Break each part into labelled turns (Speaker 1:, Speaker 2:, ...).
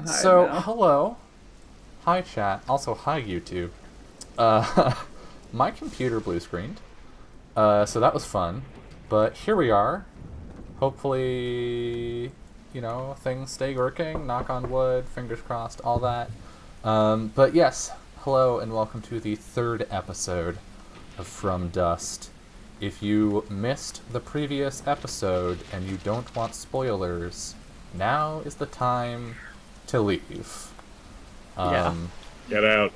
Speaker 1: So,
Speaker 2: now.
Speaker 1: hello. Hi, chat. Also, hi, YouTube. My computer blue screened. So that was fun. But here we are. Hopefully, things stay working. Knock on wood, fingers crossed, all that. But yes, hello and welcome to the third episode of From Dust. If you missed the previous episode and you don't want spoilers, now is the time to leave.
Speaker 2: Yeah.
Speaker 3: Get out.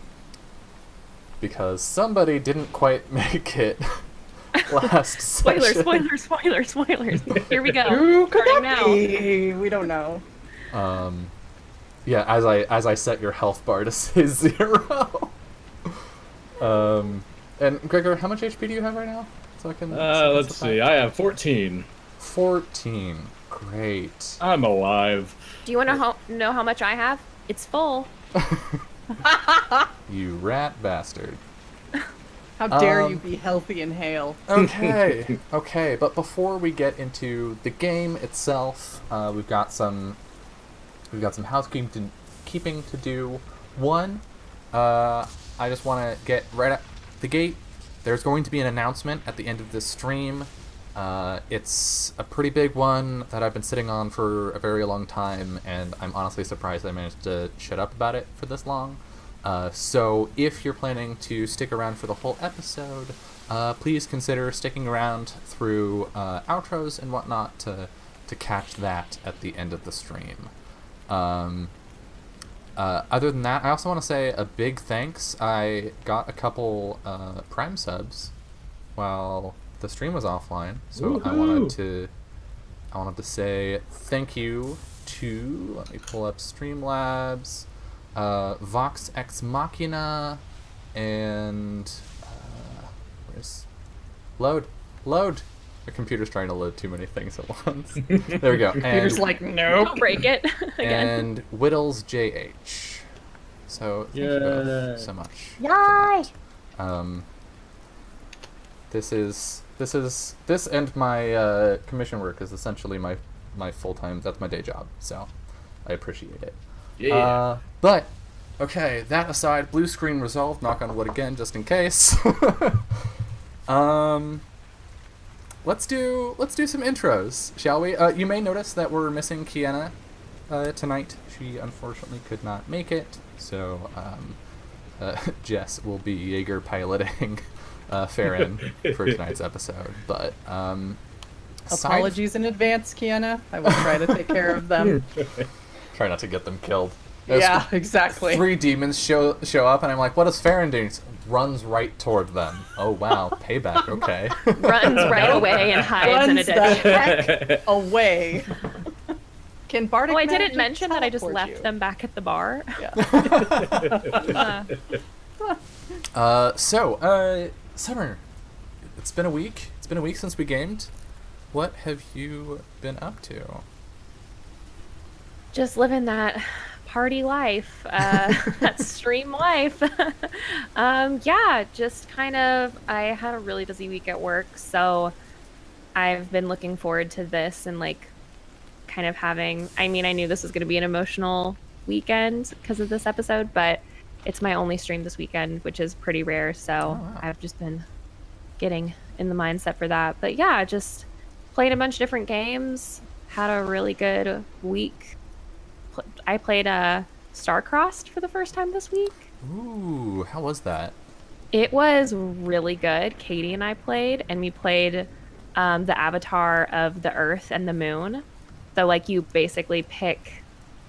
Speaker 1: Because somebody didn't quite make it last
Speaker 4: Spoilers,
Speaker 1: session.
Speaker 4: spoilers. Here we go.
Speaker 2: Who could
Speaker 4: Starting
Speaker 2: that
Speaker 4: now.
Speaker 2: be? We don't know.
Speaker 1: Yeah, as I set your health bar to say 0. And Gregor, how much HP do you have right now? So I can.
Speaker 3: Let's see. I have 14.
Speaker 1: 14. Great.
Speaker 3: I'm alive.
Speaker 4: Do you want to know how much I have? It's full.
Speaker 1: You rat bastard.
Speaker 2: How dare you be healthy and hale?
Speaker 1: Okay, okay. But before we get into the game itself, we've got some housekeeping to do. One, I just want to get right at the gate. There's going to be an announcement at the end of this stream. It's a pretty big one that I've been sitting on for a very long time, and I'm honestly surprised I managed to shut up about it for this long. So if you're planning to stick around for the whole episode, please consider sticking around through outros and whatnot to catch that at the end of the stream. Other than that, I also want to say a big thanks. I got a couple Prime subs while the stream was offline, so I wanted to say thank you to, let me pull up Streamlabs, Vox Ex Machina, and where's load. The computer's trying to load too many things at once. There we go.
Speaker 2: Computer's
Speaker 1: And,
Speaker 2: like, nope.
Speaker 4: Don't break it again.
Speaker 1: and Whittles JH. So thank you both so much.
Speaker 4: Yay!
Speaker 1: This and my commission work is essentially my full-time, that's my day job, so I appreciate it.
Speaker 3: Yeah.
Speaker 1: But okay, that aside, blue screen resolved, knock on wood again just in case. Let's do some intros, shall we? You may notice that we're missing Kiana tonight. She unfortunately could not make it, so Jess will be Jaeger piloting Farron for tonight's episode. But
Speaker 2: Apologies in advance, Kiana. I will try to take care of them.
Speaker 1: try not to get them killed.
Speaker 2: Yeah, exactly.
Speaker 1: 3 demons show up, and I'm like, what is Farron doing? Runs right toward them. Oh wow, payback. Okay.
Speaker 4: Runs right away and hides in a
Speaker 2: Runs the
Speaker 4: dead
Speaker 2: heck away. Can Bardic
Speaker 4: Oh, I didn't
Speaker 2: magic
Speaker 4: mention that I just
Speaker 2: teleport
Speaker 4: left
Speaker 2: you?
Speaker 4: them back at the bar.
Speaker 2: Yeah.
Speaker 1: Summer, it's been a week. It's been a week since we gamed. What have you been up to?
Speaker 4: Just living that party life, that stream life. Yeah, just kind of, I had a really busy week at work, so I've been looking forward to this and like kind of having, I knew this was going to be an emotional weekend because of this episode, but it's my only stream this weekend, which is pretty rare, so
Speaker 1: wow.
Speaker 4: I've just been getting in the mindset for that. But yeah, just played a bunch of different games, had a really good week. I played Starcrossed for the first time this week.
Speaker 1: Ooh, how was that?
Speaker 4: It was really good. Katie and I played, and we played the avatar of the Earth and the Moon. So like you basically pick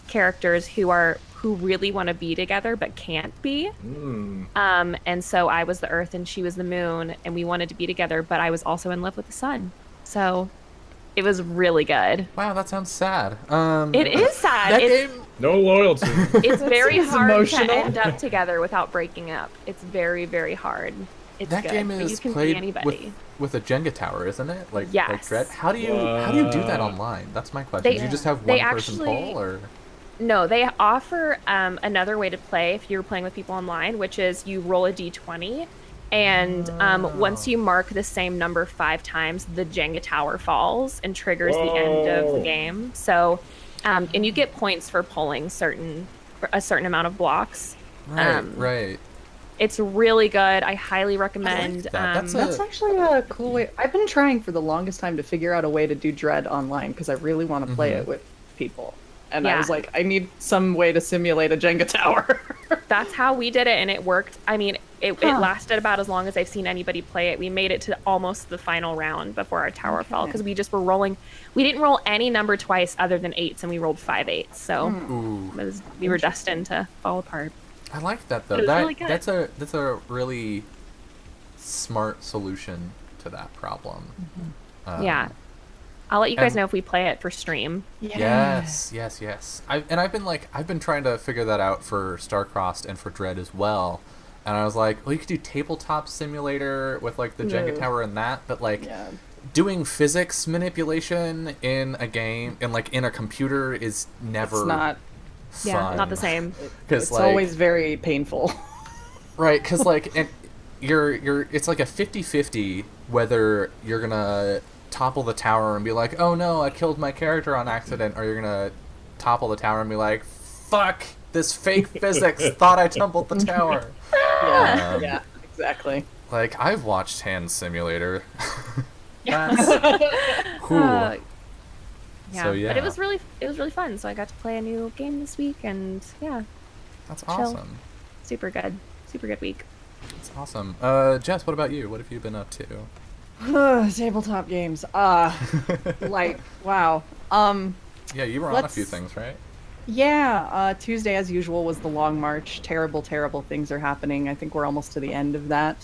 Speaker 4: characters who really want to be together but can't be. And so I was the Earth and she was the Moon, and we wanted to be together, but I was also in love with the Sun. So it was really good.
Speaker 1: Wow, that sounds sad.
Speaker 4: It is sad.
Speaker 1: That
Speaker 4: It's,
Speaker 1: game.
Speaker 3: No loyalty.
Speaker 4: it's very
Speaker 2: seems
Speaker 4: hard
Speaker 2: emotional.
Speaker 4: to end up together without breaking up. It's very, very hard. It's
Speaker 1: That
Speaker 4: good,
Speaker 1: game
Speaker 4: but
Speaker 1: is
Speaker 4: you can be
Speaker 1: played
Speaker 4: anybody.
Speaker 1: with a Jenga tower, isn't it? Like
Speaker 4: Yes.
Speaker 1: Dread. How do you do that online? That's my question. Do you just have one person pull, or?
Speaker 4: No, they offer another way to play if you're playing with people online, which is you roll a d20, and once you mark the same number 5 times, the Jenga tower falls and triggers the end of the game. So And you get points for pulling a certain amount of blocks.
Speaker 1: Right, right.
Speaker 4: It's really good. I highly recommend.
Speaker 1: that.
Speaker 2: That's actually a cool way. I've been trying for the longest time to figure out a way to do Dread online because I really want to play it with people. And I
Speaker 4: Yeah.
Speaker 2: was like, I need some way to simulate a Jenga tower.
Speaker 4: That's how we did it, and it worked. I mean, it lasted about as long as I've seen anybody play it. We made it to almost the final round before our tower fell because we just were rolling. We didn't roll any number twice other than 8s, and we rolled 5 8s. So
Speaker 1: Ooh.
Speaker 4: we were destined to fall apart.
Speaker 1: I like that though.
Speaker 4: It was really good.
Speaker 1: That's a really smart solution to that problem.
Speaker 4: Yeah. I'll let you guys
Speaker 1: and-
Speaker 4: know if we play it for stream.
Speaker 1: Yes. I've been trying to figure that out for Starcrossed and for Dread as well. And I was like, well, you could do tabletop simulator with like the Jenga
Speaker 2: No.
Speaker 1: tower and that, but like
Speaker 2: Yeah.
Speaker 1: doing physics manipulation in a game in a computer is never
Speaker 2: It's not.
Speaker 1: fun.
Speaker 4: Yeah, not the same.
Speaker 1: Because
Speaker 2: It's always very painful.
Speaker 1: right, because and you're it's like a 50-50 whether you're gonna topple the tower and be like, oh no, I killed my character on accident, or you're gonna topple the tower and be like, fuck, this fake physics thought I tumbled the tower.
Speaker 2: Yeah,
Speaker 1: Um,
Speaker 2: yeah, exactly.
Speaker 1: Like, I've watched Hand Simulator.
Speaker 4: Yeah.
Speaker 1: Whew.
Speaker 4: Yeah.
Speaker 1: So, yeah.
Speaker 4: But it was really fun. So I got to play a new game this week, and yeah,
Speaker 1: That's
Speaker 4: chill.
Speaker 1: awesome.
Speaker 4: super good week.
Speaker 1: That's awesome. Jess, what about you? What have you been up to?
Speaker 2: Tabletop games. Like, wow.
Speaker 1: Yeah, you were on a
Speaker 2: Let's-
Speaker 1: few things, right?
Speaker 2: Yeah, Tuesday, as usual, was the Long March. Terrible, terrible things are happening. I think we're almost to the end of that.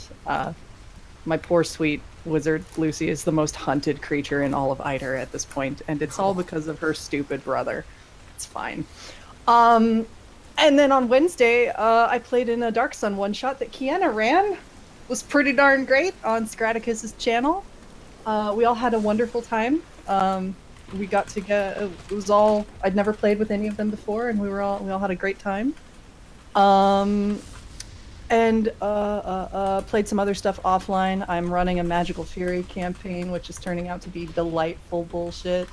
Speaker 2: My poor, sweet wizard, Lucy, is the most hunted creature in all of Eider at this point, and it's all because of her stupid brother. It's fine. And then on Wednesday, I played in a Dark Sun one-shot that Kiana ran. Was pretty darn great on Scraticus's channel. We all had a wonderful time. We got to it was all, I'd never played with any of them before, and we all had a great time. And played some other stuff offline. I'm running a Magical Fury campaign, which is turning out to be delightful bullshit.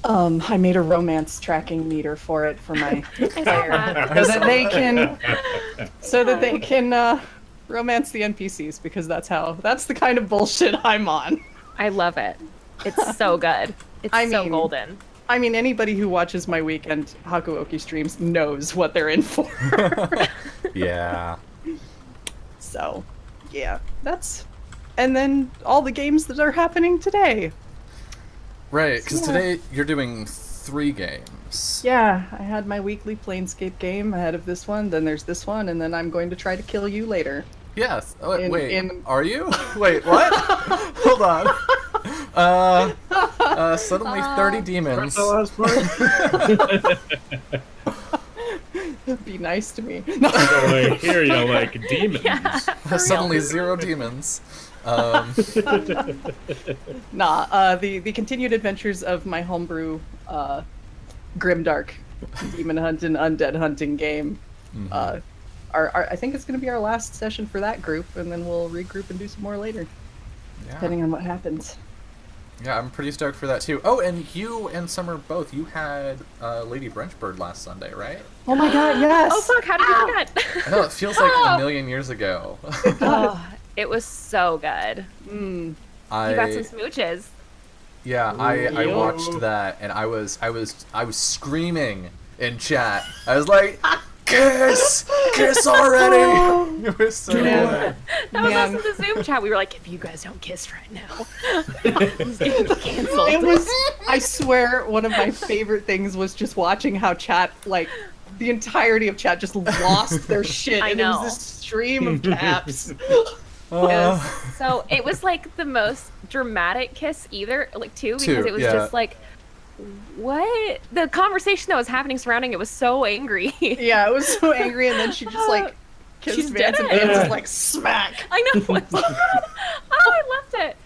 Speaker 2: I made a romance tracking meter for it for my player, so that they can romance the NPCs, because that's the kind of bullshit I'm on.
Speaker 4: I love it. It's so good. It's so golden.
Speaker 2: I mean, anybody who watches my weekend Hakuoki streams knows what they're in for.
Speaker 1: Yeah.
Speaker 2: So, yeah, and then all the games that are happening today.
Speaker 1: Right, because
Speaker 2: Yeah.
Speaker 1: today you're doing 3 games.
Speaker 2: Yeah, I had my weekly Planescape game ahead of this one, then there's this one, and then I'm going to try to kill you later.
Speaker 1: Yes. Oh,
Speaker 2: In-
Speaker 1: are you? Wait, what? Hold on. Suddenly 30 demons.
Speaker 2: Be nice to me.
Speaker 3: I hear you like demons.
Speaker 1: Suddenly 0 demons.
Speaker 2: Nah, the continued adventures of my homebrew Grimdark demon hunting, undead hunting game are I think it's going to be our last session for that group, and then we'll regroup and do some more later, depending on what happens.
Speaker 1: Yeah, I'm pretty stoked for that too. Oh, and you and Summer both, you had Lady Brunchbird last Sunday, right?
Speaker 2: Oh my god, yes!
Speaker 4: Oh fuck! How did you forget?
Speaker 1: I know, it feels like a million years ago.
Speaker 4: Oh, it was so good.
Speaker 2: Mm.
Speaker 4: You got some
Speaker 1: I
Speaker 4: smooches.
Speaker 1: I watched that, and I was screaming in chat. I was like, kiss already! It was so
Speaker 2: Yeah.
Speaker 1: good.
Speaker 4: That was
Speaker 2: Man.
Speaker 4: also the Zoom chat. We were like, if you guys don't kiss right now, it's gonna be canceled.
Speaker 2: It was, I swear, one of my favorite things was just watching how chat, like, the entirety of chat just lost their shit,
Speaker 4: I
Speaker 2: and it
Speaker 4: know.
Speaker 2: was this stream of caps.
Speaker 4: Yes. So it was like the most dramatic kiss too, because
Speaker 1: Two,
Speaker 4: it was
Speaker 1: yeah.
Speaker 4: just like, what? The conversation that was happening surrounding it was so angry.
Speaker 2: Yeah, I was so angry, and then she just, like,
Speaker 4: She
Speaker 2: kissed
Speaker 4: did
Speaker 2: Vance, and
Speaker 4: it.
Speaker 2: Vance was like, smack!
Speaker 4: I know. Oh, I loved it.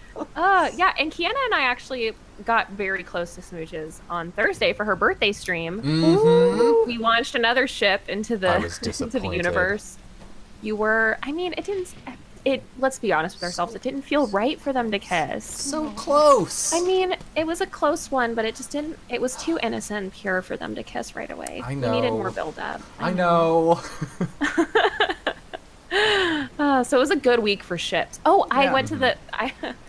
Speaker 4: Yeah, and Kiana and I actually got very close to smooches on Thursday for her birthday stream.
Speaker 1: Mhm.
Speaker 4: We launched another ship into the
Speaker 1: I was
Speaker 4: into the
Speaker 1: disappointed.
Speaker 4: universe. You were. I mean, it let's be honest with ourselves, it didn't feel right for them to kiss.
Speaker 1: So close.
Speaker 4: I mean, it was a close one, but it just didn't. It was too innocent and pure for them to kiss right away.
Speaker 1: I
Speaker 4: We needed
Speaker 1: know.
Speaker 4: more build up.
Speaker 1: I know.
Speaker 4: So it was a good week for ships. Oh, I
Speaker 2: Yeah.
Speaker 4: went to the.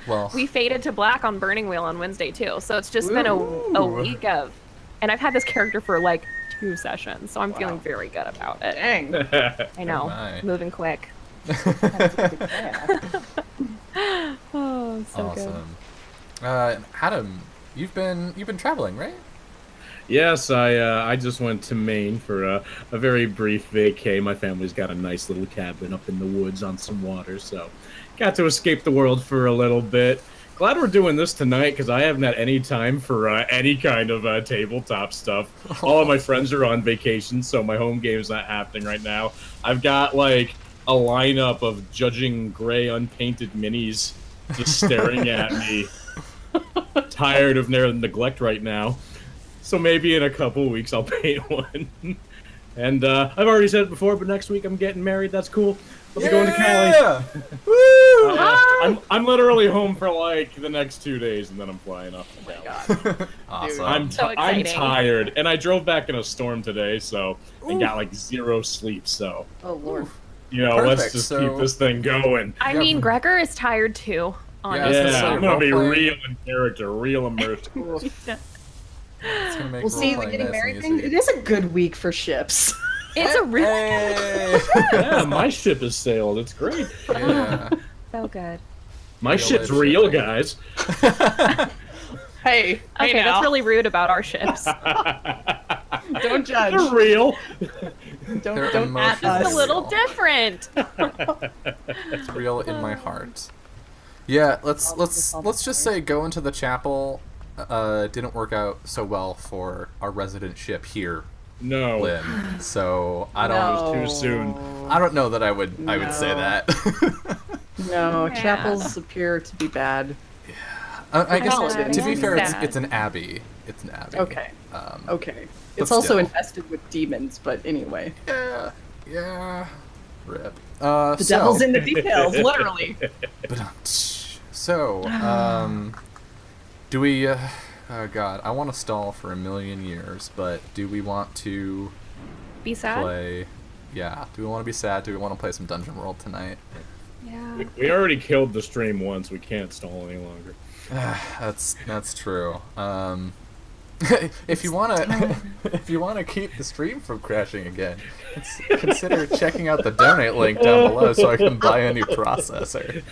Speaker 1: Well,
Speaker 4: We faded to black on Burning Wheel on Wednesday too. So it's just been a
Speaker 1: Ooh.
Speaker 4: week of, and I've had this character for like 2 sessions, so I'm feeling very good about it.
Speaker 2: Dang.
Speaker 4: I know,
Speaker 1: my.
Speaker 4: moving quick. Oh, so good.
Speaker 1: awesome. Adam, you've been traveling, right?
Speaker 3: Yes, I just went to Maine for a very brief vacay. My family's got a nice little cabin up in the woods on some water, so got to escape the world for a little bit. Glad we're doing this tonight because I haven't had any time for any kind of tabletop stuff. All of my friends are on vacation, so my home game's not happening right now. I've got like a lineup of Judging Gray unpainted minis just staring at me. Tired of their neglect right now. So maybe in a couple weeks I'll paint one. And I've already said it before, but next week I'm getting married. That's cool. I'll be going to Cali.
Speaker 1: Woo!
Speaker 3: I'm literally home for like the next 2 days, and then I'm flying off to Cali.
Speaker 1: Awesome.
Speaker 3: I'm
Speaker 4: So
Speaker 3: I'm
Speaker 4: exciting.
Speaker 3: tired, and I drove back in a storm today, so and got like 0 sleep. So
Speaker 2: Oh lord.
Speaker 3: let's
Speaker 1: Perfect,
Speaker 3: just
Speaker 1: so-
Speaker 3: keep this thing going.
Speaker 4: I
Speaker 1: Yeah.
Speaker 4: mean, Gregor is tired too. Honestly.
Speaker 1: Yeah,
Speaker 3: Yeah,
Speaker 1: so
Speaker 3: I'm gonna be
Speaker 1: role-playing-
Speaker 3: real in character, real immersed.
Speaker 1: It's gonna make
Speaker 2: We'll see, the
Speaker 1: role-playing
Speaker 2: getting
Speaker 1: nice
Speaker 2: married
Speaker 1: and
Speaker 2: thing,
Speaker 1: easy.
Speaker 2: it is a good week for ships.
Speaker 4: It's a really
Speaker 1: Hey!
Speaker 3: Yeah, my ship has sailed. It's great.
Speaker 1: Yeah.
Speaker 4: so good.
Speaker 3: My
Speaker 1: Real
Speaker 3: ship's
Speaker 1: life
Speaker 3: real,
Speaker 1: shipping.
Speaker 3: guys.
Speaker 2: Hey,
Speaker 4: Okay,
Speaker 2: hey now.
Speaker 4: that's really rude about our ships.
Speaker 2: Don't judge.
Speaker 3: They're real.
Speaker 2: Don't
Speaker 1: They're
Speaker 2: don't at
Speaker 1: emotions.
Speaker 2: us.
Speaker 4: It's a little different.
Speaker 1: It's real in my heart. Yeah, let's just say go into the chapel didn't work out so well for our resident ship here,
Speaker 3: No,
Speaker 1: Lynn. So I
Speaker 3: it
Speaker 1: don't
Speaker 3: was too soon.
Speaker 1: I don't know that I would say
Speaker 2: No.
Speaker 1: that.
Speaker 2: No,
Speaker 4: Yeah.
Speaker 2: chapels appear to be bad.
Speaker 1: I guess
Speaker 2: No,
Speaker 1: to be
Speaker 2: it's
Speaker 1: fair,
Speaker 4: sad.
Speaker 1: it's an abbey. It's an abbey.
Speaker 2: Okay.
Speaker 1: Um,
Speaker 2: Okay.
Speaker 1: But
Speaker 2: It's also
Speaker 1: still.
Speaker 2: infested with demons, but anyway.
Speaker 1: Yeah. Rip.
Speaker 2: The devil's in the details, literally.
Speaker 1: So, do we? Oh God, I want to stall for a million years, but do we want to
Speaker 4: Be sad.
Speaker 1: play? Yeah. Do we want to be sad? Do we want to play some Dungeon World tonight?
Speaker 4: Yeah.
Speaker 3: We already killed the stream once. We can't stall any longer.
Speaker 1: That's true. If you wanna keep the stream from crashing again, consider checking out the donate link down below so I can buy a new processor.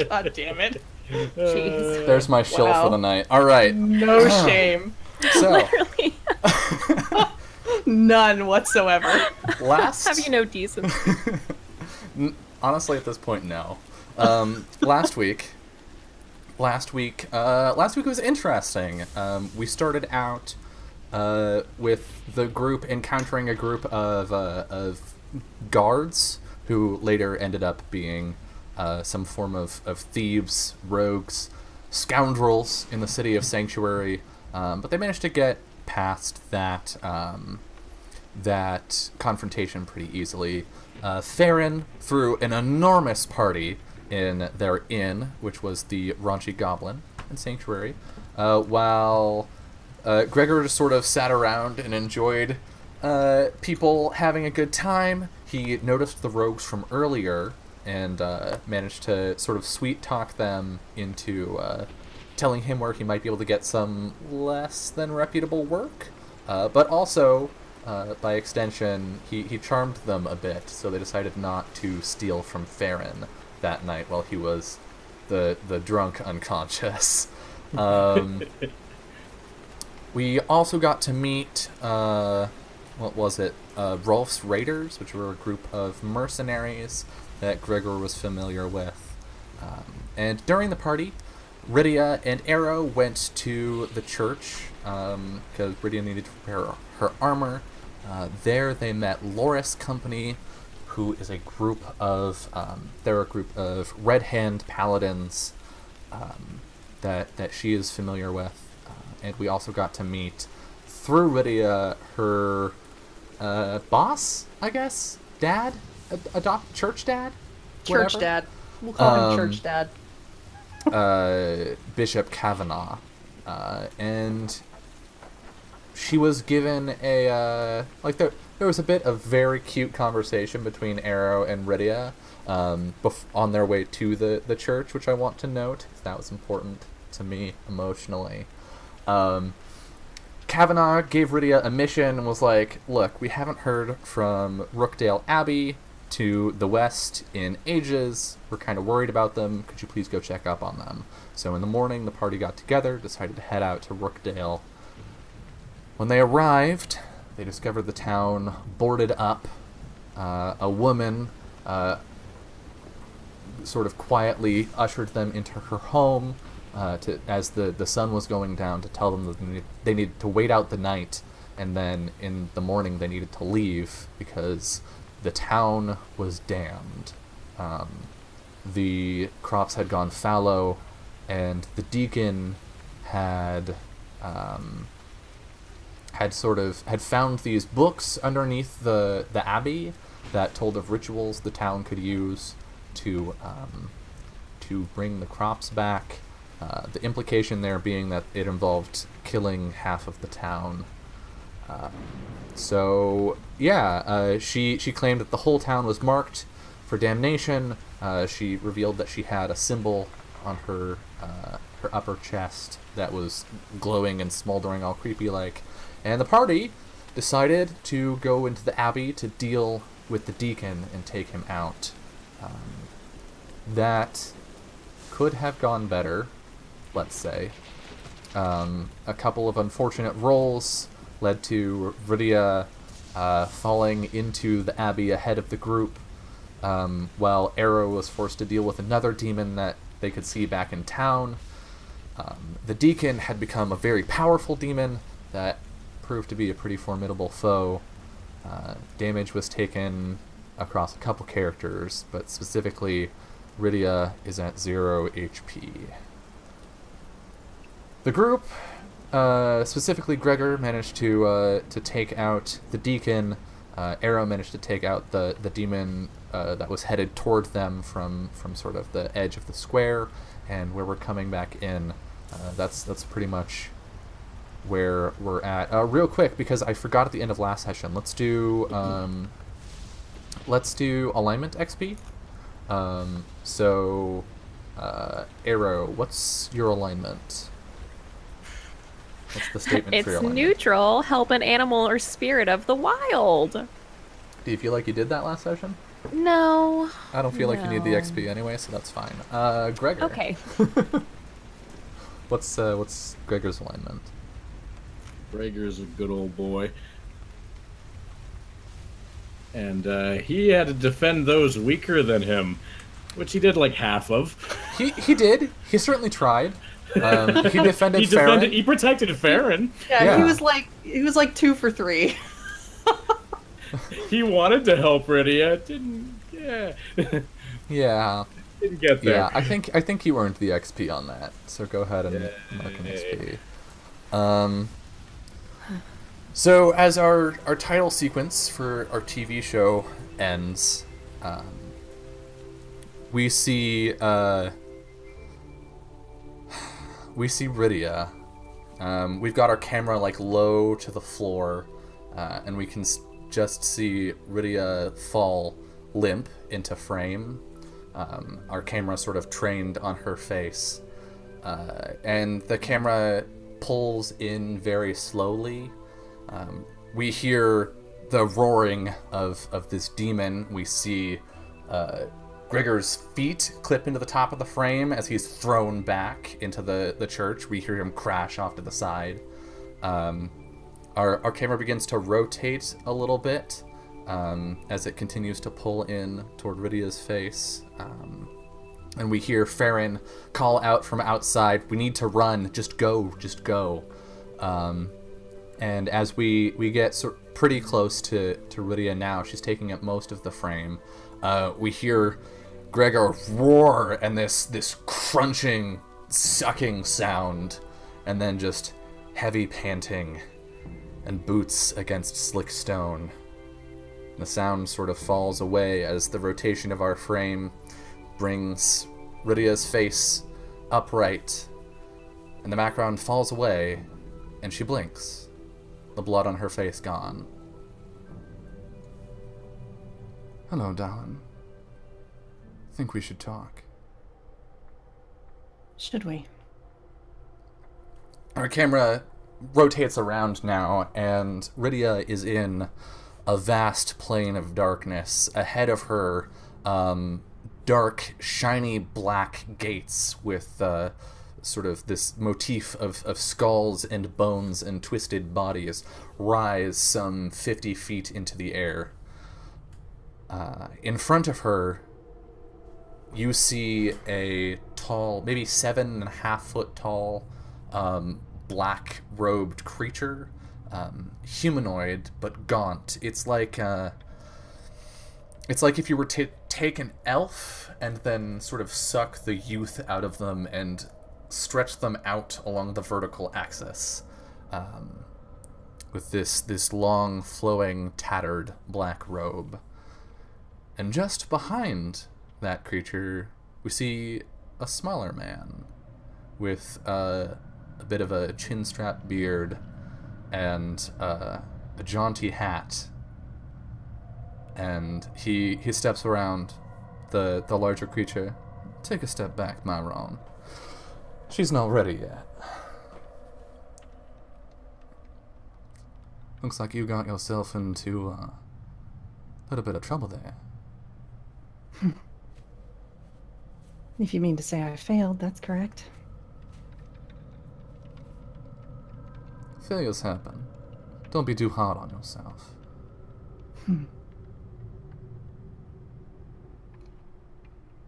Speaker 2: God damn it.
Speaker 4: Jeez.
Speaker 1: There's my shill
Speaker 2: Wow.
Speaker 1: for the night. All right.
Speaker 2: No shame.
Speaker 1: So
Speaker 4: Literally.
Speaker 2: None whatsoever.
Speaker 1: last
Speaker 4: Have you no decency?
Speaker 1: honestly at this point no. Last week was interesting. We started out with the group encountering a group of guards who later ended up being some form of thieves, rogues, scoundrels in the city of Sanctuary. But they managed to get past that confrontation pretty easily. Theron threw an enormous party in their inn, which was the Raunchy Goblin in Sanctuary, while Gregor just sort of sat around and enjoyed people having a good time. He noticed the rogues from earlier and managed to sort of sweet talk them into telling him where he might be able to get some less than reputable work, but also by extension, he charmed them a bit, so they decided not to steal from Theron that night while he was the drunk unconscious. We also got to meet, what was it, Rolf's Raiders, which were a group of mercenaries that Gregor was familiar with. And during the party, Rydia and Arrow went to the church because Rydia needed to prepare her armor. There they met Loris Company, who is a group of Red Hand paladins that she is familiar with, and we also got to meet through Rydia her boss, I guess, dad, church dad.
Speaker 2: Church
Speaker 1: whatever.
Speaker 2: Dad. We'll call him
Speaker 1: Um,
Speaker 2: Church Dad.
Speaker 1: Bishop Kavanaugh, and she was given a there was a bit of very cute conversation between Arrow and Rydia on their way to the church, which I want to note. That was important to me emotionally. Kavanaugh gave Rydia a mission and was like, look, we haven't heard from Rookdale Abbey to the west in ages. We're kind of worried about them. Could you please go check up on them? So in the morning, the party got together, decided to head out to Rookdale. When they arrived, they discovered the town boarded up. A woman sort of quietly ushered them into her home as the sun was going down, to tell them that they needed to wait out the night, and then in the morning they needed to leave because the town was damned. The crops had gone fallow, and the deacon had found these books underneath the abbey that told of rituals the town could use to bring the crops back. The implication there being that it involved killing half of the town. She claimed that the whole town was marked for damnation. She revealed that she had a symbol on her upper chest that was glowing and smoldering all creepy-like. And the party decided to go into the abbey to deal with the deacon and take him out. That could have gone better, let's say. A couple of unfortunate rolls led to Rydia falling into the abbey ahead of the group, while Arrow was forced to deal with another demon that they could see back in town. The deacon had become a very powerful demon that proved to be a pretty formidable foe. Damage was taken across a couple characters, but specifically Rydia is at 0 HP. The group, specifically Gregor, managed to take out the deacon. Arrow managed to take out the demon that was headed toward them from sort of the edge of the square, and where we're coming back in. That's pretty much where we're at. Real quick, because I forgot at the end of last session, let's do alignment XP. Arrow, what's your alignment? What's the statement
Speaker 4: It's
Speaker 1: for your alignment?
Speaker 4: neutral, help an animal or spirit of the wild.
Speaker 1: Do you feel like you did that last session?
Speaker 4: No.
Speaker 1: I don't feel like you need the
Speaker 4: No.
Speaker 1: XP anyway, so that's fine. Gregor.
Speaker 4: Okay.
Speaker 1: What's Gregor's alignment?
Speaker 3: Gregor's a good old boy. And he had to defend those weaker than him, which he did like half of.
Speaker 1: He did. He certainly tried. He defended Farron.
Speaker 3: He protected Farron.
Speaker 2: Yeah,
Speaker 1: Yeah.
Speaker 2: he was like 2 for 3.
Speaker 3: He wanted to help Rydia. Didn't. Yeah.
Speaker 1: Yeah.
Speaker 3: Didn't get there.
Speaker 1: Yeah, I think you earned the XP on that. So go ahead and mark an XP. So as our title sequence for our TV show ends, we see Rydia. We've got our camera like low to the floor, and we can just see Rydia fall limp into frame. Our camera sort of trained on her face, and the camera pulls in very slowly. We hear the roaring of this demon. We see Gregor's feet clip into the top of the frame as he's thrown back into the church. We hear him crash off to the side. Our camera begins to rotate a little bit as it continues to pull in toward Rydia's face. And we hear Farron call out from outside, "We need to run, just go, just go." And as we get pretty close to Rydia now, she's taking up most of the frame, we hear Gregor roar and this crunching, sucking sound, and then just heavy panting and boots against slick stone. The sound sort of falls away as the rotation of our frame brings Rydia's face upright, and the background falls away, and she blinks. The blood on her face gone. Hello, darling. Think we should talk.
Speaker 2: Should we?
Speaker 1: Our camera rotates around now, and Rydia is in a vast plain of darkness. Ahead of her, dark, shiny black gates with sort of this motif of skulls and bones and twisted bodies rise some 50 feet into the air. In front of her, you see a tall, maybe 7.5 foot tall, black-robed creature, humanoid but gaunt. It's like if you were to take an elf and then sort of suck the youth out of them and stretch them out along the vertical axis, with this long, flowing, tattered black robe. And just behind that creature, we see a smaller man with a bit of a chin-strap beard and a jaunty hat. And he steps around the larger creature. Take a step back, Myron. She's not ready yet. Looks like you got yourself into a little bit of trouble there.
Speaker 2: If you mean to say I failed, that's correct.
Speaker 1: Failures happen. Don't be too hard on yourself.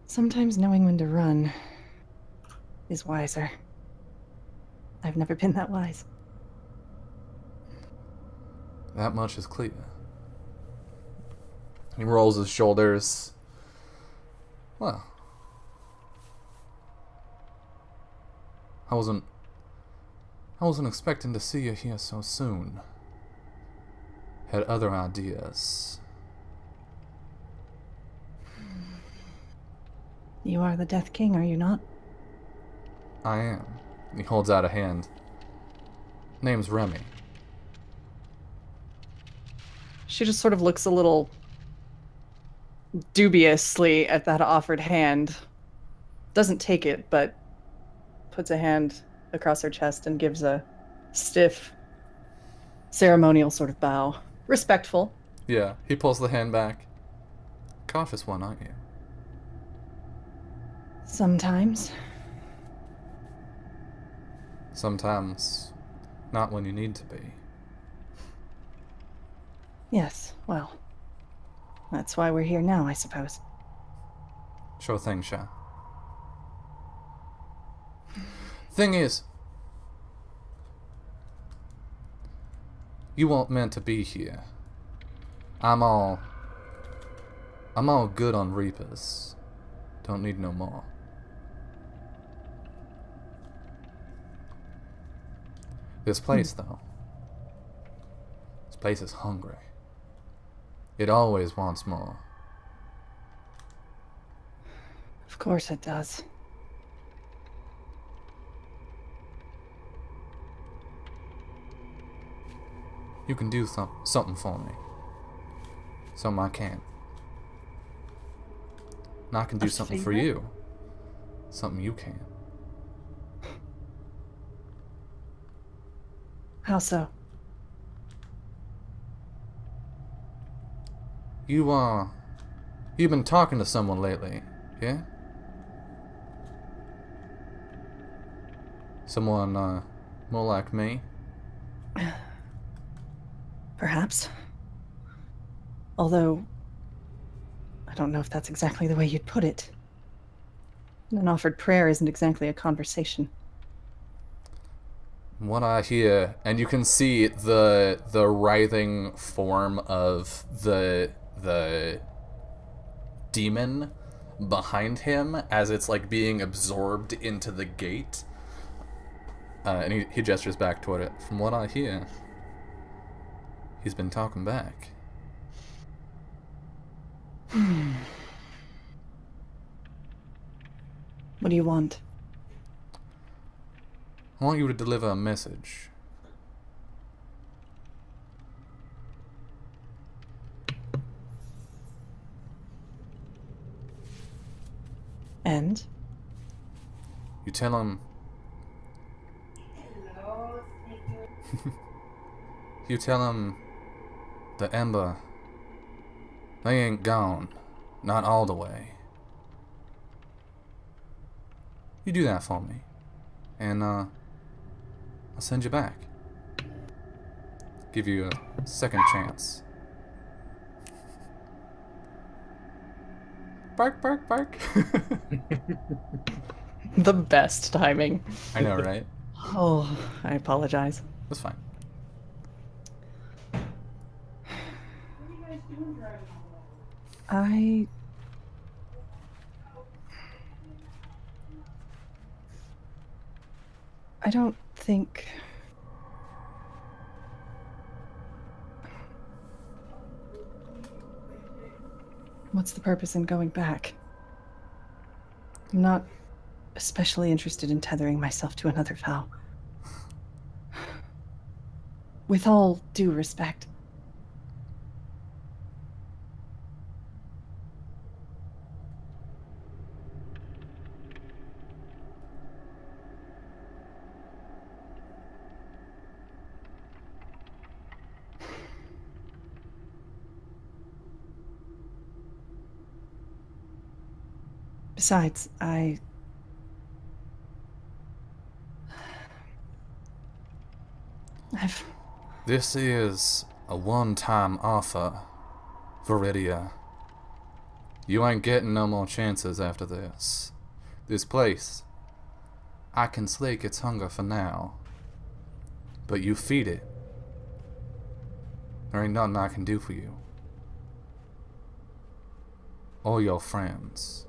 Speaker 2: Sometimes knowing when to run is wiser. I've never been that wise.
Speaker 1: That much is clear. He rolls his shoulders. Well, I wasn't expecting to see you here so soon. Had other ideas.
Speaker 2: You are the Death King, are you not?
Speaker 1: I am. He holds out a hand. Name's Remy.
Speaker 2: She just sort of looks a little dubiously at that offered hand. Doesn't take it, but puts a hand across her chest and gives a stiff, ceremonial sort of bow. Respectful.
Speaker 1: Yeah, he pulls the hand back. Cautious one, aren't you?
Speaker 2: Sometimes.
Speaker 1: Sometimes, not when you need to be.
Speaker 2: Yes, well, that's why we're here now, I suppose.
Speaker 1: Sure thing, Sha. Thing is, you weren't meant to be here. I'm all good on Reapers. Don't need no more. This place, though. This place is hungry. It always wants more.
Speaker 2: Of course it does.
Speaker 1: You can do something for me. Something I can't. And I can do
Speaker 2: A
Speaker 1: something for
Speaker 2: favor?
Speaker 1: you. Something you can't.
Speaker 2: How so?
Speaker 1: You've been talking to someone lately, yeah? Someone, more like me?
Speaker 2: Perhaps. Although, I don't know if that's exactly the way you'd put it. An offered prayer isn't exactly a conversation.
Speaker 1: What I hear, and you can see the writhing form of the demon behind him as it's like being absorbed into the gate. And he gestures back toward it. From what I hear, he's been talking back.
Speaker 2: What do you want?
Speaker 1: I want you to deliver a message.
Speaker 2: And?
Speaker 1: You tell him. You tell him the Ember, they ain't gone. Not all the way. You do that for me. And, I'll send you back. Give you a second chance. Bark, bark, bark.
Speaker 2: The best timing.
Speaker 1: I know, right?
Speaker 2: Oh, I apologize.
Speaker 1: That's fine.
Speaker 2: I don't think... What's the purpose in going back? I'm not especially interested in tethering myself to another vow. With all due respect. Besides,
Speaker 1: This is a one-time offer, Viridia. You ain't getting no more chances after this. This place, I can slake its hunger for now. But you feed it. There ain't nothing I can do for you. Or your friends.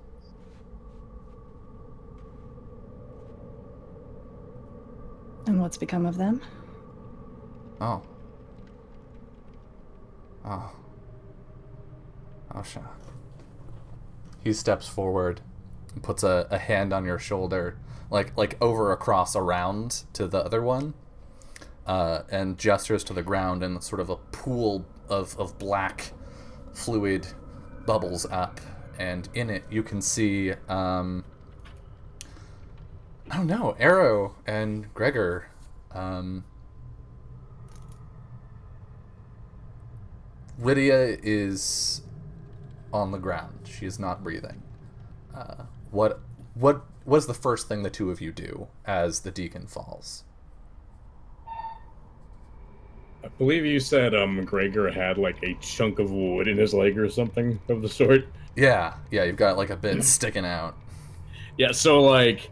Speaker 2: And what's become of them?
Speaker 1: Oh. Oh. Oh, sure. He steps forward and puts a hand on your shoulder, like over across around to the other one, and gestures to the ground, and sort of a pool of black fluid bubbles up, and in it you can see, I don't know, Arrow and Gregor. Lydia is on the ground. She is not breathing. What was the first thing the two of you do as the deacon falls?
Speaker 3: I believe you said Gregor had like a chunk of wood in his leg or something of the sort.
Speaker 1: Yeah, you've got like a bit sticking out.
Speaker 3: Yeah, so like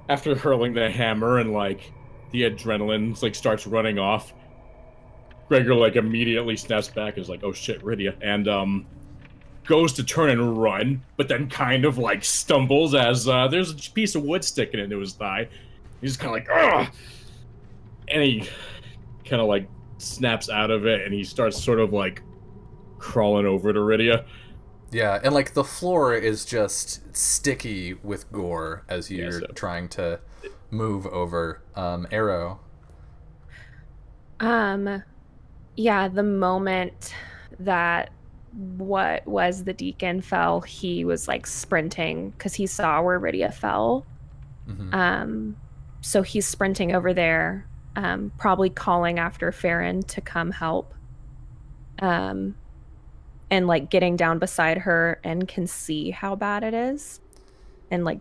Speaker 3: after hurling the hammer and like the adrenaline like starts running off, Gregor like immediately snaps back and is like, "Oh shit, Rydia," and goes to turn and run, but then kind of like stumbles as there's a piece of wood sticking into his thigh. He's kind of like, "Ugh!" And he kind of like snaps out of it, and he starts sort of like crawling over to Rydia.
Speaker 1: Yeah, and like the floor is just sticky with gore as you're trying to move over. Arrow.
Speaker 4: Yeah, the moment that what was the deacon fell, he was like sprinting because he saw where Rydia fell.
Speaker 1: Mm-hmm.
Speaker 4: So he's sprinting over there, probably calling after Farron to come help. And like getting down beside her and can see how bad it is, and like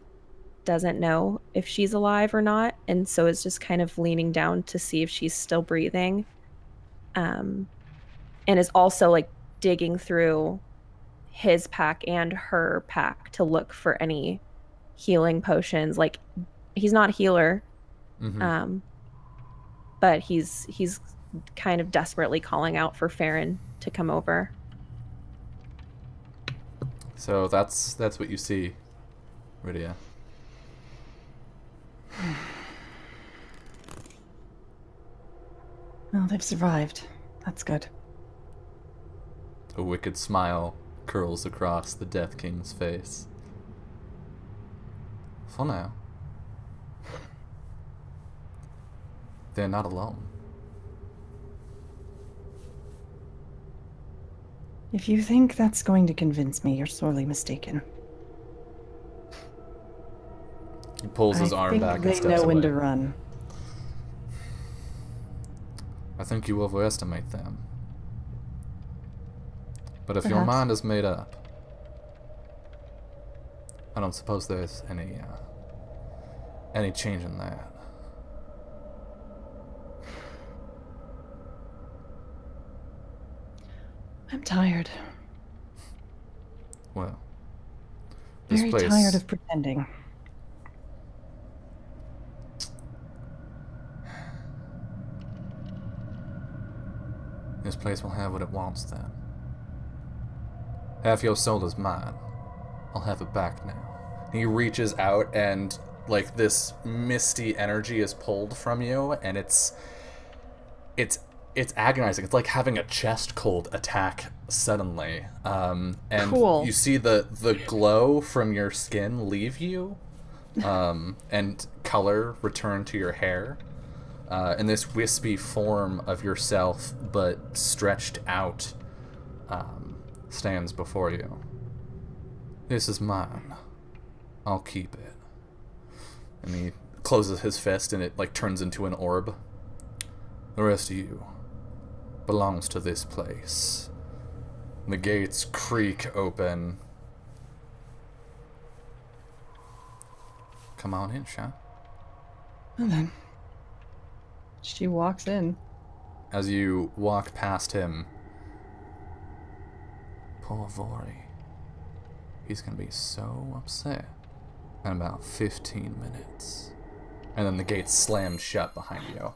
Speaker 4: doesn't know if she's alive or not, and so is just kind of leaning down to see if she's still breathing. And is also like digging through his pack and her pack to look for any healing potions. Like he's not a healer,
Speaker 1: Mm-hmm.
Speaker 4: but he's kind of desperately calling out for Farron to come over.
Speaker 1: So that's what you see, Rydia.
Speaker 2: Well, they've survived. That's good.
Speaker 1: A wicked smile curls across the Death King's face. For now, they're not alone.
Speaker 2: If you think that's going to convince me, you're sorely mistaken.
Speaker 1: He pulls his arm back and
Speaker 2: they
Speaker 1: steps
Speaker 2: know
Speaker 1: away.
Speaker 2: when to run.
Speaker 1: I think you overestimate them. But if your
Speaker 2: Perhaps.
Speaker 1: mind is made up, I don't suppose there's any change in that.
Speaker 2: I'm tired.
Speaker 1: Well, this
Speaker 2: Very
Speaker 1: place,
Speaker 2: tired of pretending.
Speaker 1: this place will have what it wants then. Half your soul is mine. I'll have it back now. He reaches out and like this misty energy is pulled from you, and it's agonizing. It's like having a chest cold attack suddenly. And
Speaker 2: Cool.
Speaker 1: you see the glow from your skin leave you, and color return to your hair. And this wispy form of yourself, but stretched out, stands before you. This is mine. I'll keep it. And he closes his fist and it like turns into an orb. The rest of you belongs to this place. The gates creak open. Come on in, Sha.
Speaker 2: And then she walks in.
Speaker 1: As you walk past him, poor Vori. He's gonna be so upset in about 15 minutes. And then the gates slam shut behind you.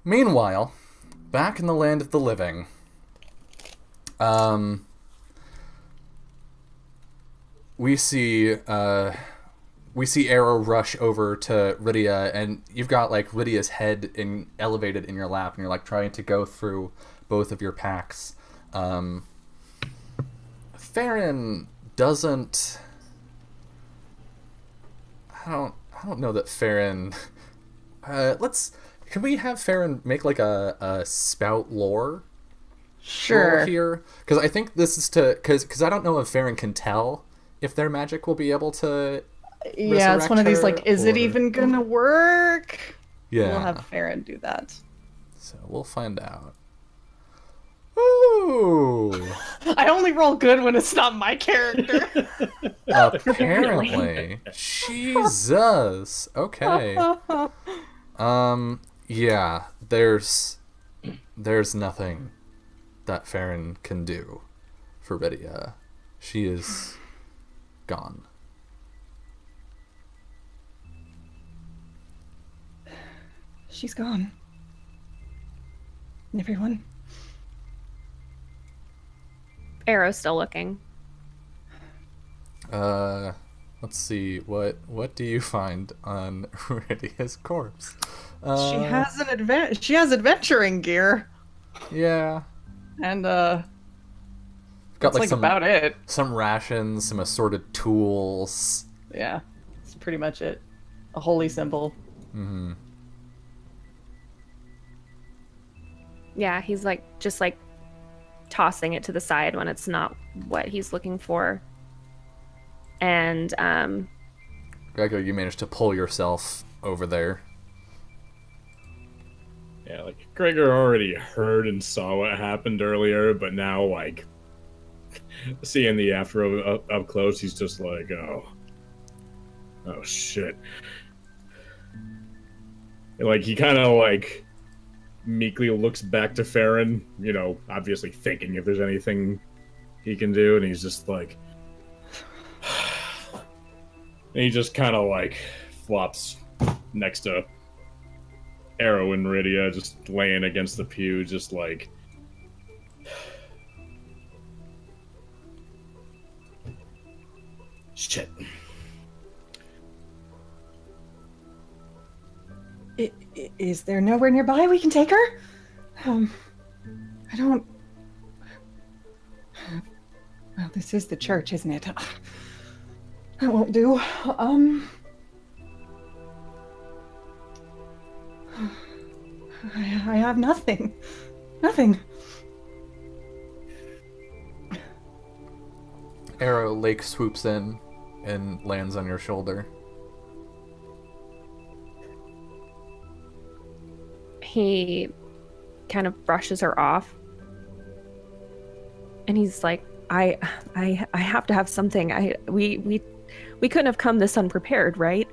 Speaker 1: Meanwhile, back in the land of the living, we see Arrow rush over to Rydia, and you've got like Rydia's head elevated in your lap, and you're like trying to go through both of your packs. Farron doesn't. I don't know that Farron. Can we have Farron make like a spout lore roll
Speaker 2: Sure.
Speaker 1: here? Because I think this is because I don't know if Farron can tell if their magic will be able to.
Speaker 2: Yeah, it's one of these
Speaker 1: resurrect
Speaker 2: like, is it
Speaker 1: her,
Speaker 2: even gonna work?
Speaker 1: Yeah.
Speaker 2: We'll have Farron do that.
Speaker 1: So we'll find out. Ooh.
Speaker 2: I only roll good when it's not my character.
Speaker 1: Apparently. Jesus. Okay. Yeah, there's nothing that Farron can do for Rydia. She is gone.
Speaker 2: She's gone. Everyone.
Speaker 4: Arrow's still looking.
Speaker 1: Let's see. What do you find on Rydia's corpse?
Speaker 2: She has she has adventuring gear.
Speaker 1: Yeah.
Speaker 2: And
Speaker 1: Got
Speaker 2: that's like
Speaker 1: some
Speaker 2: about it.
Speaker 1: some rations, some assorted tools.
Speaker 2: Yeah. That's pretty much it. A holy symbol.
Speaker 1: Mm-hmm.
Speaker 4: Yeah, he's like just like tossing it to the side when it's not what he's looking for. And
Speaker 1: Gregor, you managed to pull yourself over there.
Speaker 3: Yeah, like Gregor already heard and saw what happened earlier, but now like seeing the afro up close, he's just like, oh shit. And, like he kind of like meekly looks back to Farron, you know, obviously thinking if there's anything he can do, and he's just like, and he just kind of like flops next to Arrow and Rydia, just laying against the pew, just like, shit.
Speaker 2: Is there nowhere nearby we can take her? don't... Well, this is the church, isn't it? That won't do. I have nothing. Nothing.
Speaker 1: Arrow Lake swoops in and lands on your shoulder.
Speaker 4: He kind of brushes her off. And he's like, I have to have something. We couldn't have come this unprepared, right?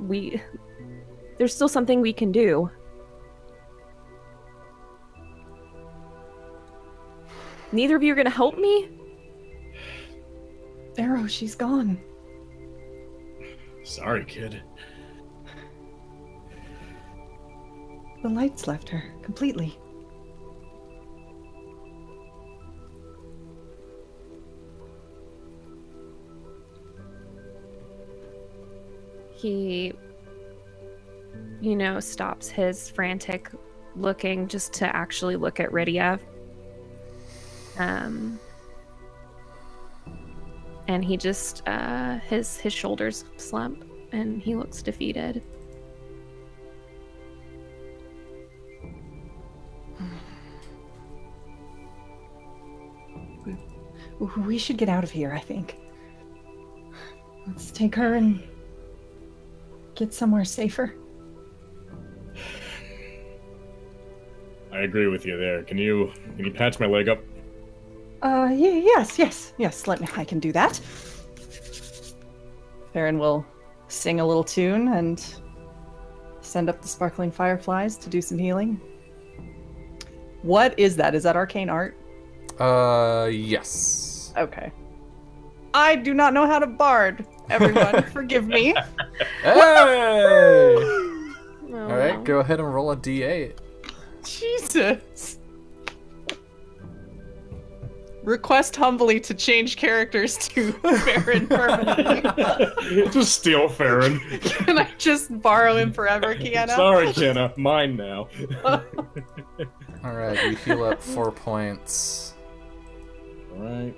Speaker 4: There's still something we can do. Neither of you are gonna help me?
Speaker 2: Arrow, she's gone.
Speaker 3: Sorry, kid.
Speaker 2: The lights left her completely.
Speaker 4: He, stops his frantic looking just to actually look at Rydia. And he just, his shoulders slump and he looks defeated.
Speaker 2: We should get out of here, I think. Let's take her and get somewhere safer.
Speaker 3: I agree with you there. Can you patch my leg up?
Speaker 2: Yes. I can do that. Farron will sing a little tune and send up the sparkling fireflies to do some healing. What is that? Is that arcane art?
Speaker 1: Yes.
Speaker 2: Okay. I do not know how to bard, everyone. Forgive me.
Speaker 1: Hey!
Speaker 4: Oh,
Speaker 1: All right, go ahead and roll a d8.
Speaker 2: Jesus. Request humbly to change characters to Farron permanently.
Speaker 3: Just steal Farron.
Speaker 2: Can I just borrow him forever, Kiana?
Speaker 3: Sorry, Kenna. Mine now.
Speaker 1: All right, you heal up 4 points.
Speaker 3: All right.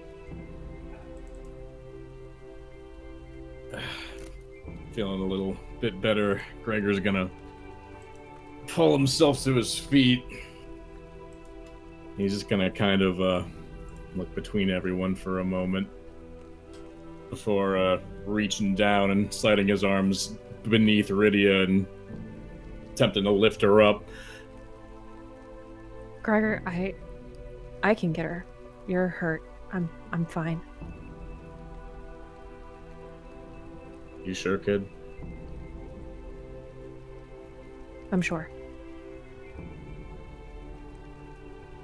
Speaker 3: Feeling a little bit better. Gregor's gonna pull himself to his feet. He's just gonna kind of look between everyone for a moment before reaching down and sliding his arms beneath Rydia and attempting to lift her up.
Speaker 4: Gregor, I can get her. You're hurt. I'm fine.
Speaker 3: You sure, kid?
Speaker 4: I'm sure.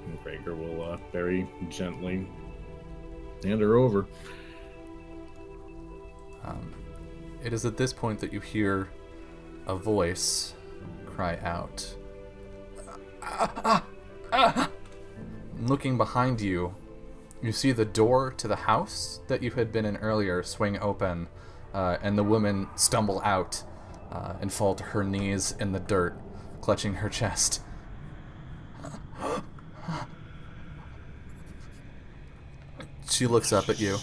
Speaker 3: And Gregor will very gently hand her over.
Speaker 1: It is at this point that you hear a voice cry out. Looking behind you, you see the door to the house that you had been in earlier swing open, and the woman stumble out and fall to her knees in the dirt, clutching her chest. She looks up at you.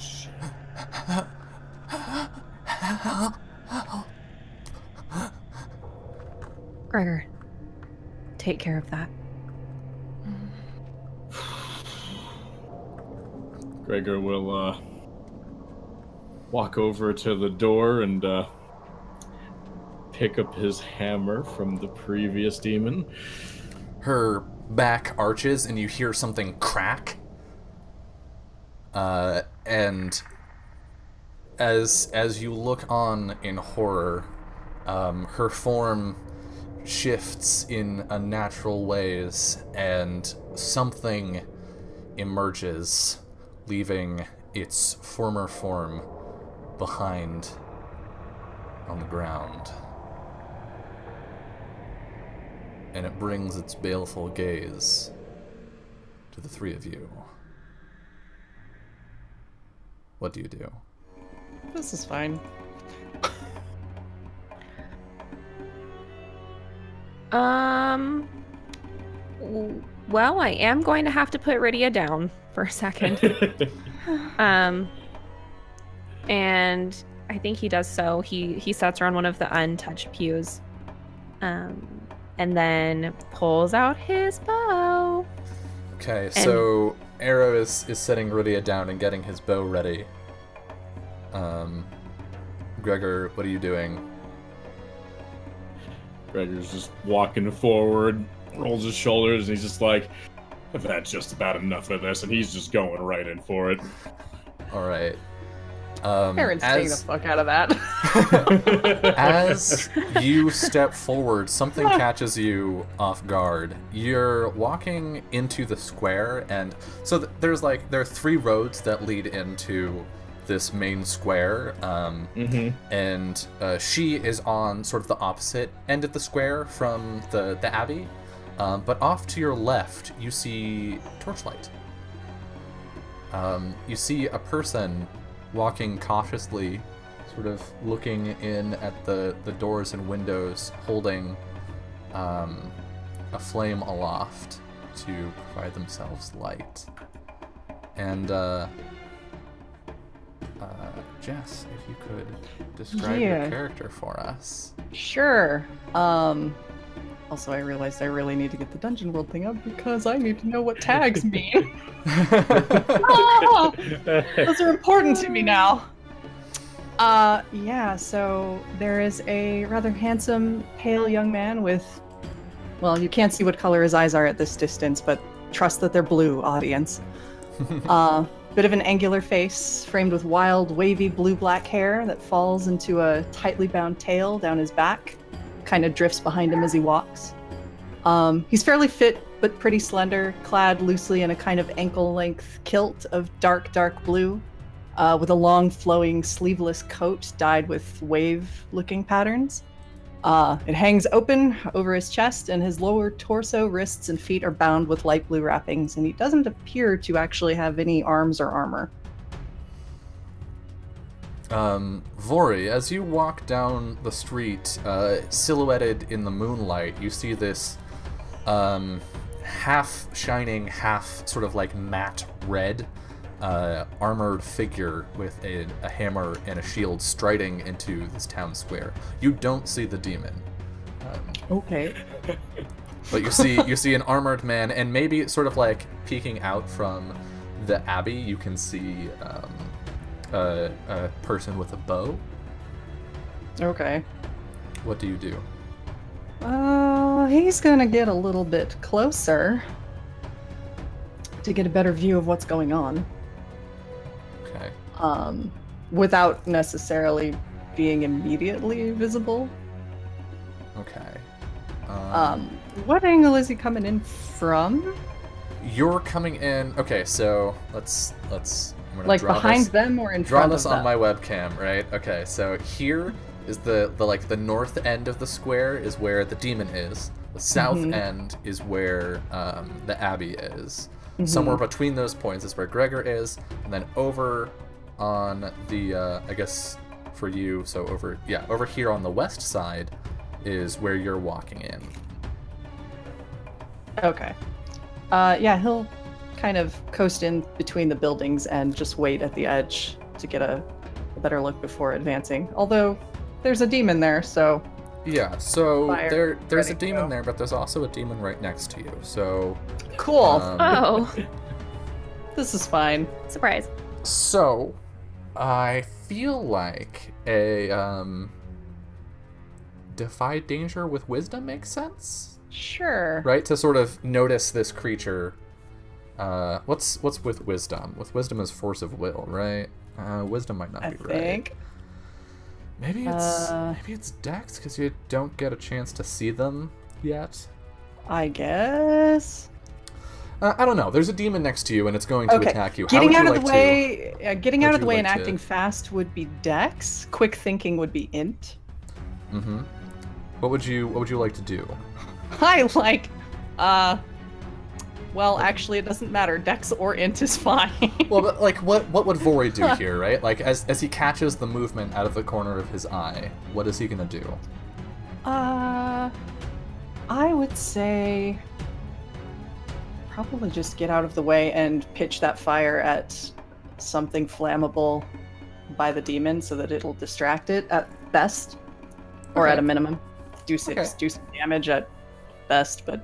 Speaker 4: Gregor, take care of that.
Speaker 3: Gregor will walk over to the door and pick up his hammer from the previous demon.
Speaker 1: Her back arches and you hear something crack. And as you look on in horror, her form shifts in unnatural ways and something emerges, leaving its former form behind on the ground. And it brings its baleful gaze to the three of you. What do you do?
Speaker 2: This is fine.
Speaker 4: Well, I am going to have to put Rydia down for a second. And I think he does so. He sets her on one of the untouched pews. And then pulls out his bow.
Speaker 1: Okay, so Arrow is setting Rydia down and getting his bow ready. Gregor, what are you doing?
Speaker 3: Gregor's just walking forward, rolls his shoulders, and he's just like, I've had just about enough of this, and he's just going right in for it.
Speaker 1: All right.
Speaker 2: Aaron's staying the fuck out of that.
Speaker 1: As you step forward, something catches you off guard. You're walking into the square, and so there are 3 roads that lead into this main square, and she is on sort of the opposite end of the square from the abbey, but off to your left you see torchlight. You see a person walking cautiously, sort of looking in at the doors and windows, holding a flame aloft to provide themselves light. And Jess, if you could describe your character for us.
Speaker 2: Sure. Also, I realized I really need to get the Dungeon World thing up because I need to know what tags mean. Those are important to me now. Yeah, so there is a rather handsome, pale young man with, well, you can't see what color his eyes are at this distance, but trust that they're blue, audience. Bit of an angular face, framed with wild, wavy blue-black hair that falls into a tightly bound tail down his back. Kind of drifts behind him as he walks. He's fairly fit, but pretty slender, clad loosely in a kind of ankle-length kilt of dark blue, with a long, flowing, sleeveless coat dyed with wave-looking patterns. It hangs open over his chest, and his lower torso, wrists, and feet are bound with light blue wrappings, and he doesn't appear to actually have any arms or armor.
Speaker 1: Vori, as you walk down the street, silhouetted in the moonlight, you see this half shining, half sort of like matte red armored figure with a hammer and a shield striding into this town square. You don't see the demon.
Speaker 2: Okay.
Speaker 1: But you see an armored man, and maybe sort of like peeking out from the abbey, you can see a person with a bow.
Speaker 2: Okay.
Speaker 1: What do you do?
Speaker 2: He's gonna get a little bit closer to get a better view of what's going on.
Speaker 1: Okay.
Speaker 2: Without necessarily being immediately visible.
Speaker 1: Okay.
Speaker 2: What angle is he coming in from?
Speaker 1: You're coming in. Okay, so let's. I'm gonna
Speaker 2: Like
Speaker 1: draw
Speaker 2: behind
Speaker 1: this,
Speaker 2: them or in
Speaker 1: draw
Speaker 2: front
Speaker 1: this
Speaker 2: of
Speaker 1: on
Speaker 2: them?
Speaker 1: my webcam, right? Okay, so here is the north end of the square is where the demon is. The south end is where the abbey is. Somewhere between those points is where Gregor is, and then over on the I guess for you, so over here on the west side is where you're walking in.
Speaker 2: Okay. Yeah, he'll kind of coast in between the buildings and just wait at the edge to get a better look before advancing. Although there's a demon there, so
Speaker 1: Yeah, so
Speaker 2: Fire,
Speaker 1: there's a
Speaker 2: ready to
Speaker 1: demon
Speaker 2: go.
Speaker 1: there, but there's also a demon right next to you. So
Speaker 2: cool.
Speaker 4: Oh,
Speaker 2: This is fine.
Speaker 4: surprise.
Speaker 1: So, I feel like a defy danger with wisdom makes sense,
Speaker 2: Sure.
Speaker 1: right? To sort of notice this creature. What's with wisdom? With wisdom is force of will, right? Wisdom might not
Speaker 2: I
Speaker 1: be
Speaker 2: think.
Speaker 1: right. Maybe it's Dex because you don't get a chance to see them yet.
Speaker 2: I guess.
Speaker 1: I don't know. There's a demon next to you, and it's going to
Speaker 2: Okay.
Speaker 1: attack you.
Speaker 2: Getting
Speaker 1: How would
Speaker 2: out
Speaker 1: you
Speaker 2: of the
Speaker 1: like
Speaker 2: way, getting out
Speaker 1: How'd
Speaker 2: of the
Speaker 1: you
Speaker 2: way
Speaker 1: like
Speaker 2: and
Speaker 1: to-
Speaker 2: acting fast would be Dex. Quick thinking would be Int.
Speaker 1: to? Mm-hmm. What would you like to do?
Speaker 2: I like, well, actually, it doesn't matter. Dex or Int is fine.
Speaker 1: Well, but like, what would Vori do here, right? Like, as he catches the movement out of the corner of his eye, what is he gonna do?
Speaker 2: I would say probably just get out of the way and pitch that fire at something flammable by the demon so that it'll distract it at best, or
Speaker 1: Okay.
Speaker 2: at a minimum. Do some damage at best, but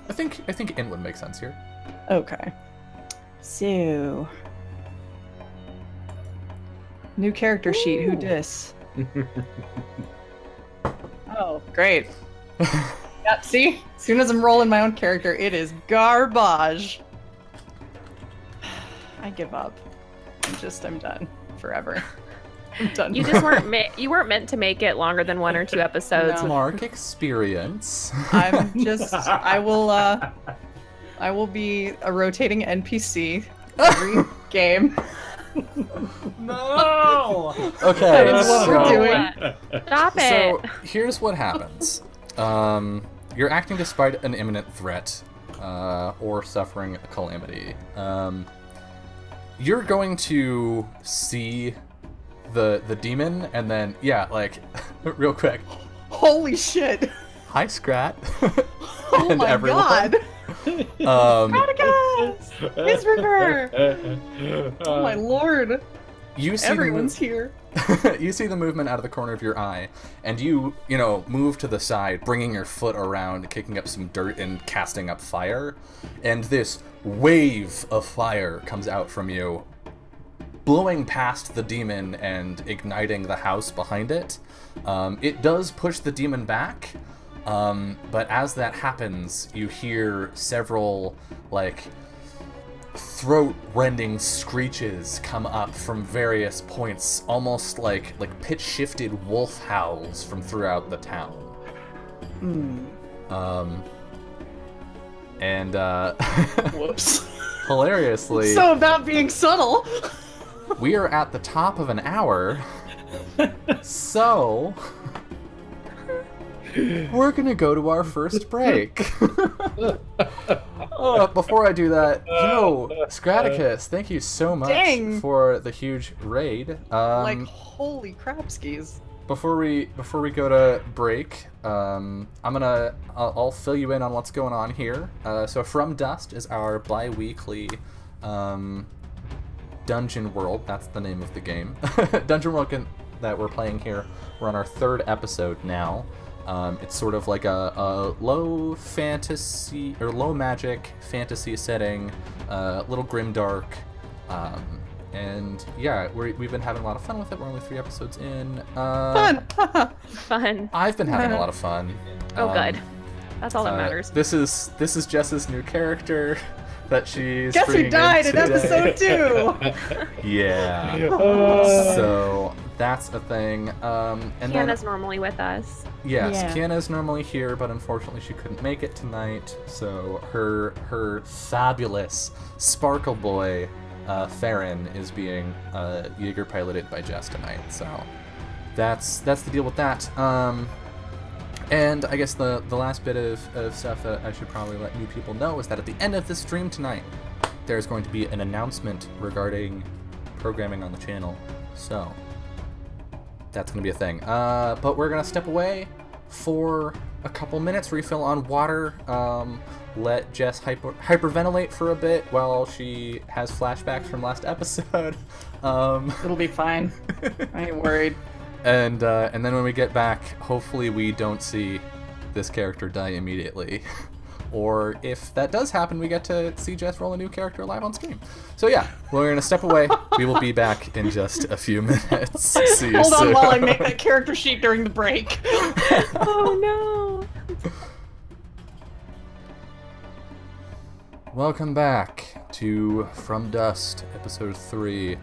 Speaker 1: I think in would make sense here.
Speaker 2: okay. So, new character sheet. Who dis? Oh, great. Yeah, see? As soon as I'm rolling my own character, it is garbage. I give up. I'm done forever. I'm done.
Speaker 4: You just weren't you weren't meant to make it longer than 1 or 2 episodes.
Speaker 2: No.
Speaker 1: Mark experience.
Speaker 2: I will be a rotating NPC every game.
Speaker 1: No. Okay.
Speaker 2: That is what we're
Speaker 1: so-
Speaker 2: doing.
Speaker 4: Stop it.
Speaker 1: So here's what happens. You're acting despite an imminent threat, or suffering a calamity. You're going to see the demon, and then real quick.
Speaker 2: Holy shit!
Speaker 1: Hi, Scrat.
Speaker 2: Oh
Speaker 1: And
Speaker 2: my
Speaker 1: everyone.
Speaker 2: god!
Speaker 1: Um,
Speaker 2: Spartacus! Miss River! Oh my lord!
Speaker 1: you see
Speaker 2: Everyone's here.
Speaker 1: You see the movement out of the corner of your eye, and you move to the side, bringing your foot around, kicking up some dirt and casting up fire, and this wave of fire comes out from you, blowing past the demon and igniting the house behind it. It does push the demon back, but as that happens, you hear several, throat-rending screeches come up from various points, almost like pitch-shifted wolf howls from throughout the town. And
Speaker 2: Whoops.
Speaker 1: hilariously,
Speaker 2: So about being subtle.
Speaker 1: we are at the top of an hour, so we're gonna go to our first break. Before I do that, Scraticus, thank you so much
Speaker 2: Dang.
Speaker 1: for the huge raid.
Speaker 2: Holy crapskis.
Speaker 1: Before we go to break, I'll fill you in on what's going on here. So From Dust is our bi-weekly Dungeon World. That's the name of the game. Dungeon World that we're playing here. We're on our 3rd episode now. It's sort of like a low fantasy or low magic fantasy setting, little grimdark. And yeah, we've been having a lot of fun with it. We're only 3 episodes in.
Speaker 2: Fun!
Speaker 4: Fun.
Speaker 1: I've been having a lot of fun.
Speaker 4: Oh, good. That's all that matters.
Speaker 1: This is Jess's new character that she's.
Speaker 2: Guess who
Speaker 1: bringing
Speaker 2: died in
Speaker 1: today.
Speaker 2: episode 2?
Speaker 1: Yeah. So that's a thing. And
Speaker 4: Kiana's
Speaker 1: then
Speaker 4: normally with us.
Speaker 1: yes,
Speaker 2: Yeah.
Speaker 1: Kiana's normally here, but unfortunately she couldn't make it tonight. So her fabulous Sparkle Boy, Farron, is being Jaeger piloted by Jess tonight. So that's the deal with that. And I guess the last bit of stuff that I should probably let new people know is that at the end of the stream tonight, there's going to be an announcement regarding programming on the channel. So that's going to be a thing. But we're going to step away for a couple minutes, refill on water, let Jess hyperventilate for a bit while she has flashbacks from last episode.
Speaker 2: It'll be fine. I ain't worried.
Speaker 1: And then when we get back, hopefully we don't see this character die immediately. Or if that does happen, we get to see Jess roll a new character live on stream. So yeah, we're going to step away. We will be back in just a few minutes. See you
Speaker 2: Hold on
Speaker 1: soon.
Speaker 2: while I make that character sheet during the break.
Speaker 4: Oh no.
Speaker 1: Welcome back to From Dust, episode 3.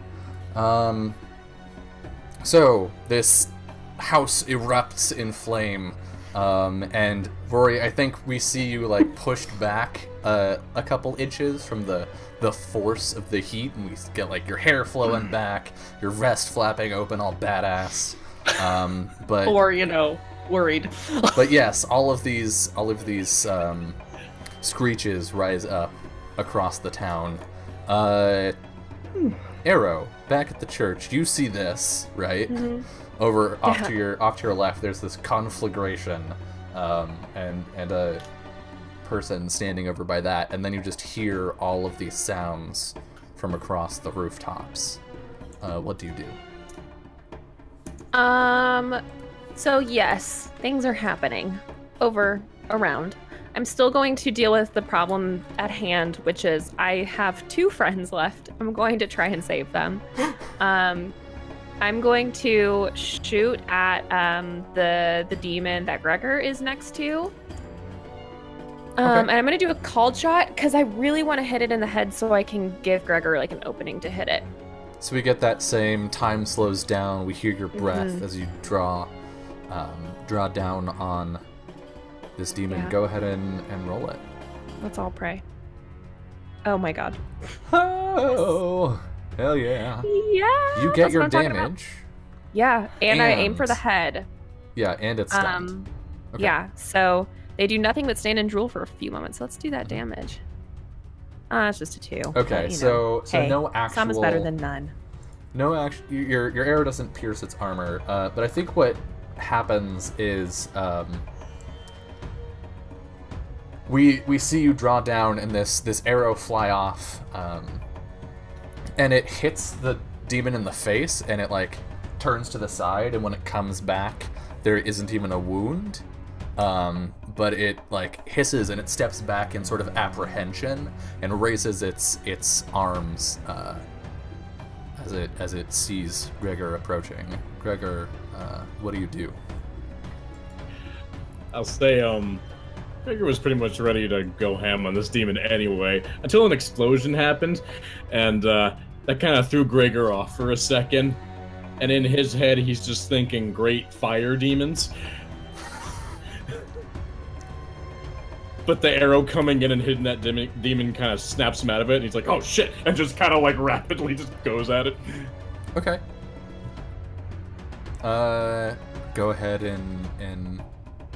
Speaker 1: So, this house erupts in flame, and Rory, I think we see you, pushed back a couple inches from the force of the heat, and we get, your hair flowing back, your vest flapping open all badass, but...
Speaker 2: Or, worried.
Speaker 1: But yes, all of these screeches rise up across the town. Arrow, back at the church, you see this, right?
Speaker 4: Mhm.
Speaker 1: Off to your left, there's this conflagration, and a person standing over by that, and then you just hear all of these sounds from across the rooftops. What do you do?
Speaker 4: So yes, things are happening around. I'm still going to deal with the problem at hand, which is I have 2 friends left. I'm going to try and save them. I'm going to shoot at the demon that Gregor is next to. And I'm going to do a called shot because I really want to hit it in the head so I can give Gregor like an opening to hit it.
Speaker 1: So we get that same time slows down. We hear your breath as you draw down on this demon.
Speaker 4: Yeah.
Speaker 1: Go ahead and roll it.
Speaker 4: Let's all pray. Oh my god.
Speaker 1: Oh, hell yeah.
Speaker 4: Yeah.
Speaker 1: You get
Speaker 4: that's
Speaker 1: your
Speaker 4: what I'm talking about.
Speaker 1: damage.
Speaker 4: Yeah, and I aim for the
Speaker 1: And-
Speaker 4: head.
Speaker 1: Yeah, and it's stunned. Okay.
Speaker 4: Yeah, so they do nothing but stand and drool for a few moments. So let's do that damage. It's just a 2.
Speaker 1: Okay,
Speaker 4: but, you
Speaker 1: so
Speaker 4: know. Hey,
Speaker 1: no actual.
Speaker 4: some is better than none.
Speaker 1: No action. Your arrow doesn't pierce its armor, but I think what happens is we see you draw down and this arrow fly off, and it hits the demon in the face, and it like turns to the side, and when it comes back, there isn't even a wound. But it like hisses and it steps back in sort of apprehension and raises its arms as it sees Gregor approaching. Gregor, what do you do?
Speaker 3: I'll say, Gregor was pretty much ready to go ham on this demon anyway, until an explosion happened, and that kind of threw Gregor off for a second. And in his head, he's just thinking great fire demons. But the arrow coming in and hitting that demon kind of snaps him out of it, and he's like, oh shit, and just kind of like rapidly just goes at it.
Speaker 1: Okay. Go ahead and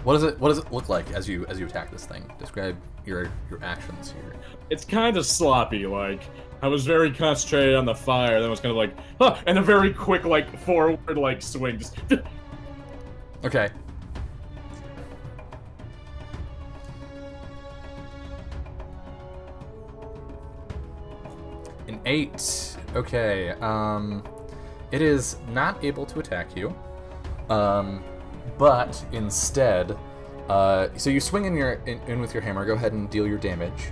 Speaker 1: what does it look like as you attack this thing? Describe your actions here.
Speaker 3: It's kind of sloppy, like, I was very concentrated on the fire, then I was kind of like, huh, and a very quick, like, forward, like, swing, just...
Speaker 1: Okay. An 8. Okay. It is not able to attack you. But instead, so you swing in with your hammer. Go ahead and deal your damage.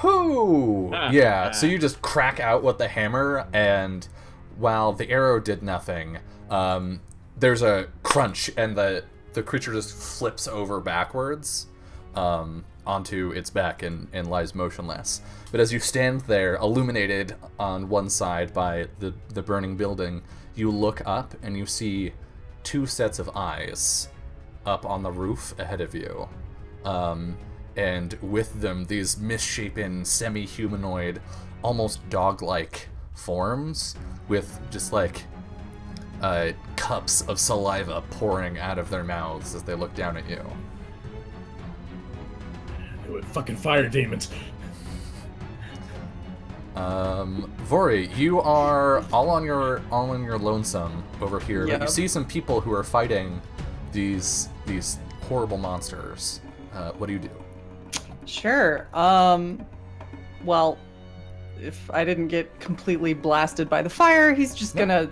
Speaker 1: Whoo! Yeah. So you just crack out with the hammer, and while the arrow did nothing, there's a crunch, and the creature just flips over backwards. Onto its back and lies motionless. But as you stand there, illuminated on one side by the burning building, you look up and you see 2 sets of eyes up on the roof ahead of you. And with them, these misshapen, semi-humanoid, almost dog-like forms with just like cups of saliva pouring out of their mouths as they look down at you.
Speaker 3: Fucking fire demons.
Speaker 1: Vori, you are all on your lonesome over here, but you see some people who are fighting these horrible monsters. What do you do?
Speaker 2: Sure. Well, if I didn't get completely blasted by the fire, he's just gonna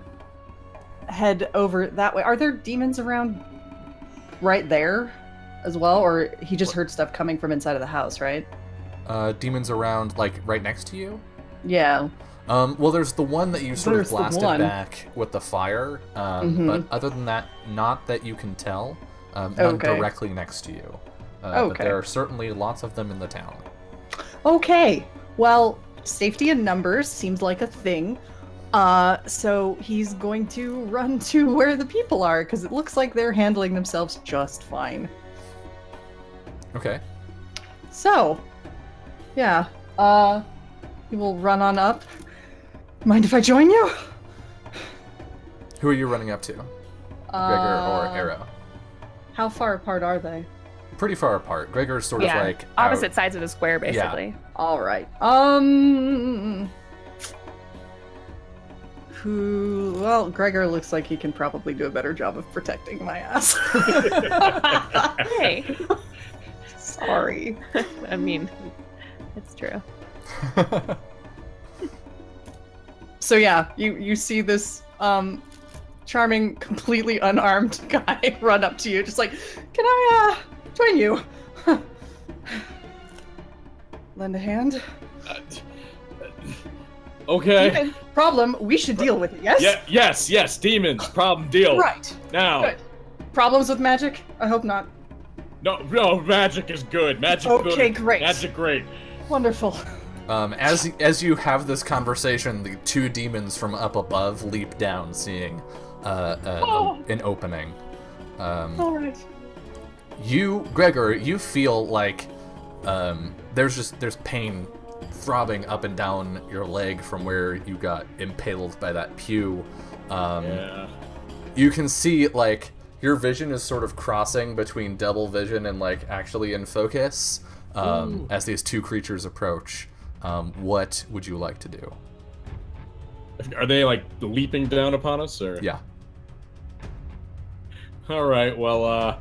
Speaker 2: head over that way. Are there demons around right there as well, or he just heard stuff coming from inside of the house, right?
Speaker 1: Demons around, like, right next to you?
Speaker 2: Yeah.
Speaker 1: Well, there's the one that you sort of
Speaker 2: There's the
Speaker 1: blasted
Speaker 2: one.
Speaker 1: back with the fire, but other than that, not that you can tell, none
Speaker 2: Okay.
Speaker 1: directly next to you. But
Speaker 2: Okay.
Speaker 1: there are certainly lots of them in the town.
Speaker 2: Okay. Well, safety in numbers seems like a thing. So he's going to run to where the people are, because it looks like they're handling themselves just fine.
Speaker 1: Okay.
Speaker 2: So, yeah, he will run on up. Mind if I join you?
Speaker 1: Who are you running up to? Gregor or Arrow?
Speaker 2: How far apart are they?
Speaker 1: Pretty far apart. Gregor's sort of like
Speaker 4: opposite
Speaker 1: out.
Speaker 4: sides of the square, basically.
Speaker 2: All right. Well, Gregor looks like he can probably do a better job of protecting my ass.
Speaker 4: Hey.
Speaker 2: Sorry.
Speaker 4: I mean, it's true.
Speaker 2: So yeah, you see this charming, completely unarmed guy run up to you, just like, can I join you? Lend a hand?
Speaker 3: Okay.
Speaker 2: Demon problem, we should deal with it, yes?
Speaker 3: Yes, demons, problem, deal.
Speaker 2: Right.
Speaker 3: Now.
Speaker 2: Good. Problems with magic? I hope not.
Speaker 3: No, magic is good. Magic good.
Speaker 2: Okay, great.
Speaker 3: Magic great.
Speaker 2: Wonderful.
Speaker 1: As you have this conversation, the two demons from up above leap down, seeing an opening.
Speaker 2: All right.
Speaker 1: Gregor, you feel like there's pain throbbing up and down your leg from where you got impaled by that pew.
Speaker 3: Yeah.
Speaker 1: You can see, like, your vision is sort of crossing between double vision and, like, actually in focus as these two creatures approach. What would you like to do?
Speaker 3: Are they, like, leaping down upon us, or?
Speaker 1: Yeah.
Speaker 3: Alright, well,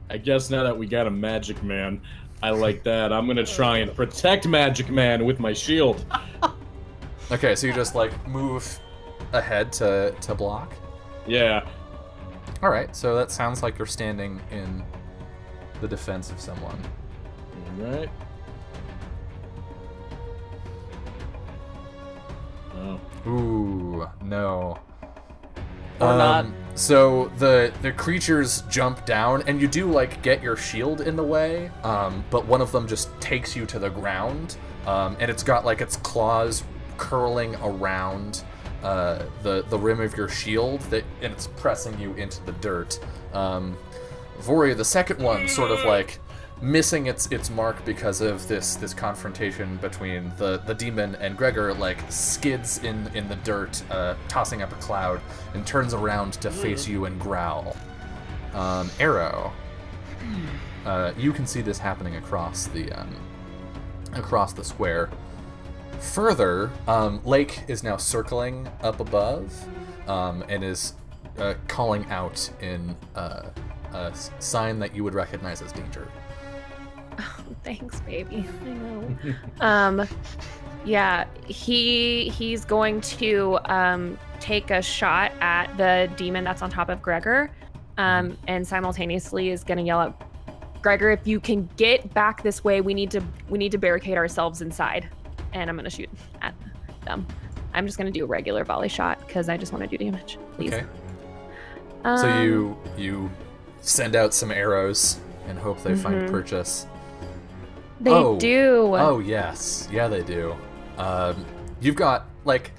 Speaker 3: I guess now that we got a Magic Man, I like that. I'm gonna try and protect Magic Man with my shield.
Speaker 1: Okay, so you just, like, move ahead to block?
Speaker 3: Yeah.
Speaker 1: Alright, so that sounds like you're standing in the defense of someone.
Speaker 3: Alright. Oh.
Speaker 1: Ooh, no.
Speaker 2: Or not.
Speaker 1: So the creatures jump down, and you do, like, get your shield in the way, but one of them just takes you to the ground, and it's got, like, its claws curling around the rim of your shield, and it's pressing you into the dirt. Vori, the second one, sort of, like, missing its mark because of this confrontation between the demon and Gregor, like, skids in the dirt, tossing up a cloud, and turns around to face you and growl. Arrow, you can see this happening across the square. Further, Lake is now circling up above, and is calling out in a sign that you would recognize as danger.
Speaker 4: Oh, thanks, baby. I know. Yeah, he's going to take a shot at the demon that's on top of Gregor, and simultaneously is going to yell at Gregor, if you can get back this way, we need to barricade ourselves inside. And I'm going to shoot at them. I'm just going to do a regular volley shot because I just want to do damage. Please.
Speaker 1: Okay. So you send out some arrows and hope they find purchase.
Speaker 4: They do.
Speaker 1: Oh, yes. Yeah, they do. You've got, like,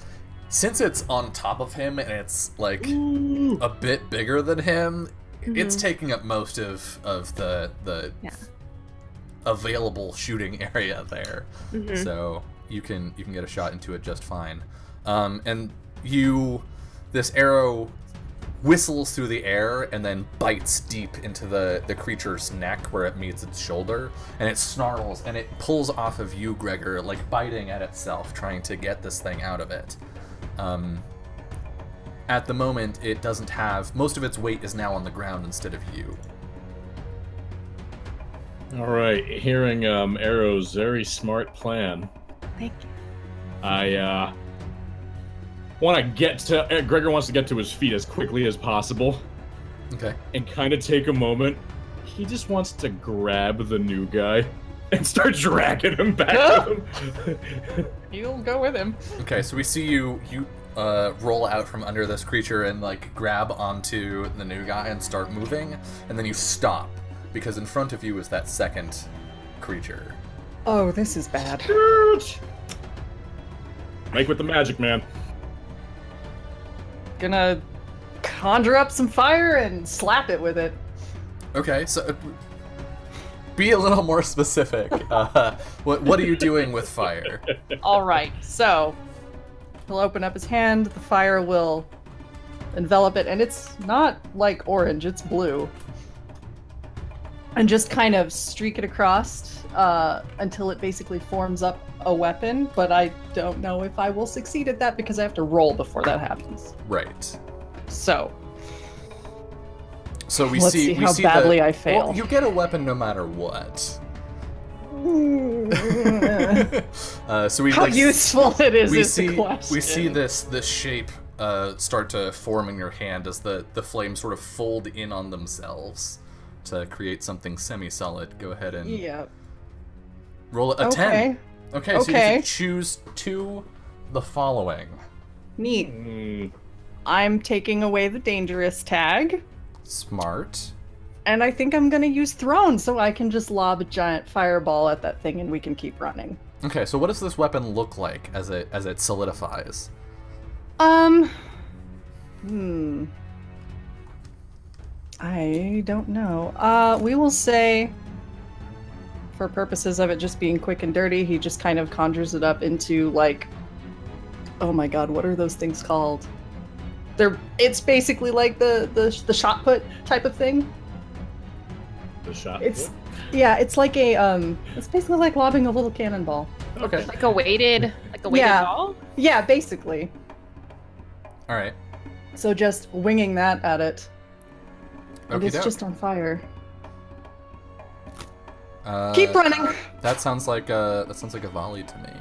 Speaker 1: since it's on top of him and it's, like, a bit bigger than him, it's taking up most of the available shooting area there. So you can get a shot into it just fine. And this arrow whistles through the air and then bites deep into the creature's neck where it meets its shoulder, and it snarls and it pulls off of you, Gregor, like biting at itself, trying to get this thing out of it. At the moment, it doesn't have, most of its weight is now on the ground instead of you.
Speaker 3: Alright, hearing Arrow's very smart plan,
Speaker 4: Thank you.
Speaker 3: I want to get to... Gregor wants to get to his feet as quickly as possible.
Speaker 1: Okay.
Speaker 3: And kind of take a moment. He just wants to grab the new guy and start dragging him back with him.
Speaker 2: You'll go with him.
Speaker 1: Okay, so we see you roll out from under this creature and, like, grab onto the new guy and start moving, and then you stop, because in front of you is that second creature.
Speaker 2: Oh, this is bad.
Speaker 3: Make with the Magic Man.
Speaker 2: Gonna conjure up some fire and slap it with it.
Speaker 1: Okay, so be a little more specific. What are you doing with fire?
Speaker 2: All right, so he'll open up his hand, the fire will envelop it, and it's not like orange, it's blue. and just kind of streak it across until it basically forms up a weapon. But I don't know if I will succeed at that because I have to roll before that happens.
Speaker 1: Right.
Speaker 2: So
Speaker 1: we
Speaker 2: let's
Speaker 1: see
Speaker 2: see how badly I fail.
Speaker 1: Well, you get a weapon no matter what. So we
Speaker 2: How useful it is
Speaker 1: we
Speaker 2: is
Speaker 1: see
Speaker 2: the question.
Speaker 1: we see this shape start to form in your hand as the flames sort of fold in on themselves to create something semi-solid. Go ahead and roll a 10. Okay, so you get to choose the following.
Speaker 2: Neat. I'm taking away the dangerous tag,
Speaker 1: Smart.
Speaker 2: and I think I'm gonna use thrown so I can just lob a giant fireball at that thing and we can keep running.
Speaker 1: Okay, so what does this weapon look like as it solidifies?
Speaker 2: I don't know. We will say, for purposes of it just being quick and dirty, he just kind of conjures it up into, like, oh my god, what are those things called? It's basically like the shot put type of thing.
Speaker 3: The shot.
Speaker 2: Yeah, it's like it's basically like lobbing a little cannonball.
Speaker 1: Okay.
Speaker 4: Like a weighted ball?
Speaker 2: Yeah, basically.
Speaker 1: All right.
Speaker 2: So just winging that at it. And it's
Speaker 1: Okey-doke.
Speaker 2: just on fire.
Speaker 1: Uh,
Speaker 2: Keep running.
Speaker 1: That sounds like a volley to me.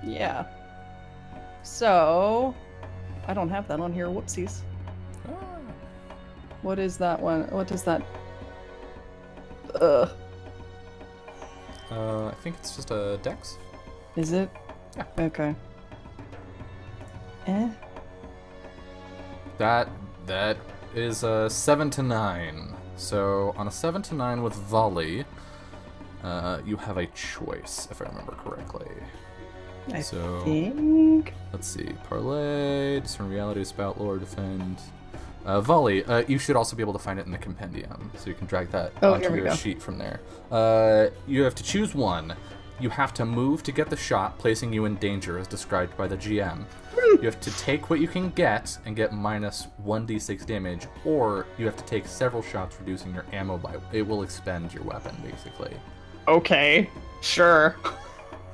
Speaker 2: Yeah. So, I don't have that on here. Whoopsies.
Speaker 1: Ah.
Speaker 2: What is that one? What is that?
Speaker 1: I think it's just a dex.
Speaker 2: Is it?
Speaker 1: Yeah.
Speaker 2: Okay. Eh?
Speaker 1: That is a 7 to 9. So on a 7 to 9 with volley, you have a choice, if I remember correctly.
Speaker 2: I
Speaker 1: So
Speaker 2: think.
Speaker 1: let's see: parlay, discern reality, spout, lore, defend. Volley. You should also be able to find it in the compendium, so you can drag that
Speaker 2: Oh,
Speaker 1: onto
Speaker 2: here we
Speaker 1: your
Speaker 2: go.
Speaker 1: sheet from there. You have to choose one. You have to move to get the shot, placing you in danger, as described by the GM. You have to take what you can get and get minus 1d6 damage, or you have to take several shots, reducing your ammo by. It will expend your weapon, basically.
Speaker 2: Okay. Sure.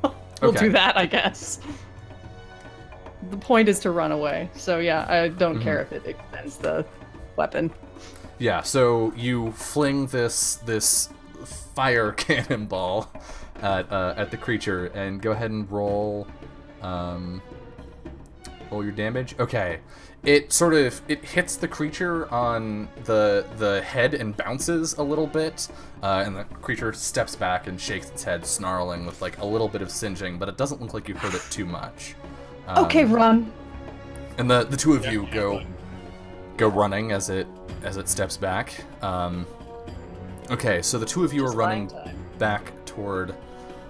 Speaker 2: We'll
Speaker 1: Okay.
Speaker 2: do that, I guess. The point is to run away. So yeah, I don't care if it extends the weapon.
Speaker 1: Yeah, so you fling this fire cannonball at the creature, and go ahead and roll your damage. Okay, it hits the creature on the head and bounces a little bit, and the creature steps back and shakes its head, snarling with like a little bit of singeing, but it doesn't look like you hurt it too much.
Speaker 2: Okay, run.
Speaker 1: And the two of you go running as it steps back. Okay, so the two of you are running back toward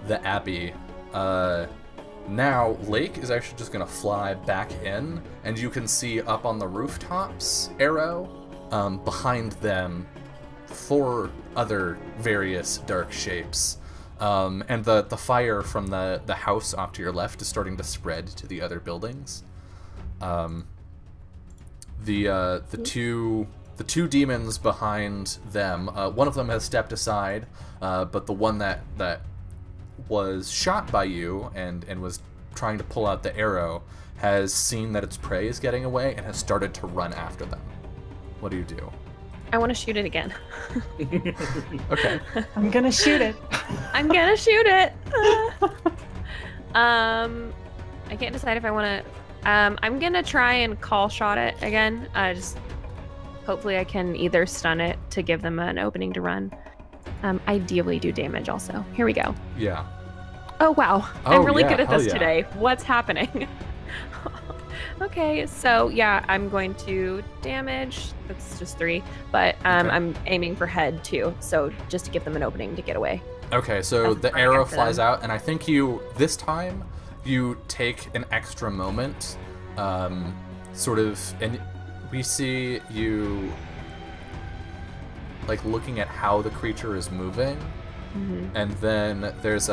Speaker 1: the Abbey. Now Lake is actually just gonna fly back in, and you can see up on the rooftops, Arrow, behind them, 4 other various dark shapes. And the fire from the house off to your left is starting to spread to the other buildings. The two demons behind them, one of them has stepped aside, but the one that was shot by you and was trying to pull out the arrow has seen that its prey is getting away and has started to run after them. What do you do?
Speaker 4: I want to shoot it again.
Speaker 1: Okay.
Speaker 2: I'm gonna shoot it.
Speaker 4: I'm gonna shoot it. I can't decide if I want to. I'm gonna try and call shot it again. Just hopefully I can either stun it to give them an opening to run. Ideally do damage also. Here we go.
Speaker 1: Yeah.
Speaker 4: Oh wow,
Speaker 1: Oh,
Speaker 4: I'm really
Speaker 1: yeah,
Speaker 4: good at
Speaker 1: hell
Speaker 4: this
Speaker 1: yeah.
Speaker 4: today. What's happening? Okay, so yeah, I'm going to damage. That's just 3, but
Speaker 1: Okay.
Speaker 4: I'm aiming for head too. So just to give them an opening to get away.
Speaker 1: Okay, so
Speaker 4: That's
Speaker 1: the
Speaker 4: right
Speaker 1: arrow
Speaker 4: after
Speaker 1: flies
Speaker 4: them.
Speaker 1: out, and I think this time, you take an extra moment, and we see you, like, looking at how the creature is moving, and then there's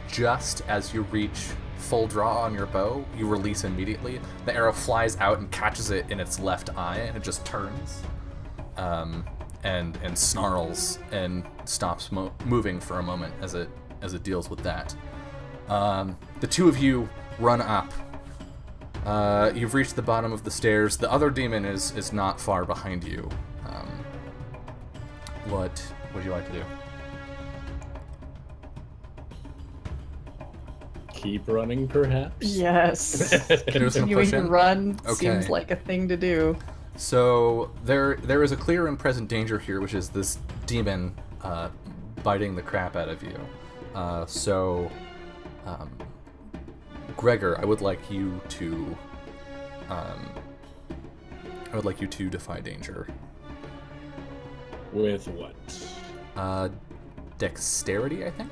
Speaker 1: just as you reach full draw on your bow, you release immediately. The arrow flies out and catches it in its left eye, and it just turns. and snarls and stops moving for a moment as it deals with that. The two of you run up. You've reached the bottom of the stairs. The other demon is not far behind you. What would you like to do?
Speaker 3: Keep running, perhaps?
Speaker 2: Yes.
Speaker 1: You're just gonna
Speaker 2: Continuing
Speaker 1: push
Speaker 2: to
Speaker 1: in?
Speaker 2: run
Speaker 1: Okay.
Speaker 2: seems like a thing to do.
Speaker 1: So there is a clear and present danger here, which is this demon biting the crap out of you. Gregor, I would like you to defy danger.
Speaker 3: With what?
Speaker 1: Dexterity, I think.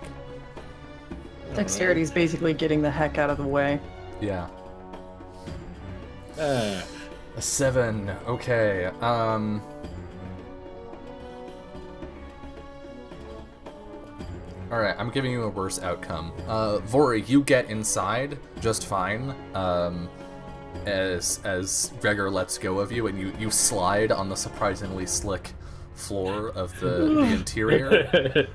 Speaker 2: Dexterity is basically getting the heck out of the way.
Speaker 1: Yeah. A 7. Okay. Alright, I'm giving you a worse outcome. Vori, you get inside just fine. As Gregor lets go of you, and you slide on the surprisingly slick floor of the interior.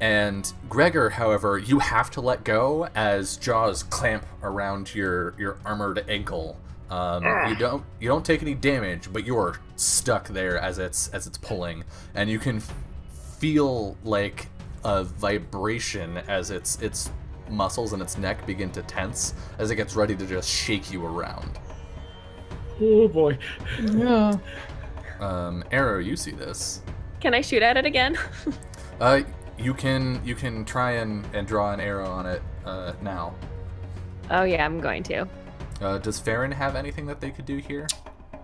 Speaker 1: And Gregor, however, you have to let go as jaws clamp around your armored ankle. You don't take any damage, but you are stuck there as it's pulling, and you can feel like a vibration as its muscles and its neck begin to tense as it gets ready to just shake you around.
Speaker 3: Oh boy.
Speaker 2: Yeah.
Speaker 1: Arrow, you see this.
Speaker 4: Can I shoot at it again?
Speaker 1: You can try and draw an arrow on it now.
Speaker 4: Oh yeah, I'm going to.
Speaker 1: Does Farron have anything that they could do here?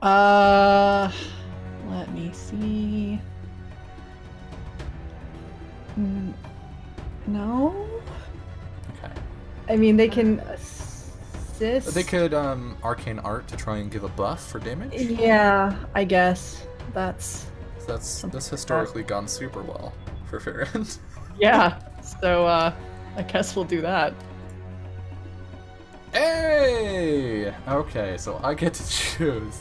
Speaker 2: Let me see. No.
Speaker 1: Okay.
Speaker 2: I mean, they can assist.
Speaker 1: They could arcane art to try and give a buff for damage.
Speaker 2: Yeah, I guess that's.
Speaker 1: That's historically gone super well for Farron.
Speaker 2: Yeah. So I guess we'll do that.
Speaker 1: Hey! Okay, so I get to choose.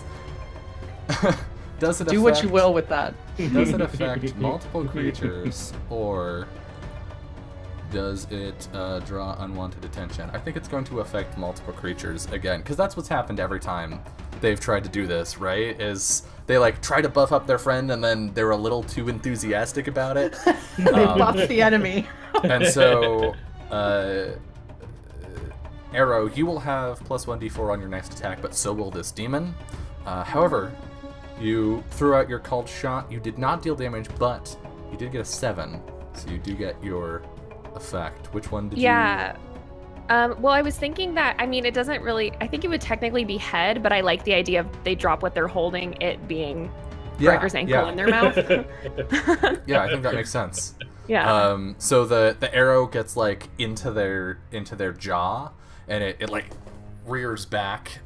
Speaker 1: Does it
Speaker 2: Do what you will with that.
Speaker 1: Does it affect multiple creatures, or does it draw unwanted attention? I think it's going to affect multiple creatures again, because that's what's happened every time they've tried to do this, right? Is they like try to buff up their friend and then they're a little too enthusiastic about it.
Speaker 2: They buff the enemy.
Speaker 1: And so, Arrow, you will have plus 1d4 on your next attack, but so will this demon. However, you threw out your called shot. You did not deal damage, but you did get a 7, so you do get your effect. Which one did you...
Speaker 4: Yeah. Well, I was thinking that, I mean, it doesn't really, I think it would technically be head, but I like the idea of they drop what they're holding, it being Gregor's ankle in their mouth.
Speaker 1: Yeah, I think that makes sense.
Speaker 4: Yeah.
Speaker 1: So the arrow gets like into their jaw, and it like rears back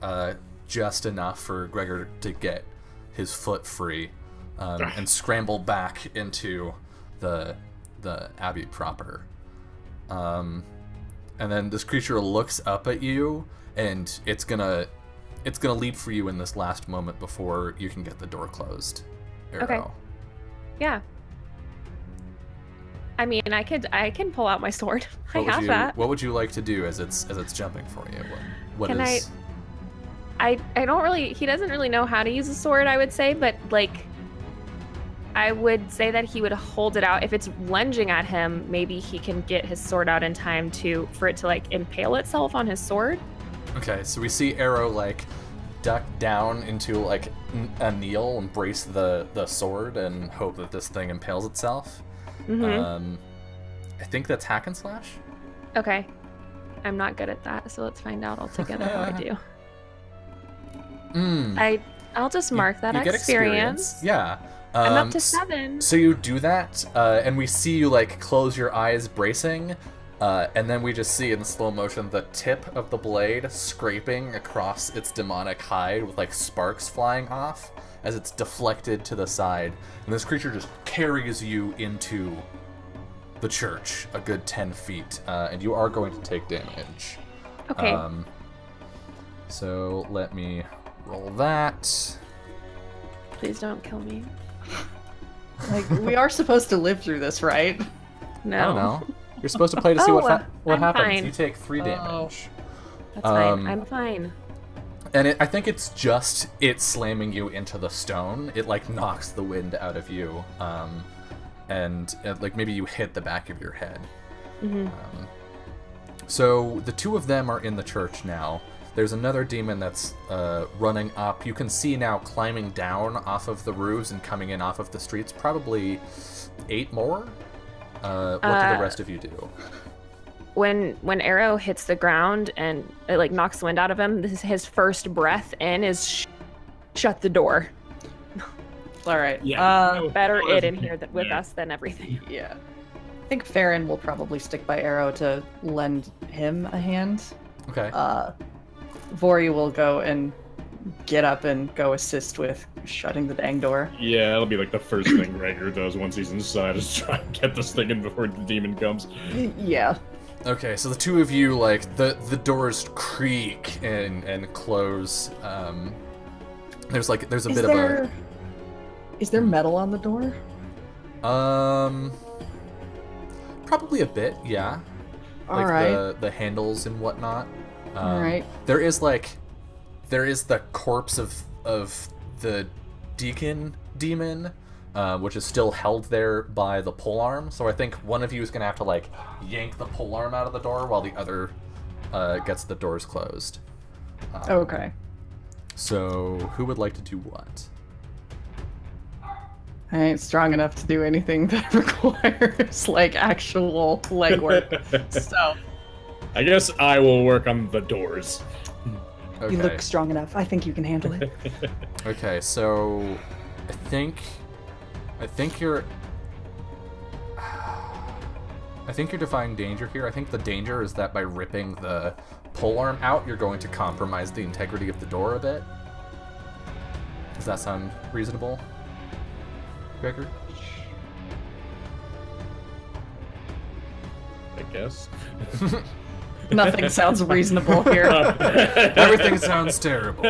Speaker 1: just enough for Gregor to get his foot free and scramble back into the abbey proper. And then this creature looks up at you, and it's gonna leap for you in this last moment before you can get the door closed. Arrow.
Speaker 4: Okay. Yeah. I mean, I can pull out my sword. I have that.
Speaker 1: What would you like to do as it's jumping for you? What
Speaker 4: Can
Speaker 1: is...
Speaker 4: I don't really, he doesn't really know how to use a sword, I would say, but like, I would say that he would hold it out. If it's lunging at him, maybe he can get his sword out in time for it to like impale itself on his sword.
Speaker 1: Okay, so we see Arrow like duck down into like a kneel and brace the sword and hope that this thing impales itself.
Speaker 4: Mm-hmm.
Speaker 1: I think that's hack and slash.
Speaker 4: Okay. I'm not good at that, so let's find out altogether how I do. I'll just mark that
Speaker 1: you get
Speaker 4: experience.
Speaker 1: Yeah.
Speaker 4: I'm up to 7.
Speaker 1: So you do that, and we see you like close your eyes, bracing, and then we just see in slow motion the tip of the blade scraping across its demonic hide with like sparks flying off as it's deflected to the side, and this creature just carries you into the church a good 10 feet, and you are going to take damage.
Speaker 4: Okay.
Speaker 1: So let me roll that.
Speaker 4: Please don't kill me.
Speaker 2: Like, we are supposed to live through this, right?
Speaker 4: No.
Speaker 1: I don't know. You're supposed to play to see
Speaker 4: Oh,
Speaker 1: what
Speaker 4: I'm
Speaker 1: happens.
Speaker 4: fine.
Speaker 1: You take 3 damage.
Speaker 4: That's fine.
Speaker 1: Um,
Speaker 4: I'm fine.
Speaker 1: And I think it's just it slamming you into the stone. It like knocks the wind out of you, and like maybe you hit the back of your head. So the 2 of them are in the church now. There's another demon that's running up. You can see now climbing down off of the roofs and coming in off of the streets. Probably 8 more. What do the rest of you do?
Speaker 4: When Arrow hits the ground and it like knocks the wind out of him, this is his first breath in is shut the door.
Speaker 2: All right.
Speaker 3: Yeah.
Speaker 4: Better it in here with us than everything.
Speaker 2: Yeah. I think Farron will probably stick by Arrow to lend him a hand.
Speaker 1: Okay.
Speaker 2: Vori will go and get up and go assist with shutting the dang door.
Speaker 3: Yeah, that'll be like the first thing Rager does once he's inside is try and get this thing in before the demon comes.
Speaker 2: Yeah.
Speaker 1: Okay, so the 2 of you, like, the doors creak and close. There's a bit of a...
Speaker 2: Is there metal on the door?
Speaker 1: Probably a bit, yeah.
Speaker 2: All
Speaker 1: Like
Speaker 2: right.
Speaker 1: the handles and whatnot.
Speaker 2: All right.
Speaker 1: There is the corpse of the deacon demon, which is still held there by the polearm. So I think one of you is gonna have to like yank the polearm out of the door while the other gets the doors closed.
Speaker 2: Okay.
Speaker 1: So who would like to do what?
Speaker 2: I ain't strong enough to do anything that requires like actual legwork. So
Speaker 3: I guess I will work on the doors.
Speaker 1: Okay.
Speaker 2: you look strong enough. I think you can handle it.
Speaker 1: Okay, so I think you're defying danger here. I think the danger is that by ripping the polearm out, you're going to compromise the integrity of the door a bit. Does that sound reasonable, Gregor?
Speaker 3: I guess.
Speaker 2: Nothing sounds reasonable here.
Speaker 1: Everything sounds terrible.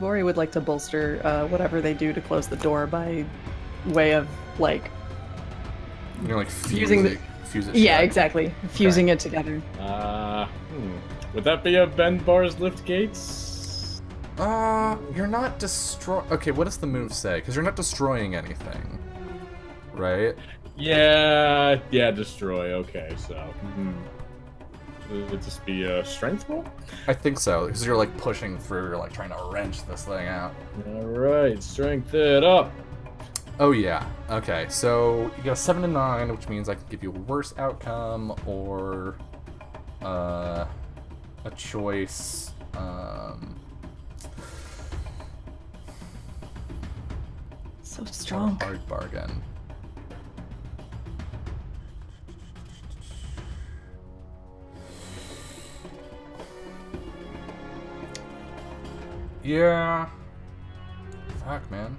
Speaker 2: Vori would like to bolster whatever they do to close the door by way of like
Speaker 1: You're gonna like
Speaker 2: Fusing
Speaker 1: fuse it.
Speaker 2: yeah,
Speaker 1: shut.
Speaker 2: exactly, fusing it together.
Speaker 3: Would that be a bend bars lift gates?
Speaker 1: You're not destroy. Okay, what does the move say? Because you're not destroying anything, right?
Speaker 3: Yeah, destroy. Okay, so would it just be a strength roll?
Speaker 1: I think so, because you're like pushing through, you're like trying to wrench this thing out.
Speaker 3: All right, strength it up.
Speaker 1: Oh yeah. Okay, so you got a 7 and 9, which means I can give you a worse outcome or a choice.
Speaker 2: So
Speaker 1: Or a
Speaker 2: strong.
Speaker 1: hard bargain. Yeah. Fuck, man.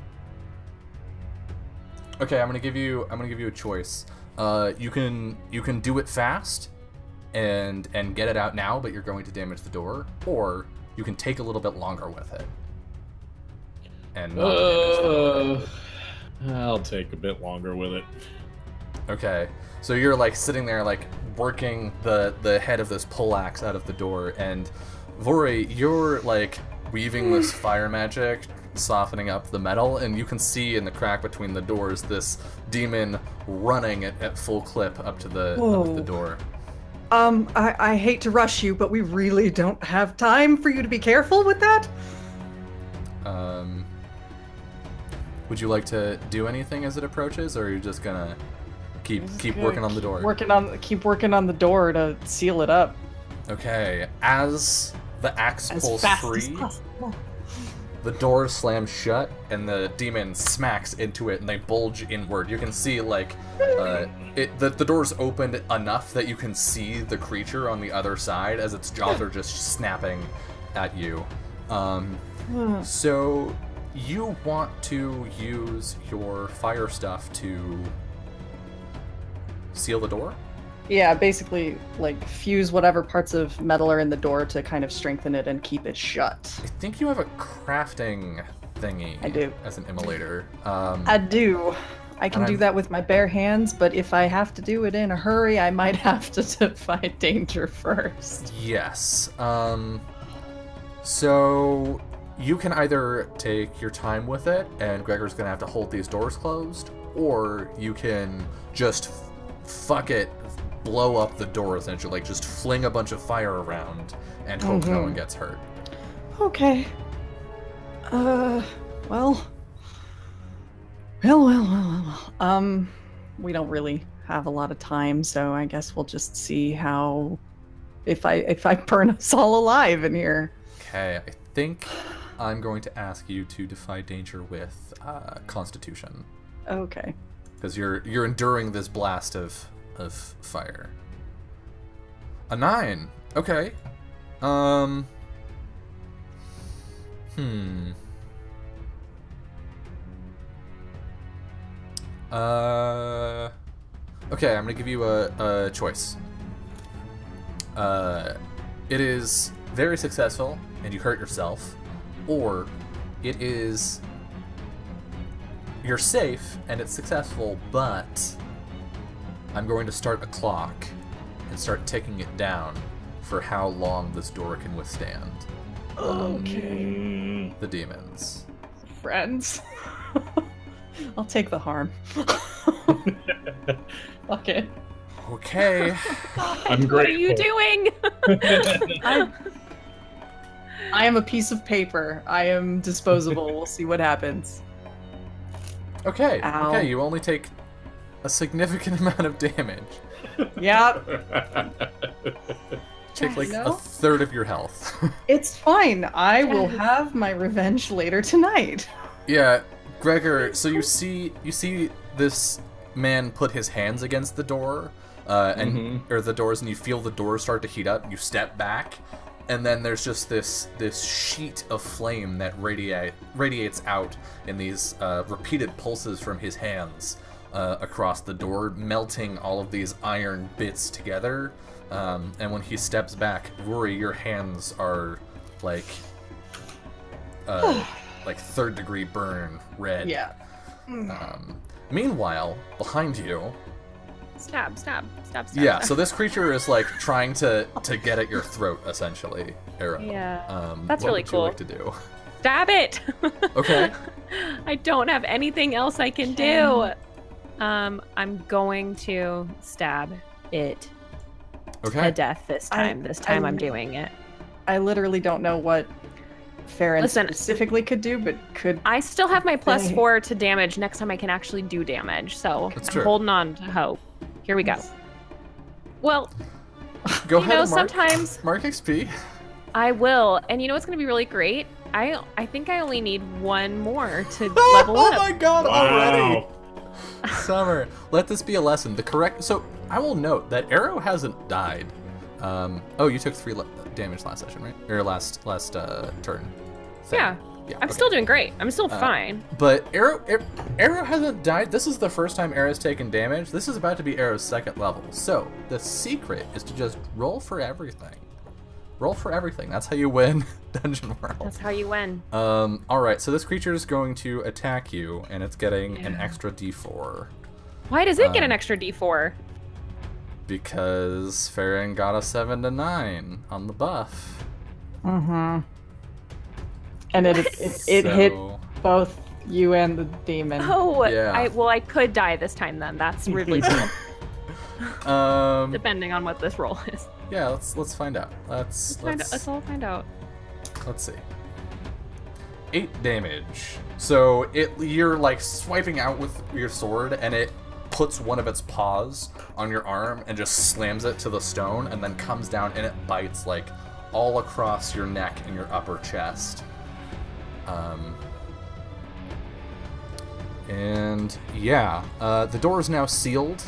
Speaker 1: Okay, I'm gonna give you a choice. You can do it fast and get it out now, but you're going to damage the door, or you can take a little bit longer with it. And not damage the door.
Speaker 3: I'll take a bit longer with it.
Speaker 1: Okay, so you're like sitting there like working the head of this poleaxe out of the door, and Vori, you're like weaving this fire magic, softening up the metal, and you can see in the crack between the doors this demon running at full clip up to the door.
Speaker 2: I hate to rush you, but we really don't have time for you to be careful with that.
Speaker 1: Would you like to do anything as it approaches, or are you just gonna keep working on the door?
Speaker 2: Keep working on the door to seal it up
Speaker 1: Okay, as the axe
Speaker 2: as
Speaker 1: pulls
Speaker 2: fast
Speaker 1: free,
Speaker 2: as possible.
Speaker 1: the door slams shut, and the demon smacks into it, and they bulge inward. You can see, like, the door's opened enough that you can see the creature on the other side as its jaws are just snapping at you. So, you want to use your fire stuff to seal the door?
Speaker 2: Yeah, basically, like, fuse whatever parts of metal are in the door to kind of strengthen it and keep it shut.
Speaker 1: I think you have a crafting thingy.
Speaker 2: I do.
Speaker 1: As an immolator.
Speaker 2: I do. I can
Speaker 1: And
Speaker 2: do
Speaker 1: I'm-
Speaker 2: that with my bare hands, but if I have to do it in a hurry, I might have to defy danger first.
Speaker 1: Yes. So you can either take your time with it, and Gregor's gonna have to hold these doors closed, or you can just fuck it, blow up the door essentially, like just fling a bunch of fire around and hope no one gets hurt.
Speaker 2: Okay. Well. Well. We don't really have a lot of time, so I guess we'll just see how if I burn us all alive in here.
Speaker 1: Okay, I think I'm going to ask you to defy danger with Constitution,
Speaker 2: Okay.
Speaker 1: because you're enduring this blast of fire. A 9. Okay. Okay, I'm gonna give you a choice. It is very successful and you hurt yourself, or it is you're safe and it's successful, but I'm going to start a clock and start ticking it down for how long this door can withstand
Speaker 2: Okay.
Speaker 1: the demons.
Speaker 2: Friends. I'll take the harm. Fuck it.
Speaker 1: Okay.
Speaker 3: I'm
Speaker 4: What
Speaker 3: grateful.
Speaker 4: are you doing?
Speaker 2: I am a piece of paper. I am disposable. We'll see what happens.
Speaker 1: Okay.
Speaker 2: Ow.
Speaker 1: Okay, you only take a significant amount of damage.
Speaker 2: Yep.
Speaker 1: Take like
Speaker 2: No?
Speaker 1: a third of your health.
Speaker 2: It's fine. I will
Speaker 4: Yes.
Speaker 2: have my revenge later tonight.
Speaker 1: Yeah, Gregor, so you see this man put his hands against the door, or the doors, and you feel the doors start to heat up. You step back, and then there's just this sheet of flame that radiates out in these repeated pulses from his hands across the door, melting all of these iron bits together. And when he steps back, Rory, your hands are like third degree burn red.
Speaker 2: Yeah.
Speaker 1: Meanwhile, behind you,
Speaker 4: Stab.
Speaker 1: yeah. So this creature is like trying to get at your throat, essentially. Arrow.
Speaker 4: Yeah. That's
Speaker 1: what
Speaker 4: really
Speaker 1: would
Speaker 4: cool.
Speaker 1: You like to do?
Speaker 4: Stab it.
Speaker 1: Okay.
Speaker 4: I don't have anything else I can do. I'm going to stab it to
Speaker 1: Okay.
Speaker 4: death this time. I'm doing it.
Speaker 2: I literally don't know what Farron
Speaker 4: Listen.
Speaker 2: specifically could do, but could
Speaker 4: I still have my plus
Speaker 2: Dang.
Speaker 4: 4 to damage next time I can actually do damage, so
Speaker 1: That's
Speaker 4: I'm
Speaker 1: true.
Speaker 4: holding on to hope. Here we go. Well,
Speaker 1: Go
Speaker 4: you
Speaker 1: ahead
Speaker 4: know,
Speaker 1: and mark,
Speaker 4: sometimes
Speaker 1: mark XP.
Speaker 4: I will. And you know what's going to be really great? I think I only need one more to level
Speaker 1: Oh
Speaker 4: up.
Speaker 1: my god, already!
Speaker 3: Wow.
Speaker 1: Summer, let this be a lesson. So I will note that Arrow hasn't died. Oh, you took 3 damage last session, right? Or last turn. thing.
Speaker 4: Yeah.
Speaker 1: Yeah.
Speaker 4: I'm
Speaker 1: okay.
Speaker 4: still doing great. I'm still fine.
Speaker 1: But Arrow hasn't died. This is the first time Arrow's taken damage. This is about to be Arrow's 2nd level. So the secret is to just roll for everything. Roll for everything. That's how you win Dungeon World.
Speaker 4: That's how you win.
Speaker 1: All right. So this creature is going to attack you, and it's getting an extra D4
Speaker 4: Why does it get an extra D4?
Speaker 1: because Farron got a 7 to 9 on the buff.
Speaker 2: and it hit
Speaker 1: So-
Speaker 2: both you and the demon.
Speaker 4: Oh,
Speaker 1: Yeah.
Speaker 4: I could die this time then. That's really cool. Depending on what this roll is.
Speaker 1: Yeah. Let's find out. Let's
Speaker 4: Let's all find out.
Speaker 1: Let's see. 8 damage. So you're like swiping out with your sword, and it puts one of its paws on your arm and just slams it to the stone, and then comes down and it bites like all across your neck and your upper chest. And yeah, the door is now sealed.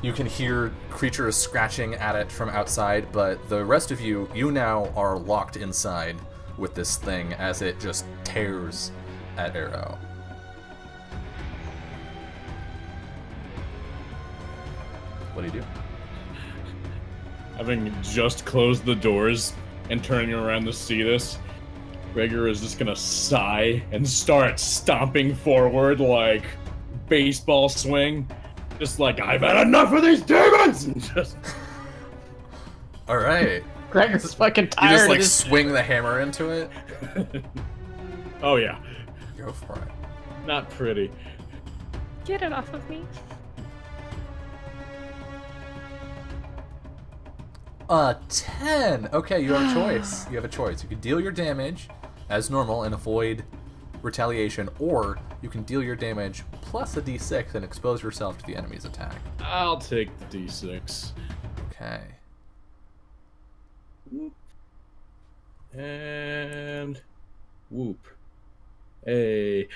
Speaker 1: You can hear creatures scratching at it from outside, but the rest of you now are locked inside with this thing as it just tears at Arrow. What do you do?
Speaker 3: Having just closed the doors and turning around to see this, Gregor is just gonna sigh and start stomping forward like baseball swing. Just like, I've had enough of these demons! And just...
Speaker 1: All right.
Speaker 2: Gregor's fucking
Speaker 1: You
Speaker 2: tired.
Speaker 1: just like
Speaker 2: of this.
Speaker 1: swing the hammer into it.
Speaker 3: Oh yeah,
Speaker 1: Go for it.
Speaker 3: not pretty.
Speaker 4: Get it off of me.
Speaker 1: A 10. Okay, you have a choice. You have a choice. You can deal your damage as normal and avoid retaliation, or you can deal your damage plus a d6 and expose yourself to the enemy's attack.
Speaker 3: I'll take the d6.
Speaker 1: Okay.
Speaker 3: And whoop. Hey.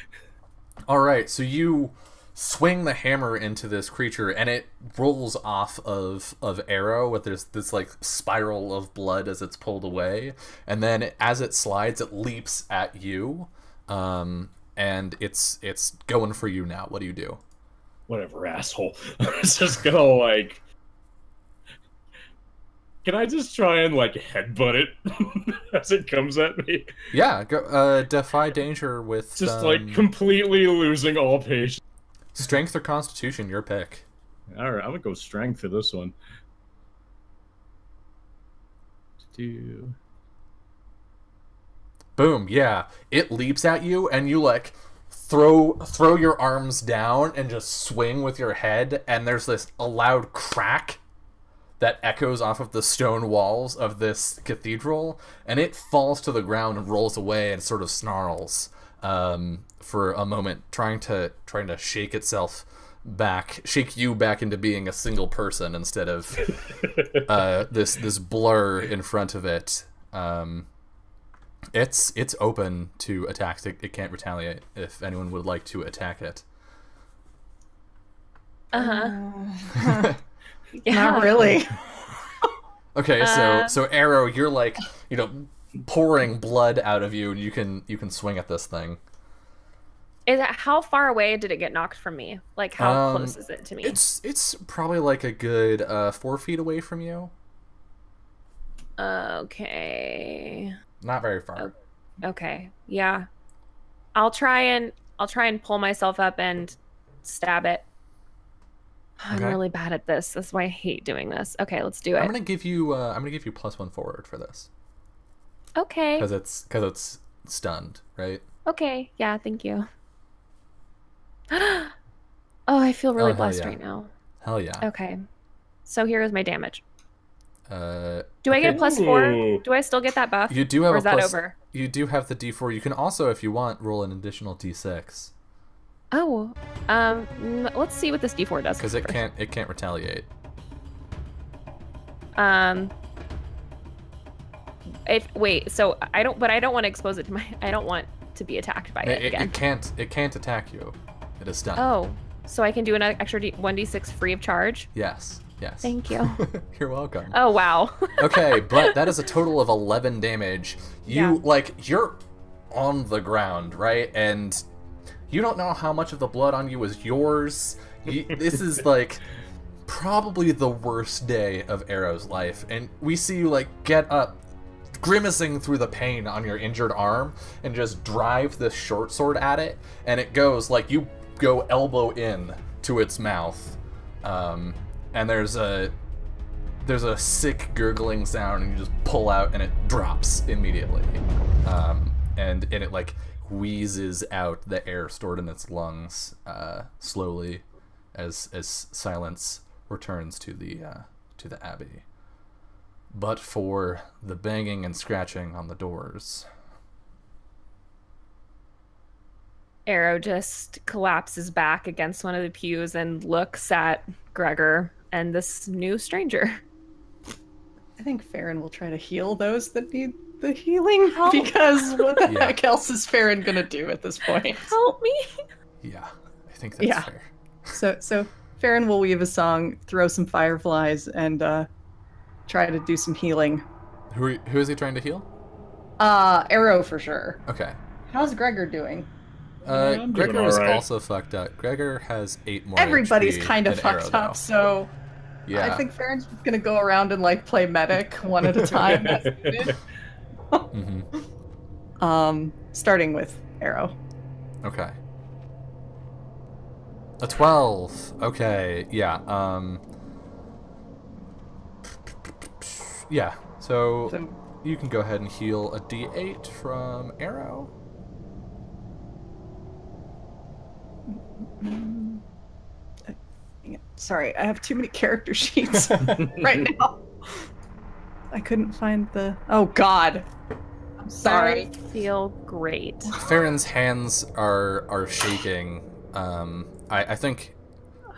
Speaker 1: All right, so you swing the hammer into this creature, and it rolls off of Arrow with this like spiral of blood as it's pulled away, and then as it slides, it leaps at you, and it's going for you now. What do you do?
Speaker 3: Whatever, asshole. It's just gonna like. Can I just try and like headbutt it as it comes at me?
Speaker 1: Yeah, go, defy danger with
Speaker 3: Just like completely losing all patience.
Speaker 1: strength or constitution, your pick.
Speaker 3: All right, I'm gonna go strength for this one.
Speaker 1: Boom, yeah. It leaps at you and you like throw your arms down and just swing with your head, and there's a loud crack that echoes off of the stone walls of this cathedral, and it falls to the ground and rolls away and sort of snarls for a moment, trying to shake itself back, shake you back into being a single person instead of this blur in front of it. It's open to attacks. It can't retaliate if anyone would like to attack it.
Speaker 4: Yeah.
Speaker 2: Not really.
Speaker 1: Okay, so Arrow, you're like, pouring blood out of you, and you can swing at this thing.
Speaker 4: How far away did it get knocked from me? Like, how close is it to me?
Speaker 1: It's probably like a good 4 feet away from you.
Speaker 4: Okay.
Speaker 1: Not very far.
Speaker 4: Okay. Yeah. I'll try and pull myself up and stab it. I'm
Speaker 1: Okay.
Speaker 4: really bad at this. That's why I hate doing this. Okay, let's do it.
Speaker 1: I'm gonna give you +1 forward for this
Speaker 4: Okay.
Speaker 1: because it's stunned, right?
Speaker 4: Okay. Yeah. Thank you. Oh, I feel really
Speaker 1: Oh, hell
Speaker 4: blessed
Speaker 1: yeah.
Speaker 4: right now.
Speaker 1: Hell yeah.
Speaker 4: Okay. So here is my damage. Do I
Speaker 1: okay.
Speaker 4: get a +4?
Speaker 3: Ooh.
Speaker 4: Do I still get that buff?
Speaker 1: You do have
Speaker 4: or
Speaker 1: a
Speaker 4: is that
Speaker 1: plus.
Speaker 4: over?
Speaker 1: You do have the D4. You can also, if you want, roll an additional D6
Speaker 4: Oh. Let's see what this D4 does.
Speaker 1: because it
Speaker 4: first.
Speaker 1: can't retaliate.
Speaker 4: So I don't want to expose it to my. I don't want to be attacked by it again.
Speaker 1: It can't attack you. It is stunned.
Speaker 4: Oh, so I can do an extra 1d6 free of charge.
Speaker 1: Yes.
Speaker 4: Thank you.
Speaker 1: You're welcome.
Speaker 4: Oh wow.
Speaker 1: Okay, but that is a total of 11 damage.
Speaker 4: Yeah.
Speaker 1: You're on the ground, right? And you don't know how much of the blood on you is yours. This is like probably the worst day of Arrow's life, and we see you like get up, grimacing through the pain on your injured arm, and just drive this short sword at it, and it goes like you go elbow in to its mouth, and there's a sick gurgling sound, and you just pull out, and it drops immediately, and it like wheezes out the air stored in its lungs slowly as silence returns to the abbey. But for the banging and scratching on the doors.
Speaker 4: Arrow just collapses back against one of the pews and looks at Gregor and this new stranger.
Speaker 2: I think Farron will try to heal those that need the healing,
Speaker 4: Help.
Speaker 2: because what the
Speaker 1: Yeah.
Speaker 2: heck else is Farron gonna do at this point?
Speaker 4: Help me.
Speaker 1: Yeah, I think that's
Speaker 2: Yeah.
Speaker 1: fair.
Speaker 2: So Farron will weave a song, throw some fireflies, and try to do some healing.
Speaker 1: Who is he trying to heal?
Speaker 2: Arrow for sure.
Speaker 1: Okay.
Speaker 2: How's Gregor doing?
Speaker 3: I'm doing
Speaker 1: Gregor is
Speaker 3: alright.
Speaker 1: also fucked up. Gregor has 8 more
Speaker 2: Everybody's
Speaker 1: HP
Speaker 2: kind of
Speaker 1: than Arrow,
Speaker 2: fucked
Speaker 1: though.
Speaker 2: up, so
Speaker 1: Yeah.
Speaker 2: I think Farron's just gonna go around and like play medic one at a time. As needed. Starting with Arrow.
Speaker 1: Okay. A 12. Okay. Yeah. Yeah. So you can go ahead and heal a D8 from Arrow.
Speaker 2: Sorry, I have too many character sheets right now. I couldn't find the. Oh God. I'm sorry.
Speaker 4: Birds feel great.
Speaker 1: Farron's hands are shaking. I think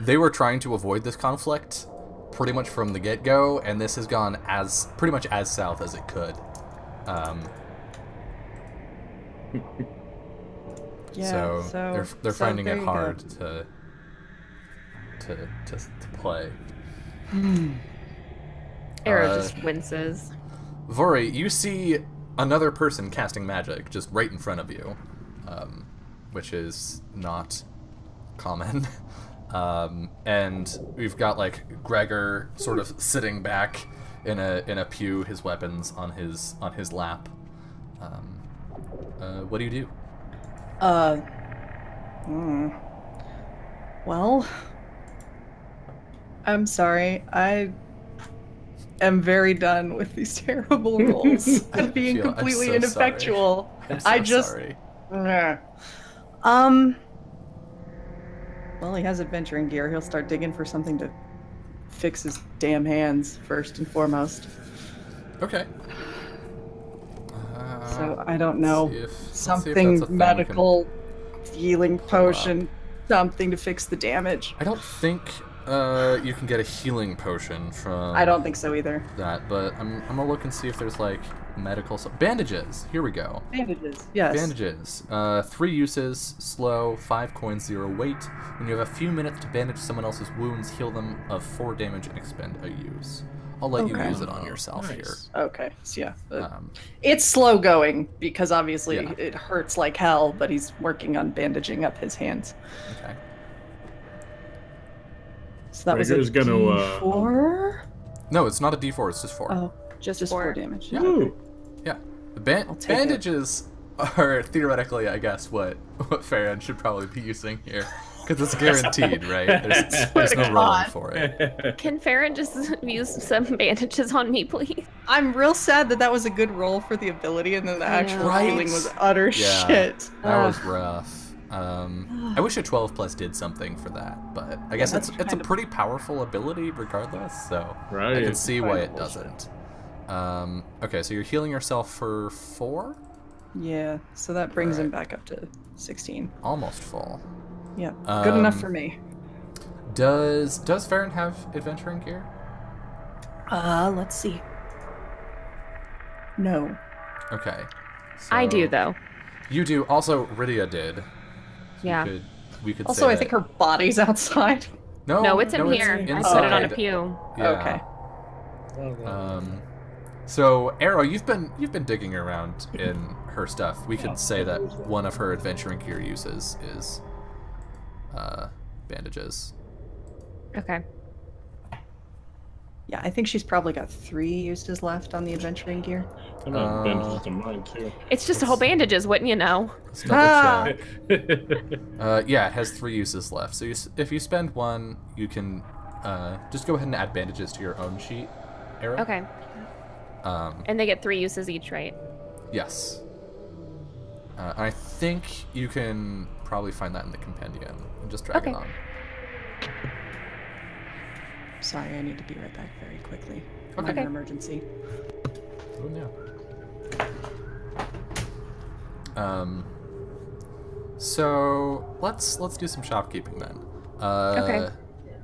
Speaker 1: they were trying to avoid this conflict pretty much from the get-go, and this has gone as pretty much as south as it could.
Speaker 2: Yeah,
Speaker 1: so they're finding
Speaker 2: there
Speaker 1: it
Speaker 2: you
Speaker 1: hard
Speaker 2: go.
Speaker 1: to play.
Speaker 4: Arrow just winces.
Speaker 1: Vori, you see another person casting magic just right in front of you, which is not common. And we've got like Gregor sort of sitting back in a pew, his weapons on his lap. What do you do?
Speaker 2: Well, I'm sorry. I am very done with these terrible rolls of being
Speaker 1: Sheila, I'm
Speaker 2: completely
Speaker 1: so
Speaker 2: ineffectual.
Speaker 1: I'm so
Speaker 2: I just.
Speaker 1: sorry.
Speaker 2: Well, he has adventuring gear. He'll start digging for something to fix his damn hands first and foremost.
Speaker 1: Okay.
Speaker 2: So I don't know.
Speaker 1: let's see if that's a
Speaker 2: Something
Speaker 1: thing we can
Speaker 2: medical, healing
Speaker 1: pull up.
Speaker 2: potion, something to fix the damage.
Speaker 1: I don't think you can get a healing potion from
Speaker 2: I don't think so either.
Speaker 1: that, but I'm gonna look and see if there's like medical bandages. Here we go.
Speaker 2: Bandages, yes.
Speaker 1: Bandages. 3 uses, slow, 5 coins, 0 weight. When you have a few minutes to bandage someone else's wounds, heal them of 4 damage and expend a use. I'll let you
Speaker 2: Okay.
Speaker 1: use it on yourself
Speaker 3: Nice.
Speaker 2: Okay, so yeah.
Speaker 1: here.
Speaker 2: It's slow going because obviously
Speaker 1: Yeah.
Speaker 2: it hurts like hell, but he's working on bandaging up his hands.
Speaker 1: Okay.
Speaker 2: So that was a
Speaker 3: Gregor's gonna,
Speaker 2: D4?
Speaker 1: No, it's not a D4. It's just 4.
Speaker 2: Oh,
Speaker 4: Just,
Speaker 2: just 4
Speaker 4: 4
Speaker 2: damage.
Speaker 1: Yeah.
Speaker 3: Ooh.
Speaker 1: Yeah.
Speaker 2: I'll take it.
Speaker 1: Bandages are theoretically, I guess, what Farron should probably be using here. Because it's guaranteed, right? There's no rolling
Speaker 2: God.
Speaker 1: for it.
Speaker 4: Can Farron just use some bandages on me, please?
Speaker 2: I'm real sad that was a good roll for the ability, and then the
Speaker 4: I
Speaker 2: actual
Speaker 4: know.
Speaker 1: Right?
Speaker 2: healing was utter
Speaker 1: Yeah.
Speaker 2: shit.
Speaker 1: That was rough. I wish a 12 plus did something for that, but I guess
Speaker 2: that's
Speaker 1: it's a
Speaker 2: kind of-
Speaker 1: pretty powerful ability regardless, so I
Speaker 3: Right.
Speaker 1: can see why it
Speaker 2: Quite bullshit.
Speaker 1: doesn't. Okay, so you're healing yourself for 4?
Speaker 2: Yeah, so that brings him
Speaker 1: Alright.
Speaker 2: back up to 16.
Speaker 1: Almost full.
Speaker 2: Yeah, good enough
Speaker 1: Um,
Speaker 2: for me.
Speaker 1: Does Farron have adventuring gear?
Speaker 2: Let's see. No.
Speaker 1: Okay.
Speaker 4: I do,
Speaker 1: so-
Speaker 4: though.
Speaker 1: You do. Also, Rydia did. So
Speaker 4: Yeah.
Speaker 1: We could
Speaker 2: Also,
Speaker 1: say
Speaker 2: I think her body's outside.
Speaker 4: No, it's in here. I
Speaker 1: inside.
Speaker 4: put it on a pew.
Speaker 1: Yeah.
Speaker 2: Okay.
Speaker 1: So Arrow, you've been digging around in her stuff. We could say that one of her adventuring gear uses is bandages.
Speaker 4: Okay.
Speaker 2: Yeah, I think she's probably got 3 uses left on the adventuring gear.
Speaker 3: I have bandages on mine too.
Speaker 4: It's just all bandages, wouldn't you know?
Speaker 1: Let's double
Speaker 2: Ah!
Speaker 1: check. Yeah, it has 3 uses left. So if you spend 1, you can just go ahead and add bandages to your own sheet, Arrow.
Speaker 4: Okay. And they get 3 uses each, right?
Speaker 1: Yes. I think you can probably find that in the compendium and just drag
Speaker 4: Okay.
Speaker 1: it on.
Speaker 2: Sorry, I need to be right back very quickly.
Speaker 1: Okay.
Speaker 2: Minor emergency.
Speaker 1: Oh no. So let's do some shopkeeping then.
Speaker 4: Okay.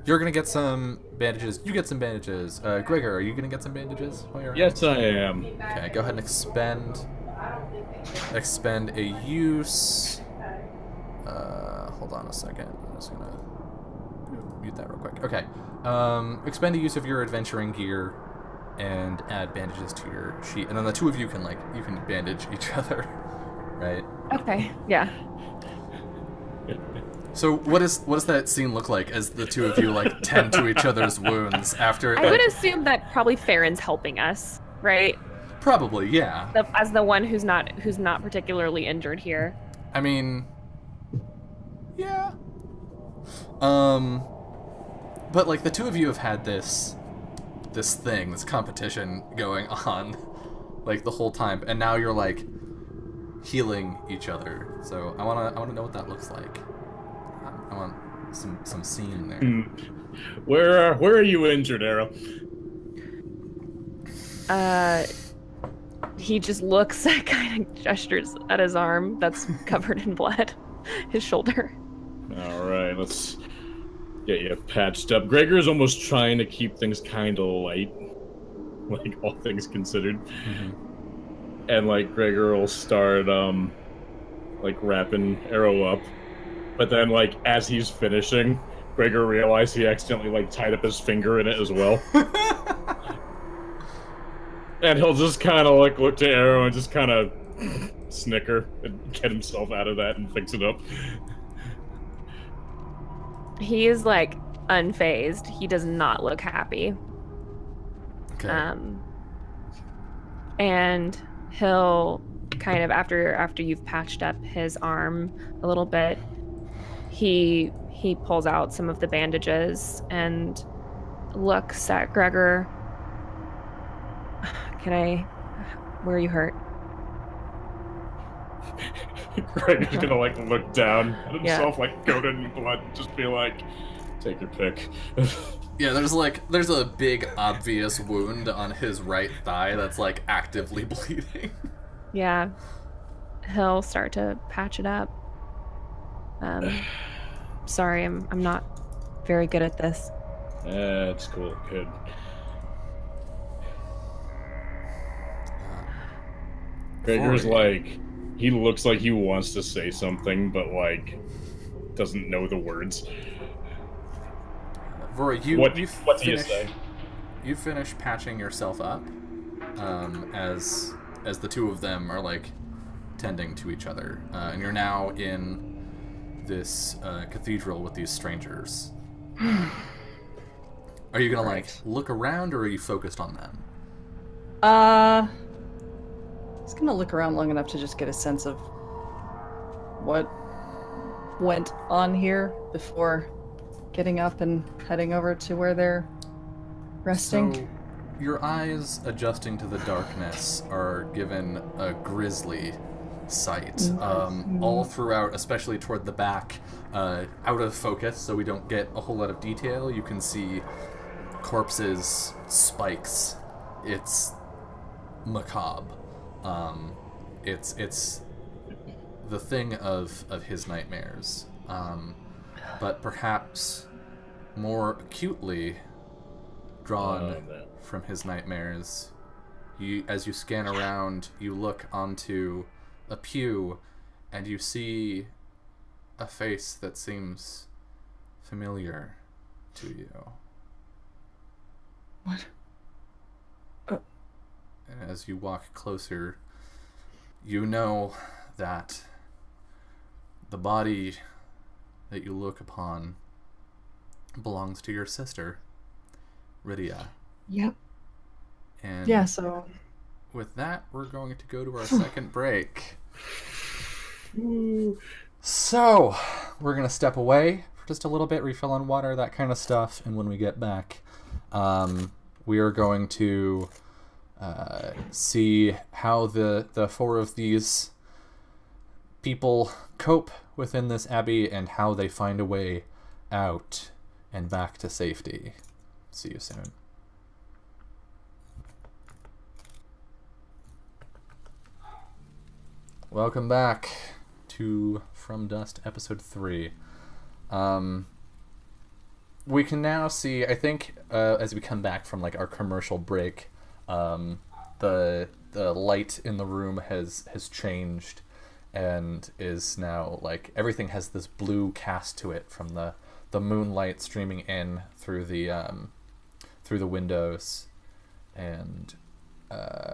Speaker 1: You're gonna get some bandages. You get some bandages. Gregor, are you gonna get some bandages while you're
Speaker 3: Yes, I am.
Speaker 1: Okay, go ahead and expend a use. Hold on a second. I'm just gonna mute that real quick. Okay. Expend a use of your adventuring gear and add bandages to your sheet, and then the two of you can bandage each other, right?
Speaker 4: Okay. Yeah.
Speaker 1: So what does that scene look like as the two of you like tend to each other's wounds after?
Speaker 4: I would assume that probably Farron's helping us, right?
Speaker 1: Probably, yeah.
Speaker 4: As the one who's not particularly injured here.
Speaker 1: I mean, yeah. But like the two of you have had this competition going on like the whole time, and now you're like healing each other. So I wanna know what that looks like. I want some scene there.
Speaker 3: Where are you injured, Arrow?
Speaker 4: He just looks, kind of gestures at his arm that's covered in blood, his shoulder.
Speaker 3: All right, let's get you patched up. Gregor's almost trying to keep things kind of light, like all things considered.
Speaker 1: Mm-hmm.
Speaker 3: And like Gregor will start like wrapping Arrow up, but then like as he's finishing, Gregor realized he accidentally like tied up his finger in it as well. And he'll just kind of like look to Arrow and just kind of snicker and get himself out of that and fix it up.
Speaker 4: He is like unfazed. He does not look happy.
Speaker 1: Okay.
Speaker 4: And he'll kind of after you've patched up his arm a little bit, he pulls out some of the bandages and looks at Gregor. Where are you hurt?
Speaker 3: Gregor's gonna like look down at himself, like coated in blood, and just be like, take your pick.
Speaker 1: Yeah, there's a big obvious wound on his right thigh that's like actively bleeding.
Speaker 4: Yeah. He'll start to patch it up. Sorry, I'm not very good at this.
Speaker 3: It's cool, kid. Gregor's like, he looks like he wants to say something, but like, doesn't know the words.
Speaker 1: Vora,
Speaker 3: What do you say?
Speaker 1: You finish patching yourself up, as the two of them are like tending to each other, and you're now in this cathedral with these strangers. Are you gonna like look around, or are you focused on them?
Speaker 2: I was gonna look around long enough to just get a sense of what went on here before getting up and heading over to where they're resting.
Speaker 1: So, your eyes adjusting to the darkness are given a grisly sight. All throughout, especially toward the back, out of focus, so we don't get a whole lot of detail. You can see corpses, spikes. It's macabre. It's the thing of his nightmares. But perhaps more acutely drawn from his nightmares. As you scan around, you look onto a pew, and you see a face that seems familiar to you.
Speaker 2: What?
Speaker 1: And as you walk closer, you know that the body that you look upon belongs to your sister, Rydia.
Speaker 2: Yep.
Speaker 1: And
Speaker 2: yeah, so
Speaker 1: with that, we're going to go to our second break. So, we're going to step away for just a little bit, refill on water, that kind of stuff, and when we get back, we are going to see how the four of these people cope within this abbey and how they find a way out and back to safety. See you soon. Welcome back to From Dust episode 3. We can now see, I think, as we come back from like our commercial break, the light in the room has changed and is now like everything has this blue cast to it from the moonlight streaming in through the windows, and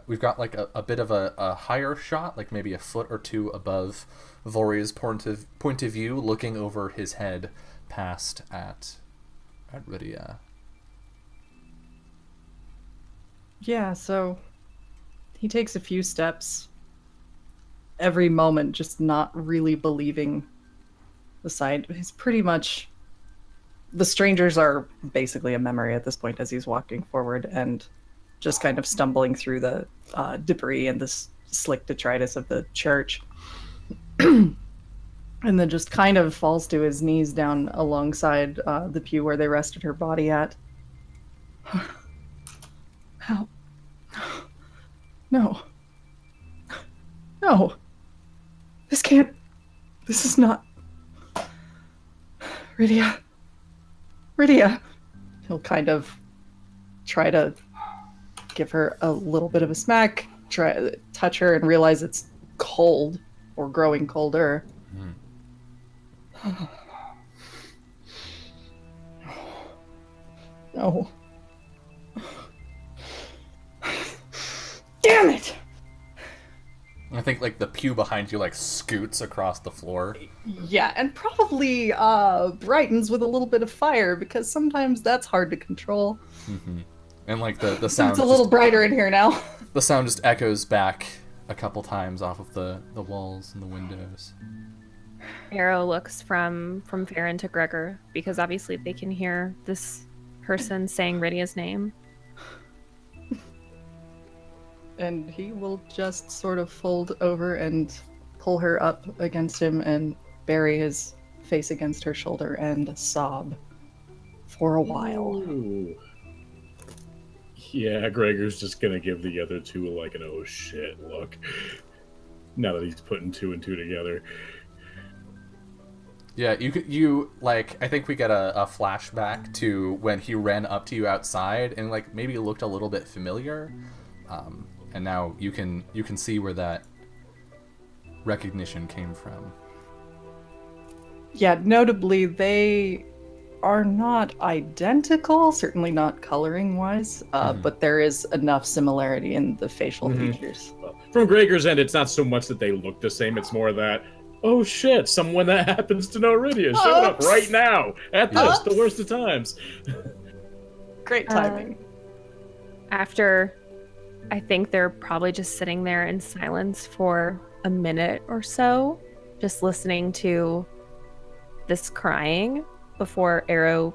Speaker 1: we've got like a bit of a higher shot, like maybe a foot or two above Voria's point of view, looking over his head past at Rydia.
Speaker 2: Yeah, so he takes a few steps, every moment just not really believing the sight. He's pretty much... The strangers are basically a memory at this point as he's walking forward and just kind of stumbling through the debris and this slick detritus of the church. And then just kind of falls to his knees down alongside the pew where they rested her body at. Help. No. No. This can't... This is not... Rydia. Rydia. He'll kind of try to give her a little bit of a smack, try to touch her and realize it's cold or growing colder. No. Damn it!
Speaker 1: I think like the pew behind you like scoots across the floor.
Speaker 2: Yeah, and probably brightens with a little bit of fire because sometimes that's hard to control.
Speaker 1: And like the sound
Speaker 2: It's a little brighter in here now.
Speaker 1: the sound just echoes back a couple times off of the walls and the windows.
Speaker 4: Arrow looks from Farron to Gregor because obviously they can hear this person saying Rydia's name.
Speaker 2: And he will just sort of fold over and pull her up against him and bury his face against her shoulder and sob for a while.
Speaker 3: Ooh. Yeah, Gregor's just gonna give the other two like an oh shit look. Now that he's putting two and two together.
Speaker 1: Yeah, you like I think we get a flashback to when he ran up to you outside and like maybe looked a little bit familiar. And now you can see where that recognition came from.
Speaker 2: Yeah, notably, they are not identical, certainly not coloring wise, but there is enough similarity in the facial features.
Speaker 3: Well, from Gregor's end, it's not so much that they look the same, it's more that, oh shit, someone that happens to know Rydia showed up right now at this, the worst of times.
Speaker 2: Great timing.
Speaker 4: After, I think they're probably just sitting there in silence for a minute or so, just listening to this crying before Arrow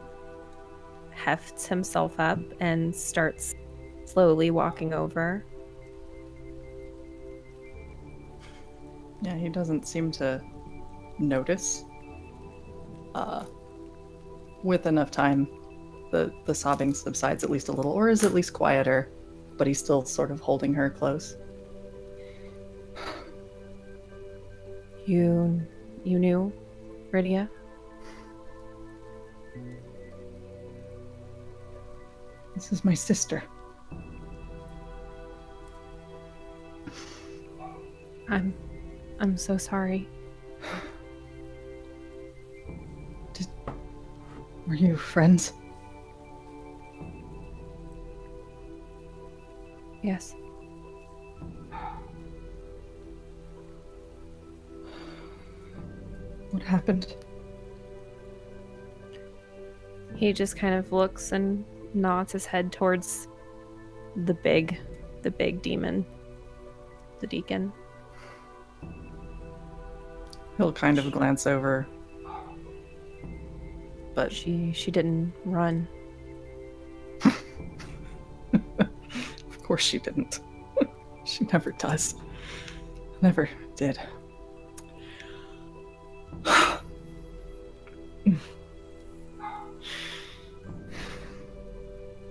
Speaker 4: hefts himself up and starts slowly walking over.
Speaker 2: Yeah, he doesn't seem to notice. With enough time, the sobbing subsides at least a little, or is at least quieter, but he's still sort of holding her close.
Speaker 4: You knew Rydia?
Speaker 2: This is my sister.
Speaker 4: I'm so sorry.
Speaker 2: Were you friends?
Speaker 4: Yes.
Speaker 2: What happened?
Speaker 4: He just kind of looks and nods his head towards the big demon, the deacon.
Speaker 2: He'll kind of glance over, but
Speaker 4: She didn't run.
Speaker 2: of course she didn't. She never does. Never did.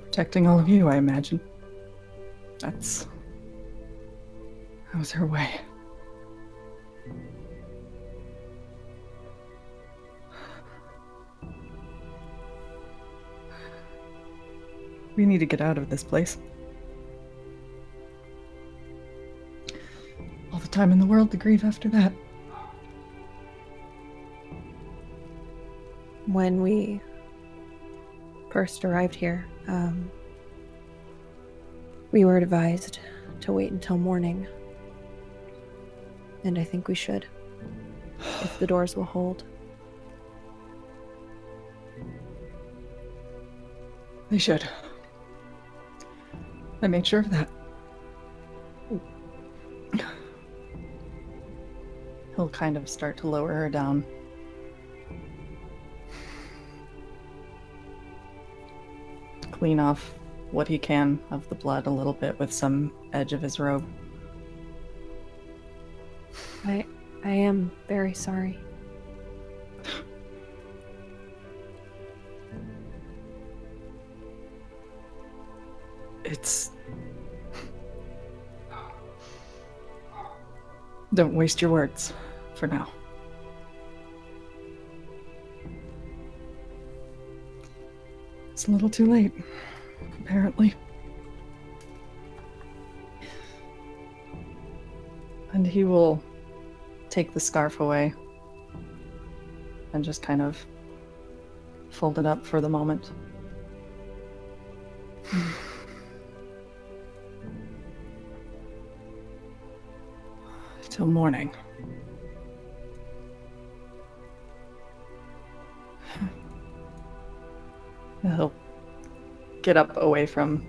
Speaker 2: Protecting all of you, I imagine. That was her way. We need to get out of this place. All the time in the world to grieve after that.
Speaker 4: When we first arrived here, we were advised
Speaker 5: to wait until morning. And I think we should, if the doors will hold.
Speaker 2: They should. I made sure of that. He'll kind of start to lower her down. Clean off what he can of the blood a little bit with some edge of his robe.
Speaker 5: I am very sorry.
Speaker 2: It's... Don't waste your words for now. It's a little too late, apparently. And he will take the scarf away and just kind of fold it up for the moment. Till morning. He'll get up away from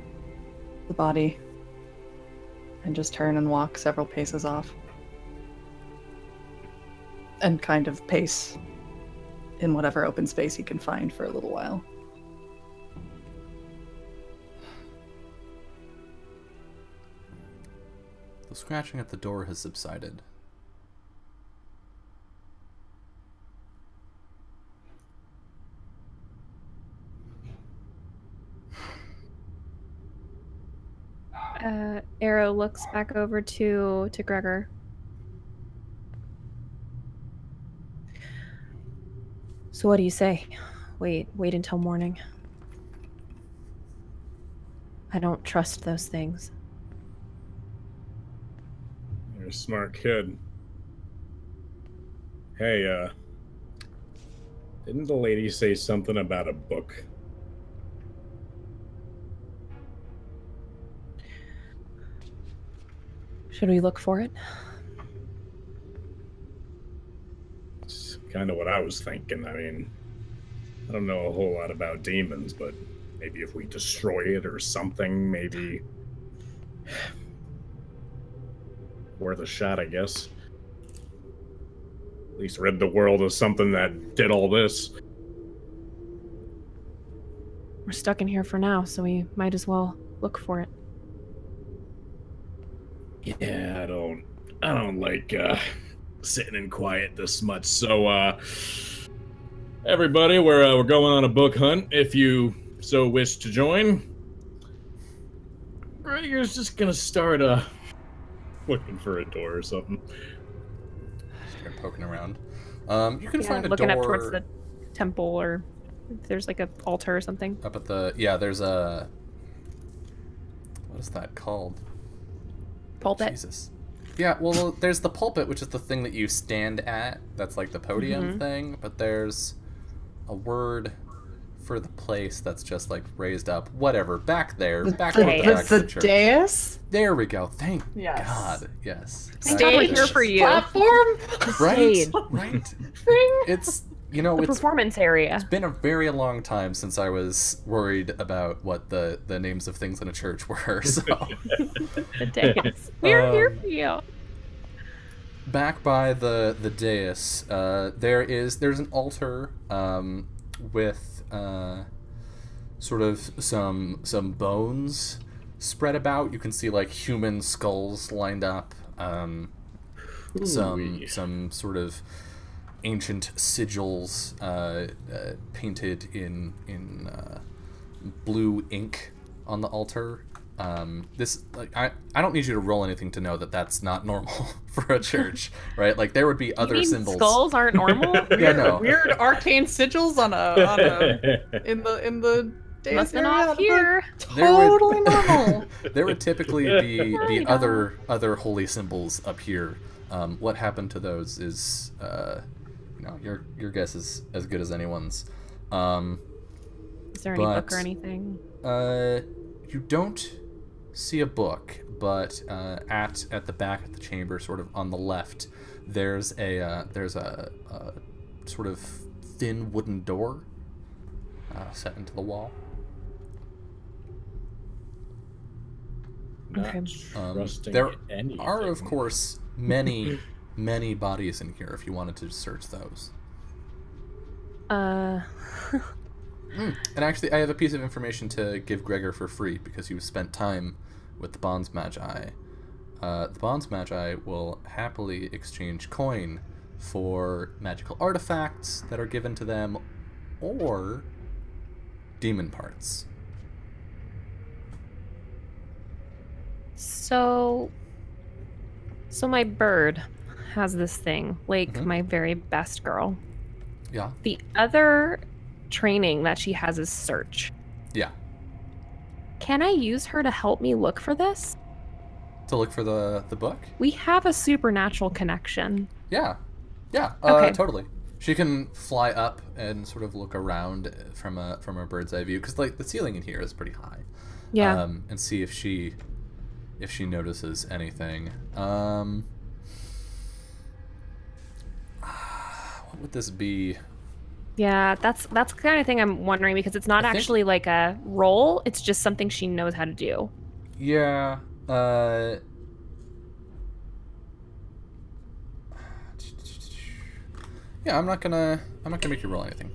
Speaker 2: the body and just turn and walk several paces off. And kind of pace in whatever open space he can find for a little while.
Speaker 1: The scratching at the door has subsided.
Speaker 5: Arrow looks back over to Gregor. So what do you say? Wait until morning. I don't trust those things.
Speaker 3: You're a smart kid. Hey, didn't the lady say something about a book?
Speaker 5: Should we look for it?
Speaker 3: It's kind of what I was thinking. I mean, I don't know a whole lot about demons, but maybe if we destroy it or something, maybe worth a shot, I guess. At least rid the world of something that did all this.
Speaker 5: We're stuck in here for now, so we might as well look for it.
Speaker 3: Yeah, I don't like sitting in quiet this much. So everybody, we're going on a book hunt. If you so wish to join, Gregor's just gonna start looking for a door or something.
Speaker 1: Start poking around. You can find a
Speaker 4: looking
Speaker 1: door
Speaker 4: up towards the temple, or if there's like an altar or something.
Speaker 1: up at the there's a, what is that called?
Speaker 4: Pulpit.
Speaker 1: Jesus. Yeah, well, there's the pulpit, which is the thing that you stand at. That's like the podium thing. But there's a word for the place that's just like raised up. Whatever. Back there. Back toward the back of the church.
Speaker 2: dais?
Speaker 1: There we go. Thank
Speaker 2: Yes.
Speaker 1: God. Yes.
Speaker 4: Stay
Speaker 1: Back
Speaker 4: here
Speaker 1: there.
Speaker 4: for you.
Speaker 2: Platform?
Speaker 1: Right.
Speaker 4: Stage.
Speaker 1: Right.
Speaker 2: Thing?
Speaker 1: It's, you
Speaker 4: The
Speaker 1: know, it's
Speaker 4: performance area.
Speaker 1: been a very long time since I was worried about what the names of things in a church were. So
Speaker 4: The dais. We're here for you.
Speaker 1: back by the dais, there's an altar with sort of some bones spread about. You can see like human skulls lined up. Some sort of ancient sigils painted in blue ink on the altar. This, like, I don't need you to roll anything to know that that's not normal for a church, right? Like there would be other
Speaker 4: You mean
Speaker 1: symbols.
Speaker 4: skulls aren't normal?
Speaker 1: Yeah, no.
Speaker 2: Weird arcane sigils on a in the dais
Speaker 4: Nothing
Speaker 2: area.
Speaker 4: off here.
Speaker 1: There would-
Speaker 2: Totally normal.
Speaker 1: There would typically be other holy symbols up here. What happened to those is, your guess is as good as anyone's.
Speaker 4: Is there any book
Speaker 1: But-
Speaker 4: or anything?
Speaker 1: You don't see a book, but at the back of the chamber, sort of on the left, there's a sort of thin wooden door set into the wall.
Speaker 3: Not
Speaker 5: Okay.
Speaker 3: trusting
Speaker 1: There
Speaker 3: anything.
Speaker 1: are, of course, many bodies in here if you wanted to search those. And actually, I have a piece of information to give Gregor for free because you spent time with the Bonds Magi. The Bonds Magi will happily exchange coin for magical artifacts that are given to them or demon parts.
Speaker 4: So my bird has this thing, like
Speaker 1: Mhm.
Speaker 4: my very best girl.
Speaker 1: Yeah?
Speaker 4: The other training that she has is search.
Speaker 1: Yeah.
Speaker 4: Can I use her to help me look for this?
Speaker 1: To look for the book?
Speaker 4: We have a supernatural connection.
Speaker 1: Yeah. Yeah,
Speaker 4: Okay.
Speaker 1: totally. She can fly up and sort of look around from a bird's eye view because like the ceiling in here is pretty high.
Speaker 4: Yeah.
Speaker 1: And see if she notices anything. What would this be?
Speaker 4: Yeah, that's the kind of thing I'm wondering because it's not
Speaker 1: I think-
Speaker 4: actually like a role, it's just something she knows how to do.
Speaker 1: Yeah. Yeah, I'm not gonna make you roll anything.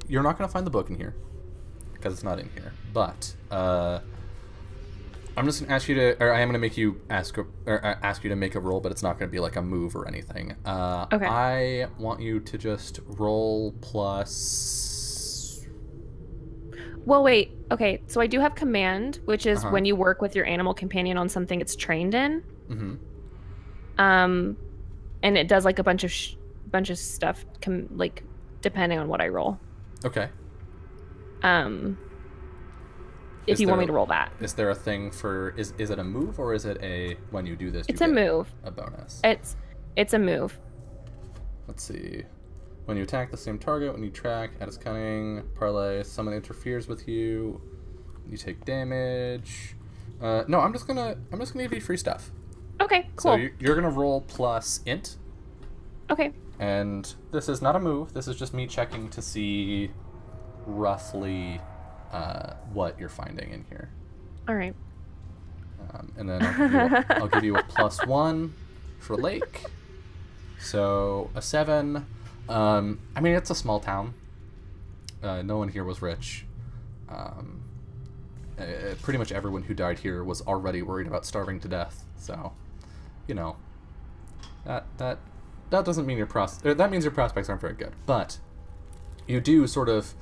Speaker 1: You're not gonna find the book in here because it's not in here. But I'm just gonna ask you to, or I am gonna make you ask you to make a roll, but it's not gonna be like a move or anything.
Speaker 4: Okay.
Speaker 1: I want you to just roll plus.
Speaker 4: Well, wait. Okay, so I do have command, which is
Speaker 1: Uh-huh.
Speaker 4: when you work with your animal companion on something it's trained in.
Speaker 1: Mm-hmm.
Speaker 4: And it does like a bunch of stuff, like depending on what I roll.
Speaker 1: Okay.
Speaker 4: If
Speaker 1: Is
Speaker 4: you want
Speaker 1: there
Speaker 4: me to roll that,
Speaker 1: Is there a thing for is it a move or is it a when you do this?
Speaker 4: it's
Speaker 1: you
Speaker 4: a
Speaker 1: get
Speaker 4: move.
Speaker 1: A bonus.
Speaker 4: It's a move.
Speaker 1: Let's see. When you attack the same target, when you track, add its cunning, parlay, someone interferes with you, you take damage. No, I'm just gonna give you free stuff.
Speaker 4: Okay, cool.
Speaker 1: So you're gonna roll plus int,
Speaker 4: Okay.
Speaker 1: and this is not a move. This is just me checking to see roughly what you're finding in here.
Speaker 4: All right.
Speaker 1: And then I'll give you a +1 for Lake. So a 7. I mean, it's a small town. No one here was rich. Pretty much everyone who died here was already worried about starving to death. So, you know, that doesn't mean that means your prospects aren't very good. But you do sort of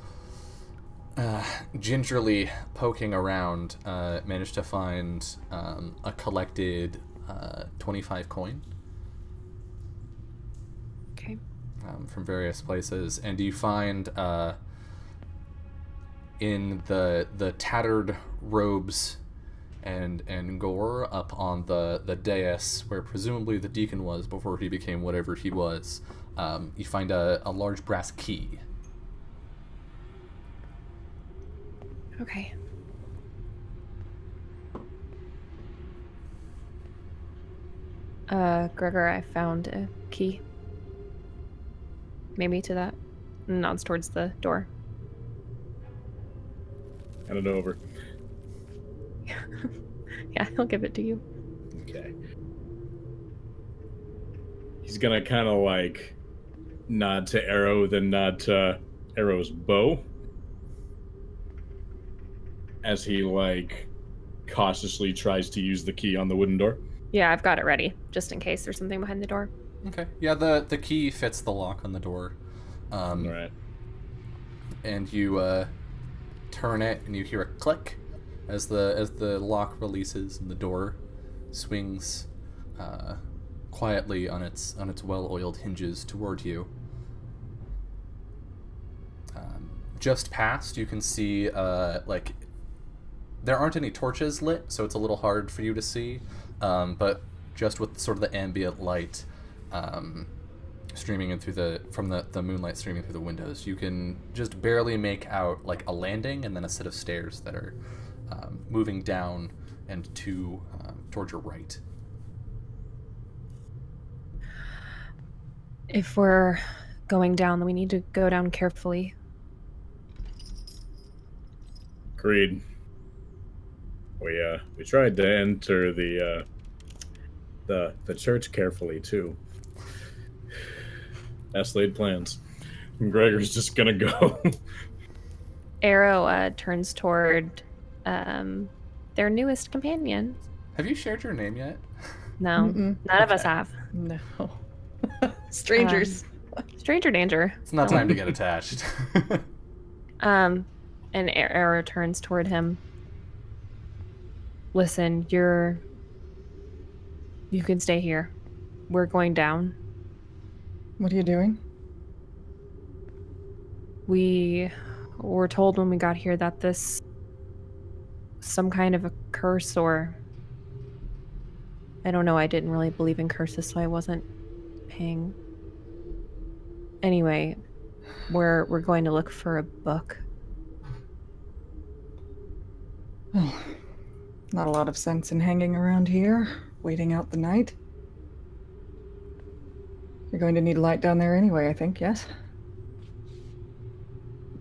Speaker 1: gingerly poking around, managed to find a collected 25 coin
Speaker 5: Okay.
Speaker 1: from various places, and you find in the tattered robes and gore up on the dais where presumably the deacon was before he became whatever he was, you find a large brass key.
Speaker 5: Okay.
Speaker 4: Gregor, I found a key. Maybe to that. Nods towards the door.
Speaker 3: Hand it over.
Speaker 4: Yeah, I'll give it to you.
Speaker 3: Okay. He's gonna kind of like nod to Arrow, then nod to Arrow's bow. As he like cautiously tries to use the key on the wooden door.
Speaker 4: Yeah, I've got it ready, just in case there's something behind the door.
Speaker 1: Okay. Yeah, the key fits the lock on the door.
Speaker 3: All right.
Speaker 1: And you turn it, and you hear a click as the lock releases and the door swings quietly on its well-oiled hinges toward you. Just past, you can see like there aren't any torches lit, so it's a little hard for you to see. But just with sort of the ambient light streaming in through the moonlight streaming through the windows, you can just barely make out like a landing and then a set of stairs that are moving down and two towards your right.
Speaker 5: If we're going down, then we need to go down carefully.
Speaker 3: Agreed. We tried to enter the church carefully too. Best laid plans. And Gregor's just gonna go.
Speaker 4: Arrow turns toward their newest companion.
Speaker 1: Have you shared your name yet?
Speaker 4: No,
Speaker 2: Mm-mm.
Speaker 4: none of us
Speaker 1: Okay.
Speaker 4: have.
Speaker 2: No. Strangers.
Speaker 4: Stranger danger.
Speaker 1: It's not time to get attached.
Speaker 4: And Arrow turns toward him. Listen, you can stay here. We're going down.
Speaker 2: What are you doing?
Speaker 5: We were told when we got here that this some kind of a curse, or I don't know, I didn't really believe in curses, so I wasn't paying. Anyway, we're going to look for a book.
Speaker 2: Well, not a lot of sense in hanging around here, waiting out the night. You're going to need light down there anyway, I think, yes?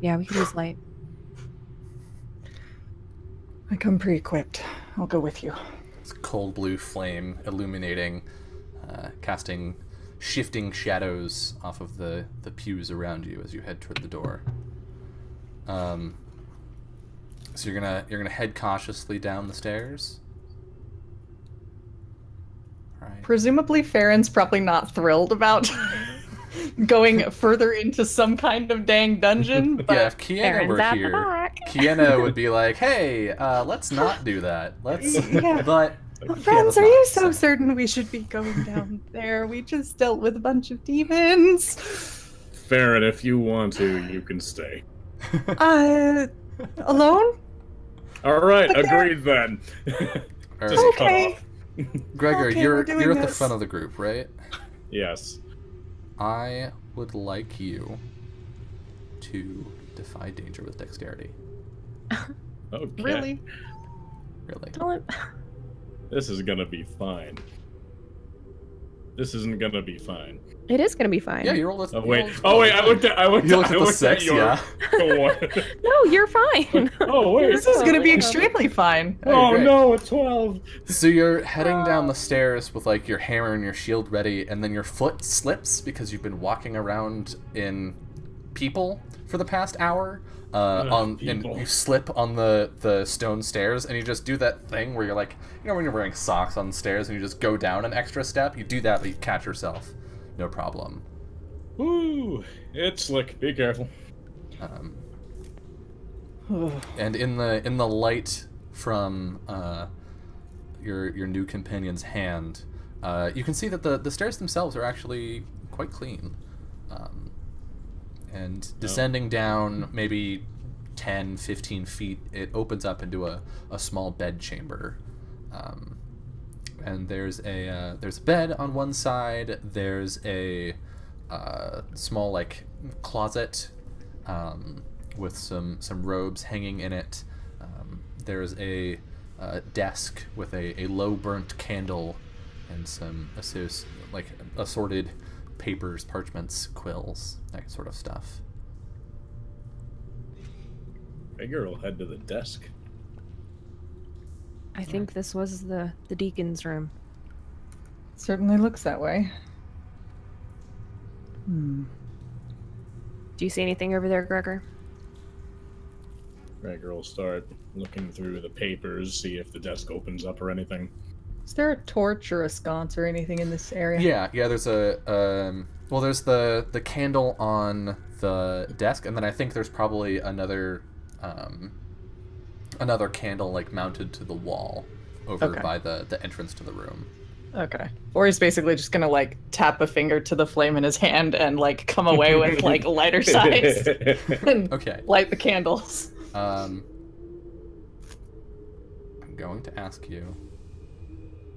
Speaker 5: Yeah, we could use light.
Speaker 2: I come pre-equipped. I'll go with you.
Speaker 1: It's cold blue flame illuminating, casting shifting shadows off of the pews around you as you head toward the door. So you're gonna head cautiously down the stairs. All right.
Speaker 2: Presumably Farron's probably not thrilled about going further into some kind of dang dungeon, but
Speaker 1: Yeah, if Kiana
Speaker 4: Aaron's
Speaker 1: were
Speaker 4: at the
Speaker 1: here,
Speaker 4: back.
Speaker 1: Kiana would be like, "Hey, let's not do that. Let's."
Speaker 2: Yeah.
Speaker 1: But
Speaker 2: friends,
Speaker 1: Kiana's
Speaker 2: are you
Speaker 1: not,
Speaker 2: so certain we should be going down there? We just dealt with a bunch of demons.
Speaker 3: Farron, if you want to, you can stay.
Speaker 2: Alone?
Speaker 3: All right,
Speaker 2: Okay.
Speaker 3: agreed then.
Speaker 1: All
Speaker 3: Just
Speaker 1: right.
Speaker 3: cut
Speaker 2: Okay.
Speaker 3: off.
Speaker 1: Gregor,
Speaker 2: Okay,
Speaker 1: you're
Speaker 2: we're doing
Speaker 1: at the
Speaker 2: this.
Speaker 1: front of the group, right?
Speaker 3: Yes.
Speaker 1: I would like you to defy danger with dexterity.
Speaker 3: Okay.
Speaker 2: Really?
Speaker 1: Really.
Speaker 4: Don't-
Speaker 3: This is gonna be fine. This isn't gonna be fine.
Speaker 4: It is gonna be fine.
Speaker 1: Yeah, you rolled a.
Speaker 3: Oh
Speaker 1: you
Speaker 3: wait.
Speaker 1: rolled-
Speaker 3: Oh wait. I looked at.
Speaker 1: You looked
Speaker 3: I
Speaker 1: at the
Speaker 3: looked
Speaker 1: 6,
Speaker 3: your
Speaker 1: yeah.
Speaker 3: one.
Speaker 4: No, you're fine.
Speaker 3: Oh wait.
Speaker 2: This is gonna be
Speaker 4: Okay.
Speaker 2: extremely fine.
Speaker 1: Hey,
Speaker 3: Oh
Speaker 1: great.
Speaker 3: no, a 12.
Speaker 1: So you're heading down the stairs with like your hammer and your shield ready, and then your foot slips because you've been walking around in people for the past hour. And
Speaker 3: people.
Speaker 1: you slip on the stone stairs, and you just do that thing where you're like, you know, when you're wearing socks on the stairs and you just go down an extra step. You do that, but you catch yourself, no problem.
Speaker 3: Ooh, it's slick. Be careful.
Speaker 1: And in the light from your new companion's hand, you can see that the stairs themselves are actually quite clean. And descending down maybe 10, 15 feet, it opens up into a small bed chamber. And there's a bed on one side. There's a small like closet with some robes hanging in it. There's a desk with a low burnt candle and some assorted papers, parchments, quills, that sort of stuff.
Speaker 3: Gregor will head to the desk.
Speaker 5: I think this was the deacon's room.
Speaker 2: Certainly looks that way. Hmm.
Speaker 5: Do you see anything over there, Gregor?
Speaker 3: Gregor will start looking through the papers, see if the desk opens up or anything.
Speaker 2: Is there a torch or a sconce or anything in this area?
Speaker 1: Yeah. There's there's the candle on the desk, and then I think there's probably another candle like mounted to the wall over
Speaker 2: Okay.
Speaker 1: by the entrance to the room.
Speaker 2: Okay. Or he's basically just gonna like tap a finger to the flame in his hand and like come away with like lighter size and
Speaker 1: Okay.
Speaker 2: light the candles.
Speaker 1: I'm going to ask you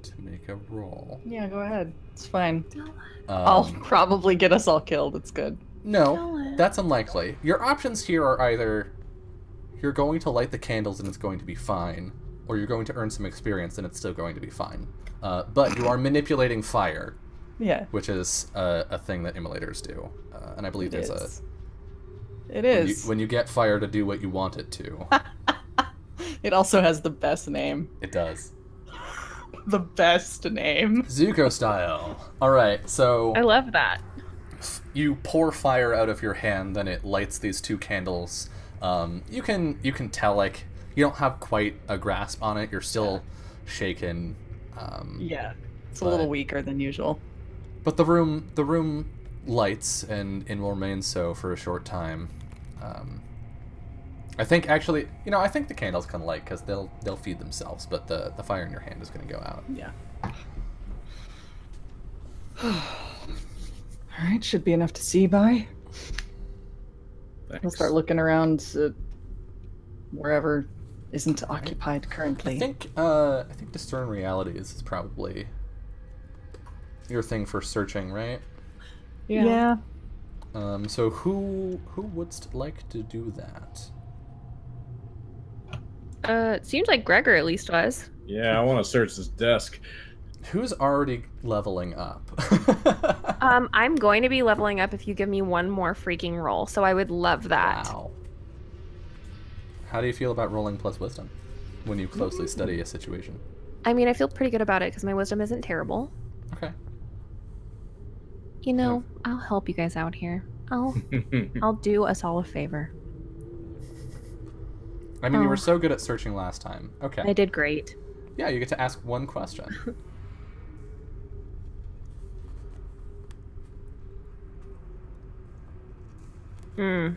Speaker 1: to make a roll.
Speaker 2: Yeah, go ahead. It's fine.
Speaker 1: Um,
Speaker 2: I'll probably get us all killed. It's good.
Speaker 1: No, that's unlikely. Your options here are either you're going to light the candles and it's going to be fine, or you're going to earn some experience, and it's still going to be fine. But you are manipulating fire,
Speaker 2: Yeah.
Speaker 1: which is a thing that immolators do. And I believe
Speaker 2: It
Speaker 1: there's
Speaker 2: is. It
Speaker 1: when
Speaker 2: is.
Speaker 1: when you get fire to do what you want it to,
Speaker 2: It also has the best name.
Speaker 1: it does.
Speaker 2: The best name.
Speaker 1: Zuko style. All right, so
Speaker 4: I love that.
Speaker 1: you pour fire out of your hand, then it lights these two candles. You can tell, like, you don't have quite a grasp on it. You're still shaken.
Speaker 2: Yeah. It's a
Speaker 1: But-
Speaker 2: little weaker than usual.
Speaker 1: But the room lights and will remain so for a short time. I think actually, I think the candles can light because they'll feed themselves, but the fire in your hand is going to go out.
Speaker 2: Yeah. Alright, should be enough to see by.
Speaker 3: Thanks.
Speaker 2: We'll start looking around wherever isn't occupied currently.
Speaker 1: I think discern realities is probably your thing for searching, right?
Speaker 2: Yeah.
Speaker 1: So who would like to do that?
Speaker 4: It seems like Gregor at least was.
Speaker 3: Yeah, I want to search this desk.
Speaker 1: Who's already leveling up?
Speaker 4: I'm going to be leveling up if you give me one more freaking roll, so I would love that.
Speaker 1: Wow. How do you feel about rolling plus wisdom when you closely study a situation?
Speaker 4: I mean, I feel pretty good about it because my wisdom isn't terrible.
Speaker 1: Okay.
Speaker 5: You know, I'll help you guys out here. I'll do us all a favor.
Speaker 1: I mean, you were
Speaker 5: Oh.
Speaker 1: so good at searching last time. Okay.
Speaker 4: I did great.
Speaker 1: Yeah, you get to ask one question.
Speaker 4: Hmm.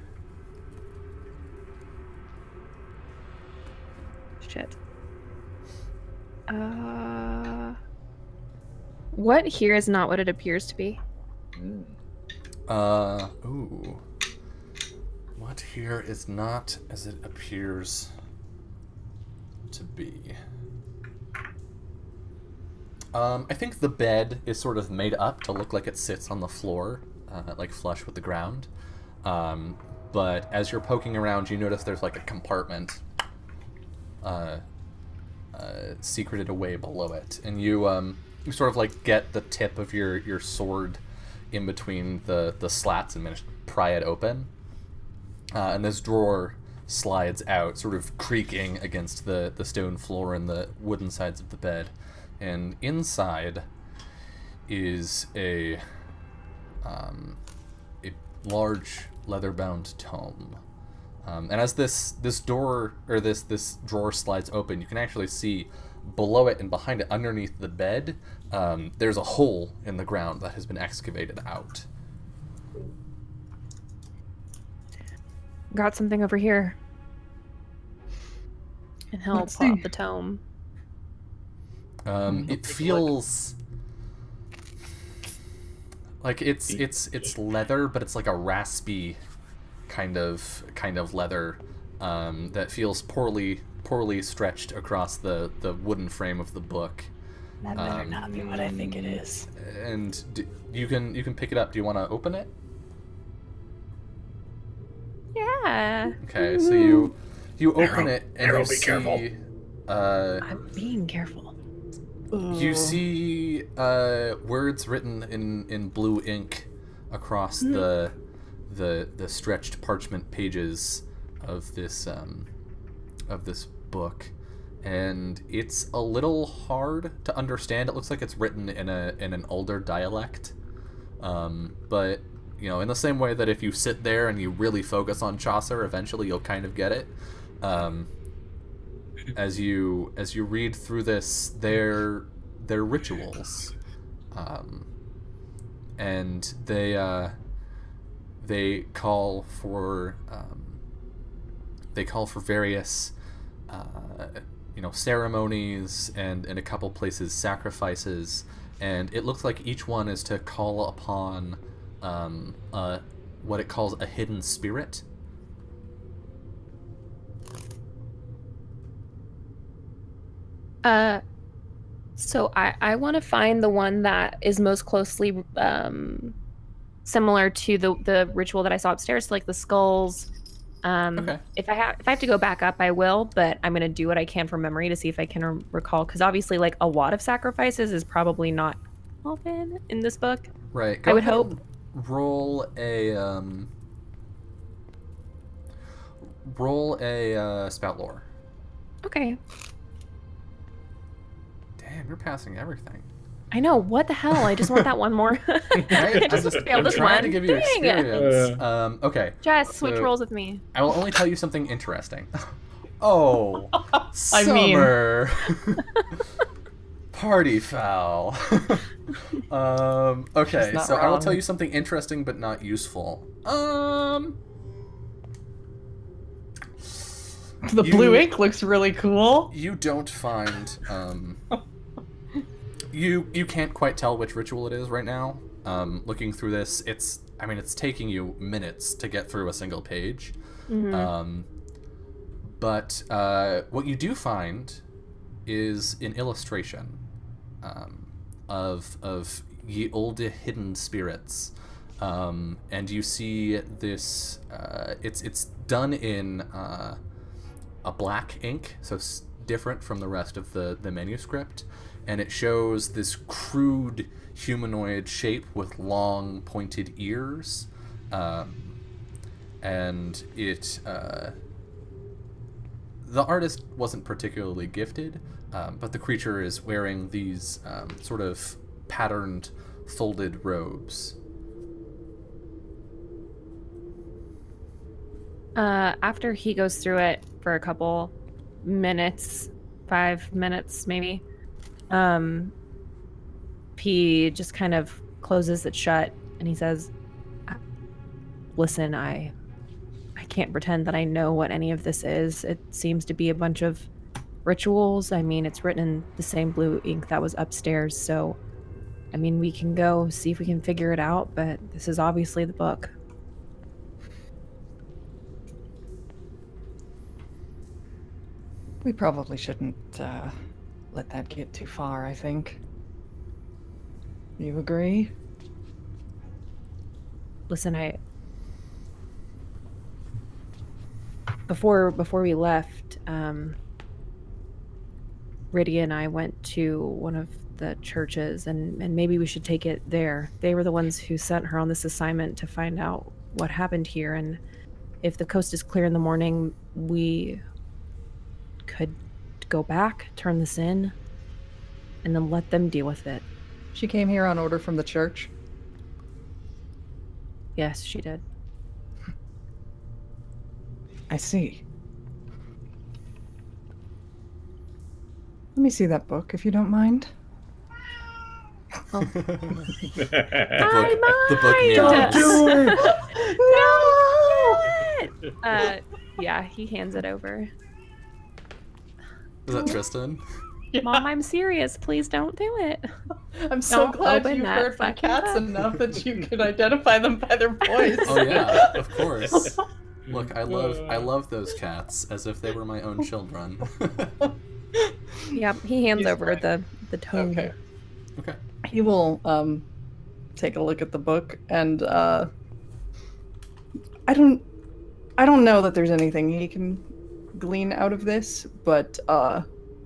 Speaker 4: Shit. What here is not what it appears to be?
Speaker 1: Ooh. What here is not as it appears to be? I think the bed is sort of made up to look like it sits on the floor, like flush with the ground. But as you're poking around, you notice there's like a compartment secreted away below it, and you sort of like get the tip of your sword in between the slats and manage to pry it open. And this drawer slides out, sort of creaking against the stone floor and the wooden sides of the bed. And inside is a large leather-bound tome. And as this door or this drawer slides open, you can actually see below it and behind it, underneath the bed, there's a hole in the ground that has been excavated out.
Speaker 4: Got something over here. And he'll
Speaker 2: Let's
Speaker 4: pull out
Speaker 2: see.
Speaker 4: the tome.
Speaker 1: It feels like it's leather, but it's like a raspy kind of leather that feels poorly stretched across the wooden frame of the book.
Speaker 2: That better not be what I think it is.
Speaker 1: And you can pick it up. Do you want to open it?
Speaker 4: Yeah.
Speaker 1: Okay, so you open it and
Speaker 3: Arrow,
Speaker 1: you
Speaker 3: be
Speaker 1: see
Speaker 3: careful.
Speaker 5: I'm being careful.
Speaker 1: you see words written in blue ink across the stretched parchment pages of this book, and it's a little hard to understand. It looks like it's written in an older dialect, but in the same way that if you sit there and you really focus on Chaucer, eventually you'll kind of get it. As you read through this, they're rituals, and they call for various ceremonies, and in a couple places sacrifices, and it looks like each one is to call upon what it calls a hidden spirit.
Speaker 4: So I want to find the one that is most closely similar to the ritual that I saw upstairs, like the skulls,
Speaker 1: Okay.
Speaker 4: If I have to go back up, I will, but I'm gonna do what I can from memory to see if I can recall. Because obviously, like a lot of sacrifices is probably not often in this book.
Speaker 1: Right.
Speaker 4: I would
Speaker 1: ahead
Speaker 4: hope.
Speaker 1: and roll a spout lore.
Speaker 4: Okay.
Speaker 1: Damn, you're passing everything.
Speaker 4: I know. What the hell? I just want that one more.
Speaker 1: Right?
Speaker 4: I just failed
Speaker 1: I'm
Speaker 4: this
Speaker 1: trying
Speaker 4: one.
Speaker 1: to give you
Speaker 4: Dang.
Speaker 1: experience. Okay.
Speaker 4: Jess, switch
Speaker 1: So-
Speaker 4: roles with me.
Speaker 1: I will only tell you something interesting. Oh,
Speaker 2: I mean-
Speaker 1: summer. Party foul. Okay,
Speaker 2: She's not
Speaker 1: so I will
Speaker 2: wrong.
Speaker 1: tell you something interesting but not useful.
Speaker 2: The
Speaker 1: You-
Speaker 2: blue ink looks really cool.
Speaker 1: You don't find you can't quite tell which ritual it is right now. Looking through this, it's taking you minutes to get through a single page. But what you do find is an illustration of ye olde hidden spirits, and you see this. It's done in a black ink, so it's different from the rest of the manuscript, and it shows this crude humanoid shape with long pointed ears, and it. The artist wasn't particularly gifted, but the creature is wearing these sort of patterned, folded robes.
Speaker 4: After he goes through it for a couple minutes, 5 minutes maybe, he just kind of closes it shut and he says, "Listen, I can't pretend that I know what any of this is. It seems to be a bunch of rituals. I mean, it's written in the same blue ink that was upstairs, so I mean, we can go see if we can figure it out, but this is obviously the book."
Speaker 2: We probably shouldn't let that get too far, I think. You agree?
Speaker 4: Listen, before we left, Rydia and I went to one of the churches, and maybe we should take it there. They were the ones who sent her on this assignment to find out what happened here, and if the coast is clear in the morning, we could go back, turn this in, and then let them deal with it.
Speaker 2: She came here on order from the church.
Speaker 4: Yes, she did.
Speaker 2: I see. Let me see that book, if you don't mind.
Speaker 1: The book
Speaker 4: mind!
Speaker 1: mirrors.
Speaker 2: Do it!
Speaker 4: No! Yeah, he hands it over.
Speaker 1: Is that Tristan?
Speaker 4: Mom, I'm serious. Please don't do it.
Speaker 2: I'm so
Speaker 4: Don't
Speaker 2: glad
Speaker 4: open
Speaker 2: you've
Speaker 4: that
Speaker 2: heard from
Speaker 4: fucking
Speaker 2: cats
Speaker 4: book.
Speaker 2: enough that you can identify them by their voice.
Speaker 1: Oh yeah, of course. Look, I love those cats as if they were my own children.
Speaker 4: Yep, he hands
Speaker 2: He's
Speaker 4: over
Speaker 2: fine.
Speaker 4: the tome.
Speaker 2: Okay.
Speaker 1: Okay.
Speaker 2: He will take a look at the book, and I don't know that there's anything he can glean out of this, but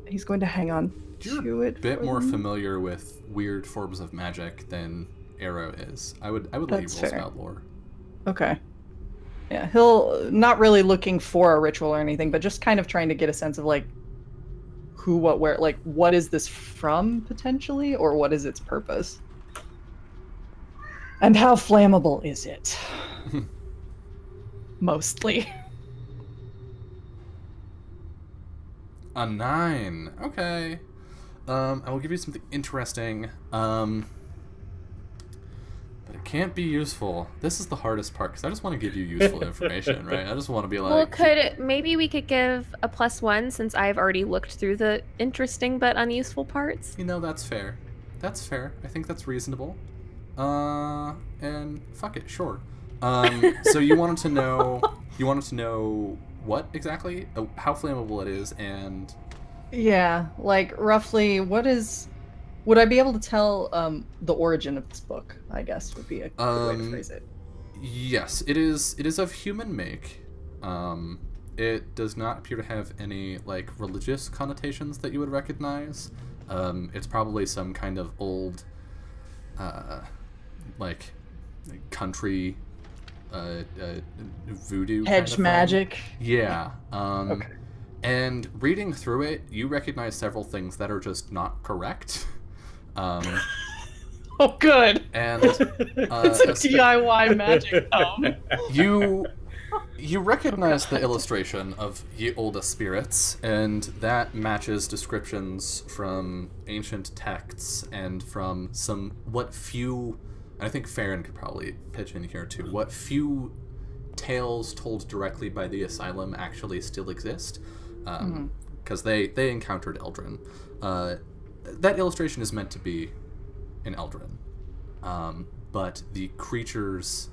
Speaker 2: he's going to hang on
Speaker 1: You're
Speaker 2: to it.
Speaker 1: a bit
Speaker 2: for
Speaker 1: more
Speaker 2: the-
Speaker 1: familiar with weird forms of magic than Arrow is. I would let you roll
Speaker 2: That's fair.
Speaker 1: spout lore.
Speaker 2: Okay. Yeah, he'll not really looking for a ritual or anything, but just kind of trying to get a sense of like who, what, where, like what is this from potentially, or what is its purpose, and how flammable is it? Mostly.
Speaker 1: A 9. Okay. I will give you something interesting. But it can't be useful. This is the hardest part because I just want to give you useful information, right? I just want to be
Speaker 4: Well,
Speaker 1: like,
Speaker 4: maybe we could give a +1 since I've already looked through the interesting but unuseful parts.
Speaker 1: you know, that's fair. That's fair. I think that's reasonable. And fuck it, sure. So you wanted to know what exactly? How flammable it is, and
Speaker 2: Yeah, like roughly, would I be able to tell the origin of this book? I guess would be a good way to phrase it.
Speaker 1: yes, it is of human make. It does not appear to have any like religious connotations that you would recognize. It's probably some kind of old, like, country, voodoo kind of
Speaker 2: Hedge
Speaker 1: thing.
Speaker 2: magic.
Speaker 1: Yeah.
Speaker 2: Okay.
Speaker 1: And reading through it, you recognize several things that are just not correct.
Speaker 2: Oh, good.
Speaker 1: And
Speaker 2: It's a DIY magic tome.
Speaker 1: you recognize the illustration of Ye Olde Spirits, and that matches descriptions from ancient texts and from some what few, I think Farron could probably pitch in here too, what few tales told directly by the Asylum actually still exist, because they encountered Eldrin. That illustration is meant to be an Eldrin, but the creatures,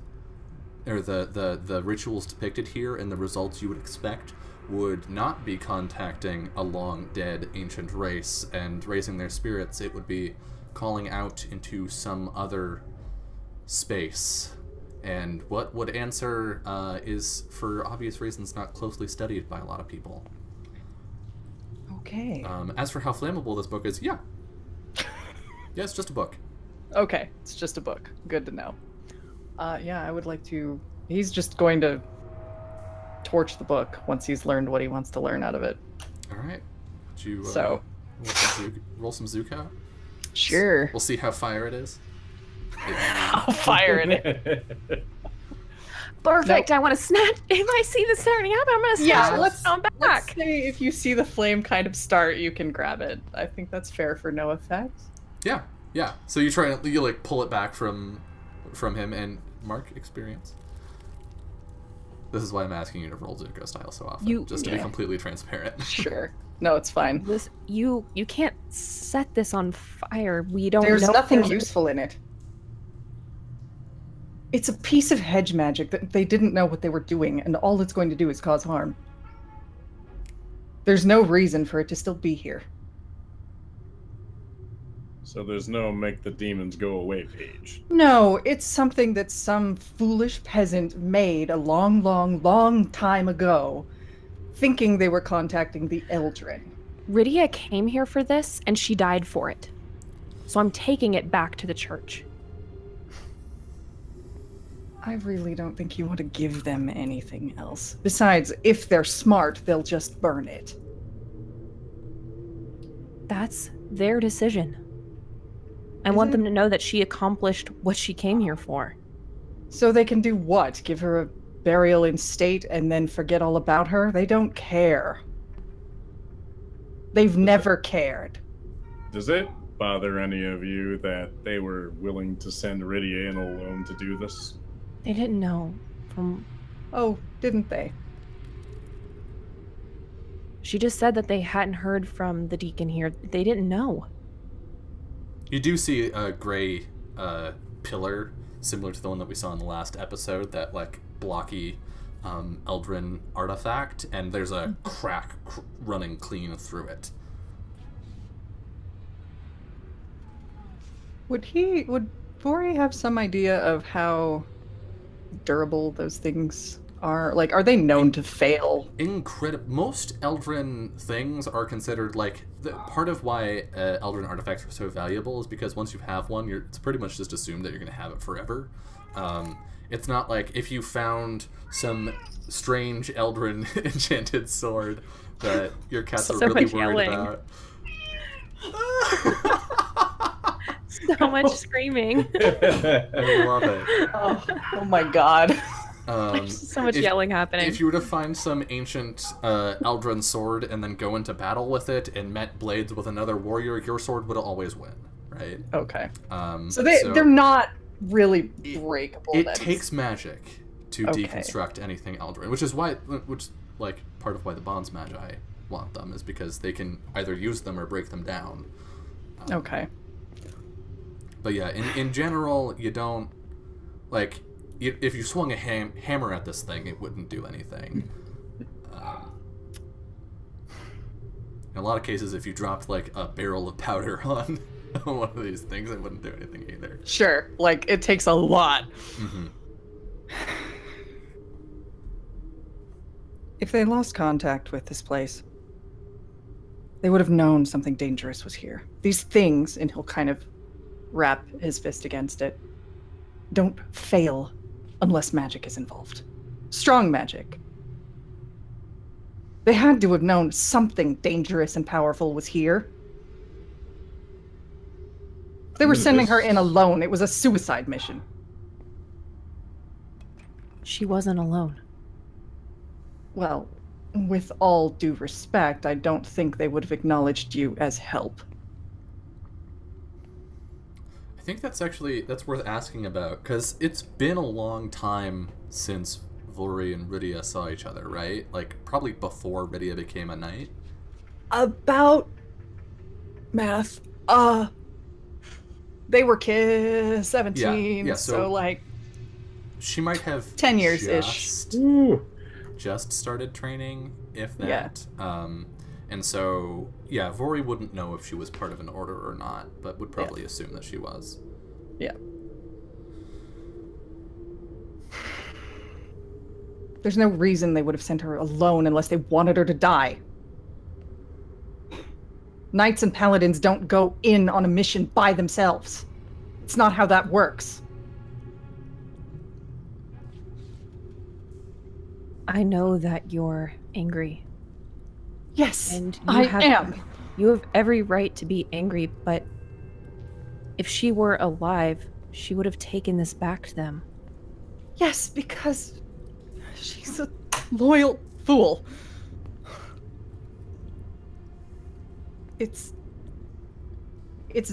Speaker 1: or the rituals depicted here and the results you would expect would not be contacting a long-dead ancient race and raising their spirits. It would be calling out into some other space. And what would answer is, for obvious reasons, not closely studied by a lot of people.
Speaker 2: Okay.
Speaker 1: As for how flammable this book is, yeah, it's just a book.
Speaker 2: Okay, it's just a book. Good to know. Yeah, I would like to... He's just going to torch the book once he's learned what he wants to learn out of it.
Speaker 1: All right. Would you
Speaker 2: So-
Speaker 1: roll some Zuko?
Speaker 2: Sure.
Speaker 1: We'll see how fire it is.
Speaker 2: I'll fire it.
Speaker 5: Perfect. I want to snatch. If I see this starting up, I'm gonna snatch
Speaker 2: Yeah,
Speaker 5: it
Speaker 2: let's
Speaker 5: down back.
Speaker 2: Let's say if you see the flame kind of start, you can grab it. I think that's fair for no effect.
Speaker 1: Yeah. So you try to like pull it back from him, and Mark, experience. This is why I'm asking you to roll Zuko style so often, just to be completely transparent.
Speaker 2: Sure. No, it's fine.
Speaker 5: This, you can't set this on fire. We don't
Speaker 2: There's
Speaker 5: know.
Speaker 2: nothing useful in it. It's a piece of hedge magic that they didn't know what they were doing, and all it's going to do is cause harm. There's no reason for it to still be here.
Speaker 3: So there's no make the demons go away page.
Speaker 2: No, it's something that some foolish peasant made a long, long, long time ago, thinking they were contacting the Eldrin.
Speaker 5: Rydia came here for this, and she died for it. So I'm taking it back to the church.
Speaker 2: I really don't think you want to give them anything else. Besides, if they're smart, they'll just burn it.
Speaker 5: That's their decision. I want them to know that she accomplished what she came here for.
Speaker 2: So they can do what? Give her a burial in state and then forget all about her? They don't care. They've never cared.
Speaker 3: Does it bother any of you that they were willing to send Rydia in alone to do this?
Speaker 5: They didn't know.
Speaker 2: Oh, didn't they?
Speaker 5: She just said that they hadn't heard from the deacon here. They didn't know.
Speaker 1: You do see a gray pillar, similar to the one that we saw in the last episode, that like blocky Eldrin artifact, and there's a crack running clean through it.
Speaker 2: Would Bori have some idea of how durable those things are? Like, are they known to fail?
Speaker 1: Incredible. Most Eldrin things are considered like part of why Eldrin artifacts are so valuable is because once you have one, it's pretty much just assumed that you're going to have it forever. It's not like if you found some strange Eldrin enchanted sword that your cats are
Speaker 5: So
Speaker 1: really
Speaker 5: much
Speaker 1: worried
Speaker 5: yelling.
Speaker 1: about.
Speaker 5: So much screaming.
Speaker 1: I love it.
Speaker 2: Oh my god.
Speaker 5: So much
Speaker 1: if-
Speaker 5: yelling happening.
Speaker 1: If you were to find some ancient Eldrin sword and then go into battle with it and met blades with another warrior, your sword would alwaage win, right?
Speaker 2: Okay.
Speaker 1: So
Speaker 2: So they're not really breakable.
Speaker 1: It
Speaker 2: then.
Speaker 1: takes magic to
Speaker 2: Okay.
Speaker 1: deconstruct anything Eldrin, which like part of why the Bonds Magi want them, is because they can either use them or break them down.
Speaker 2: Okay.
Speaker 1: But yeah, in general, you don't like. If you swung a hammer at this thing, it wouldn't do anything. In a lot of cases, if you dropped like a barrel of powder on one of these things, it wouldn't do anything either.
Speaker 2: Sure. Like, it takes a lot.
Speaker 1: Mm-hmm.
Speaker 2: If they lost contact with this place, they would have known something dangerous was here. These things, and he'll kind of wrap his fist against it, don't fail unless magic is involved. Strong magic. They had to have known something dangerous and powerful was here. If they were sending her in alone, it was a suicide mission.
Speaker 5: She wasn't alone.
Speaker 2: Well, with all due respect, I don't think they would have acknowledged you as help.
Speaker 1: I think that's worth asking about, because it's been a long time since Vori and Rydia saw each other, right? Like, probably before Rydia became a knight.
Speaker 2: About math. They were kids, 17,
Speaker 1: Yeah,
Speaker 2: so like
Speaker 1: she might have
Speaker 2: 10 years-ish.
Speaker 1: Just started training, if
Speaker 2: Yeah.
Speaker 1: that. And so, yeah, Vori wouldn't know if she was part of an order or not, but would probably assume that she was.
Speaker 2: Yeah. There's no reason they would have sent her alone unless they wanted her to die. Knights and paladins don't go in on a mission by themselves. It's not how that works.
Speaker 5: I know that you're angry.
Speaker 2: Yes,
Speaker 5: And
Speaker 2: I am.
Speaker 5: You have every right to be angry, but if she were alive, she would have taken this back to them.
Speaker 2: Yes, because she's a loyal fool. It's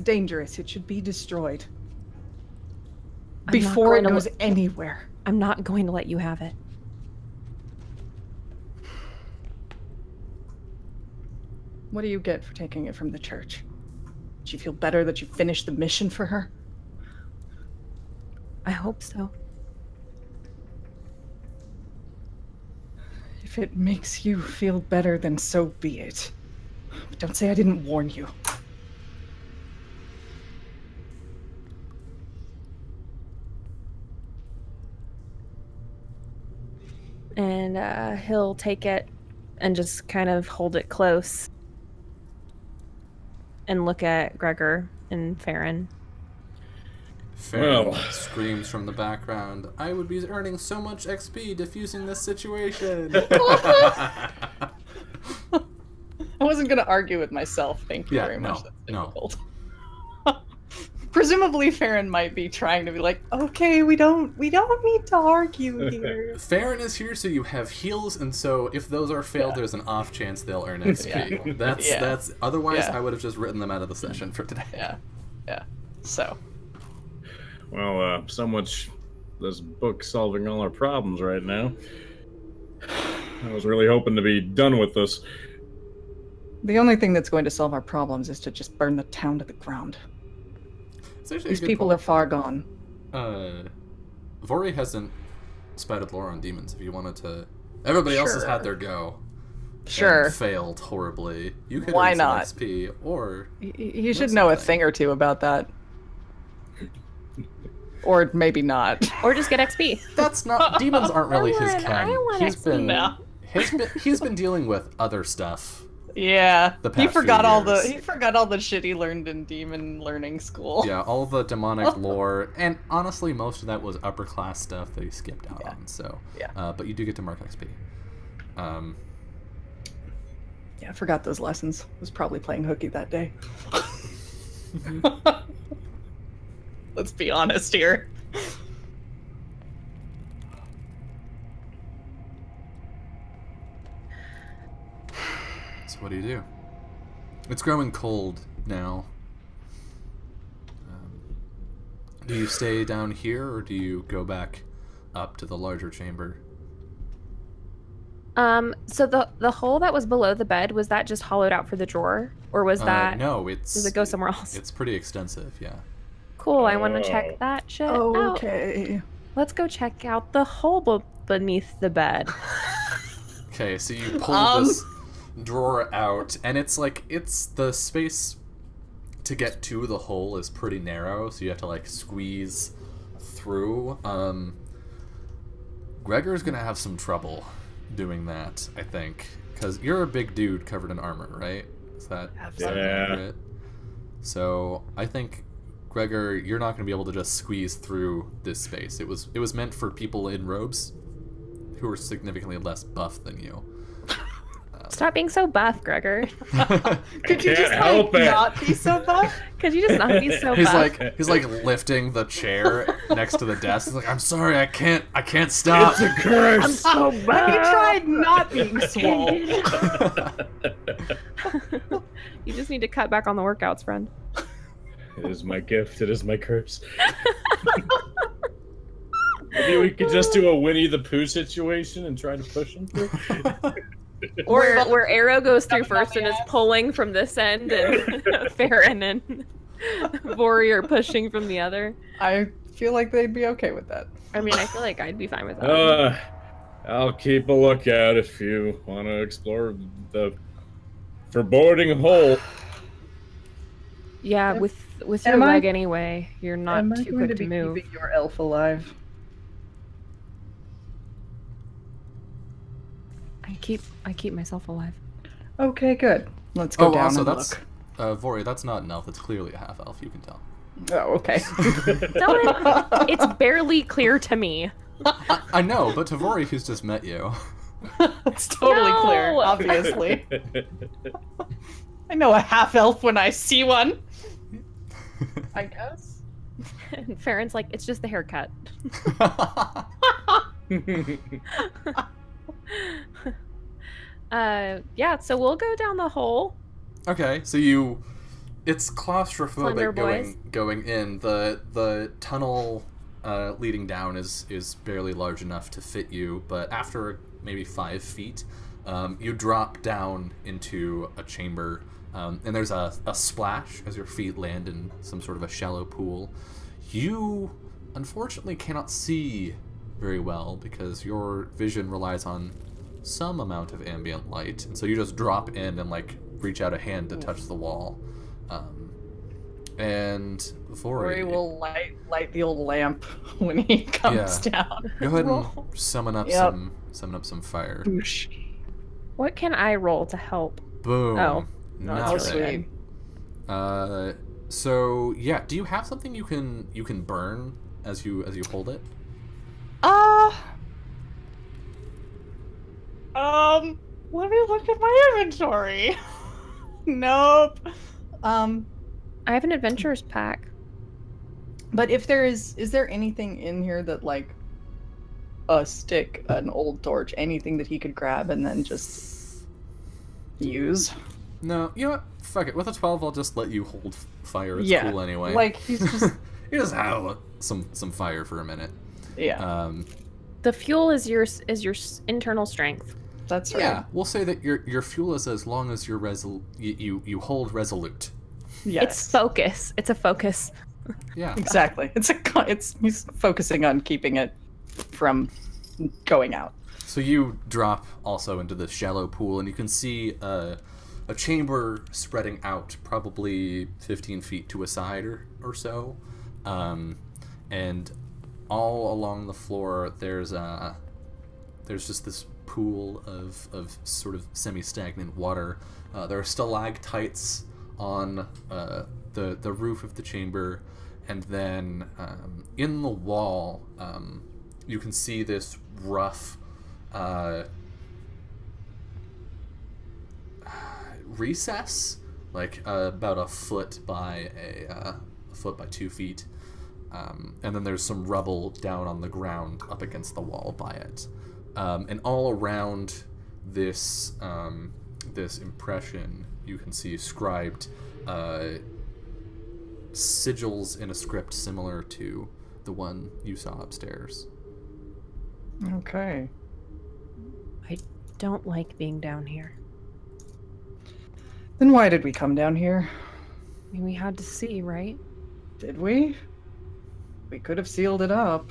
Speaker 2: dangerous. It should be destroyed.
Speaker 5: I'm not
Speaker 2: Before it
Speaker 5: going to
Speaker 2: goes anywhere.
Speaker 5: I'm not going to let you have it.
Speaker 2: What do you get for taking it from the church? Do you feel better that you finished the mission for her?
Speaker 5: I hope so.
Speaker 2: If it makes you feel better, then so be it. But don't say I didn't warn you.
Speaker 5: And he'll take it and just kind of hold it close and look at Gregor and Farron.
Speaker 1: Farron
Speaker 3: Well.
Speaker 1: screams from the background, "I would be earning so much XP diffusing this situation."
Speaker 2: I wasn't going to argue with myself. Thank you
Speaker 1: Yeah,
Speaker 2: very much.
Speaker 1: no,
Speaker 2: That's
Speaker 1: no.
Speaker 2: difficult. Presumably, Farron might be trying to be like, okay, we don't need to argue here.
Speaker 1: Farron is here, so you have heals, and so if those are failed, there's an off chance they'll earn XP.
Speaker 2: Yeah.
Speaker 1: That's
Speaker 2: Yeah.
Speaker 1: that's. Otherwise,
Speaker 2: Yeah.
Speaker 1: I would have just written them out of the session for today.
Speaker 2: Yeah. So,
Speaker 3: Well, so much this book solving all our problems right now. I was really hoping to be done with this.
Speaker 2: the only thing that's going to solve our problems is to just burn the town to the ground.
Speaker 1: It's actually a
Speaker 2: These
Speaker 1: good
Speaker 2: people
Speaker 1: point.
Speaker 2: are far gone.
Speaker 1: Vori hasn't spouted lore on demons. If you wanted to, everybody else has
Speaker 2: Sure.
Speaker 1: had their go.
Speaker 2: Sure.
Speaker 1: And failed horribly. You could
Speaker 2: Why
Speaker 1: earn some
Speaker 2: not?
Speaker 1: XP, or
Speaker 2: You should know a
Speaker 1: something.
Speaker 2: thing or two about that. Or maybe not.
Speaker 4: Or just get XP.
Speaker 1: that's not. Demons aren't really his
Speaker 4: want-
Speaker 1: ken.
Speaker 4: I want
Speaker 1: He's been
Speaker 2: No.
Speaker 1: he's been dealing with other stuff.
Speaker 2: Yeah.
Speaker 1: The
Speaker 2: He
Speaker 1: past few
Speaker 2: forgot all the
Speaker 1: years.
Speaker 2: shit he learned in demon learning school.
Speaker 1: Yeah, all the demonic lore, and honestly, most of that was upper class stuff that he skipped out on. So,
Speaker 2: Yeah.
Speaker 1: but you do get to mark XP.
Speaker 2: Yeah, I forgot those lessons. I was probably playing hooky that day. Let's be honest here.
Speaker 1: So what do you do? It's growing cold now. Do you stay down here, or do you go back up to the larger chamber?
Speaker 4: So the hole that was below the bed, was that just hollowed out for the drawer? Or was that
Speaker 1: No, it's.
Speaker 4: does it go somewhere else?
Speaker 1: It's pretty extensive, yeah.
Speaker 4: Cool, I want to check that shit out.
Speaker 2: Okay.
Speaker 4: Let's go check out the hole beneath the bed.
Speaker 1: Okay, so you pull this drawer out, and it's the space to get to the hole is pretty narrow, so you have to like squeeze through. Gregor's gonna have some trouble doing that, I think, because you're a big dude covered in armor, right? Is that
Speaker 2: Absolutely.
Speaker 1: accurate? So I think, Gregor, you're not going to be able to just squeeze through this space. It was meant for people in robes who are significantly less buff than you.
Speaker 4: Stop being so buff, Gregor.
Speaker 2: Could you
Speaker 3: Can't
Speaker 2: just
Speaker 3: help it.
Speaker 2: not be so buff?
Speaker 4: Could you just not be so
Speaker 1: He's
Speaker 4: buff?
Speaker 1: he's like lifting the chair next to the desk. He's like, I'm sorry, I can't stop.
Speaker 3: It's a curse.
Speaker 4: so
Speaker 2: Have you tried not being swole?
Speaker 4: You just need to cut back on the workouts, friend.
Speaker 3: It is my gift. It is my curse. Maybe we could just do a Winnie the Pooh situation and try to push him through.
Speaker 4: Where Arrow goes through first and is pulling from this end, and Farron and Vori are pushing from the other.
Speaker 2: I feel like they'd be okay with that.
Speaker 4: I mean, I feel like I'd be fine with that.
Speaker 3: I'll keep a lookout if you want to explore the foreboding hole.
Speaker 4: Yeah, with your
Speaker 2: Am I-
Speaker 4: leg anyway, you're not
Speaker 2: Am I
Speaker 4: too
Speaker 2: going
Speaker 4: quick
Speaker 2: to
Speaker 4: to
Speaker 2: be
Speaker 4: move.
Speaker 2: keeping your elf alive?
Speaker 5: I keep myself alive.
Speaker 2: Okay, good. Let's go down
Speaker 1: also,
Speaker 2: and
Speaker 1: that's
Speaker 2: look.
Speaker 1: Vori. That's not an elf. It's clearly a half elf. You can tell.
Speaker 2: Oh, okay.
Speaker 4: Dylan, it's barely clear to me.
Speaker 1: I know, but to Vori, who's just met you.
Speaker 2: It's totally clear,
Speaker 4: No!
Speaker 2: obviously. I know a half elf when I see one. I guess.
Speaker 4: And Farron's like, it's just the haircut. Yeah, so we'll go down the hole.
Speaker 1: Okay, so it's claustrophobic
Speaker 4: Slender boys.
Speaker 1: going in. The tunnel leading down is barely large enough to fit you, but after maybe 5 feet, you drop down into a chamber, and there's a splash as your feet land in some sort of a shallow pool. You unfortunately cannot see very well because your vision relies on some amount of ambient light, and so you just drop in and like reach out a hand to touch the wall. And
Speaker 2: Rory
Speaker 1: Vori,
Speaker 2: will light the old lamp when he comes down.
Speaker 1: go ahead and summon up
Speaker 2: Yep.
Speaker 1: some fire.
Speaker 2: Boosh.
Speaker 4: What can I roll to help?
Speaker 1: Boom.
Speaker 4: Oh. No, that's
Speaker 1: Nothing.
Speaker 4: really
Speaker 2: Sweet.
Speaker 1: So yeah, do you have something you can burn as you hold it?
Speaker 2: Let me look at my inventory. Nope.
Speaker 4: I have an adventurer's pack.
Speaker 2: But if there is there anything in here that like a stick, an old torch, anything that he could grab and then just use?
Speaker 1: No, you know what? Fuck it. With a 12, I'll just let you hold fire. It's
Speaker 2: Yeah,
Speaker 1: cool anyway.
Speaker 2: like he's just
Speaker 1: you just have some fire for a minute.
Speaker 2: yeah.
Speaker 4: The fuel is your internal strength.
Speaker 2: That's right.
Speaker 1: Yeah, we'll say that your fuel is as long as you're you hold resolute.
Speaker 2: Yes.
Speaker 4: It's focus. It's a focus.
Speaker 1: Yeah.
Speaker 2: Exactly. He's focusing on keeping it from going out.
Speaker 1: So you drop also into the shallow pool, and you can see a chamber spreading out probably 15 feet to a side or so. And all along the floor, there's just this pool of sort of semi-stagnant water. There are stalactites on the roof of the chamber, and then in the wall, you can see this rough recess, like about a foot by a foot by 2 feet, and then there's some rubble down on the ground up against the wall by it, and all around this this impression you can see scribed sigils in a script similar to the one you saw upstairs.
Speaker 2: Okay.
Speaker 5: I don't like being down here.
Speaker 2: Then why did we come down here?
Speaker 5: I mean, we had to see, right?
Speaker 2: Did we? We could have sealed it up.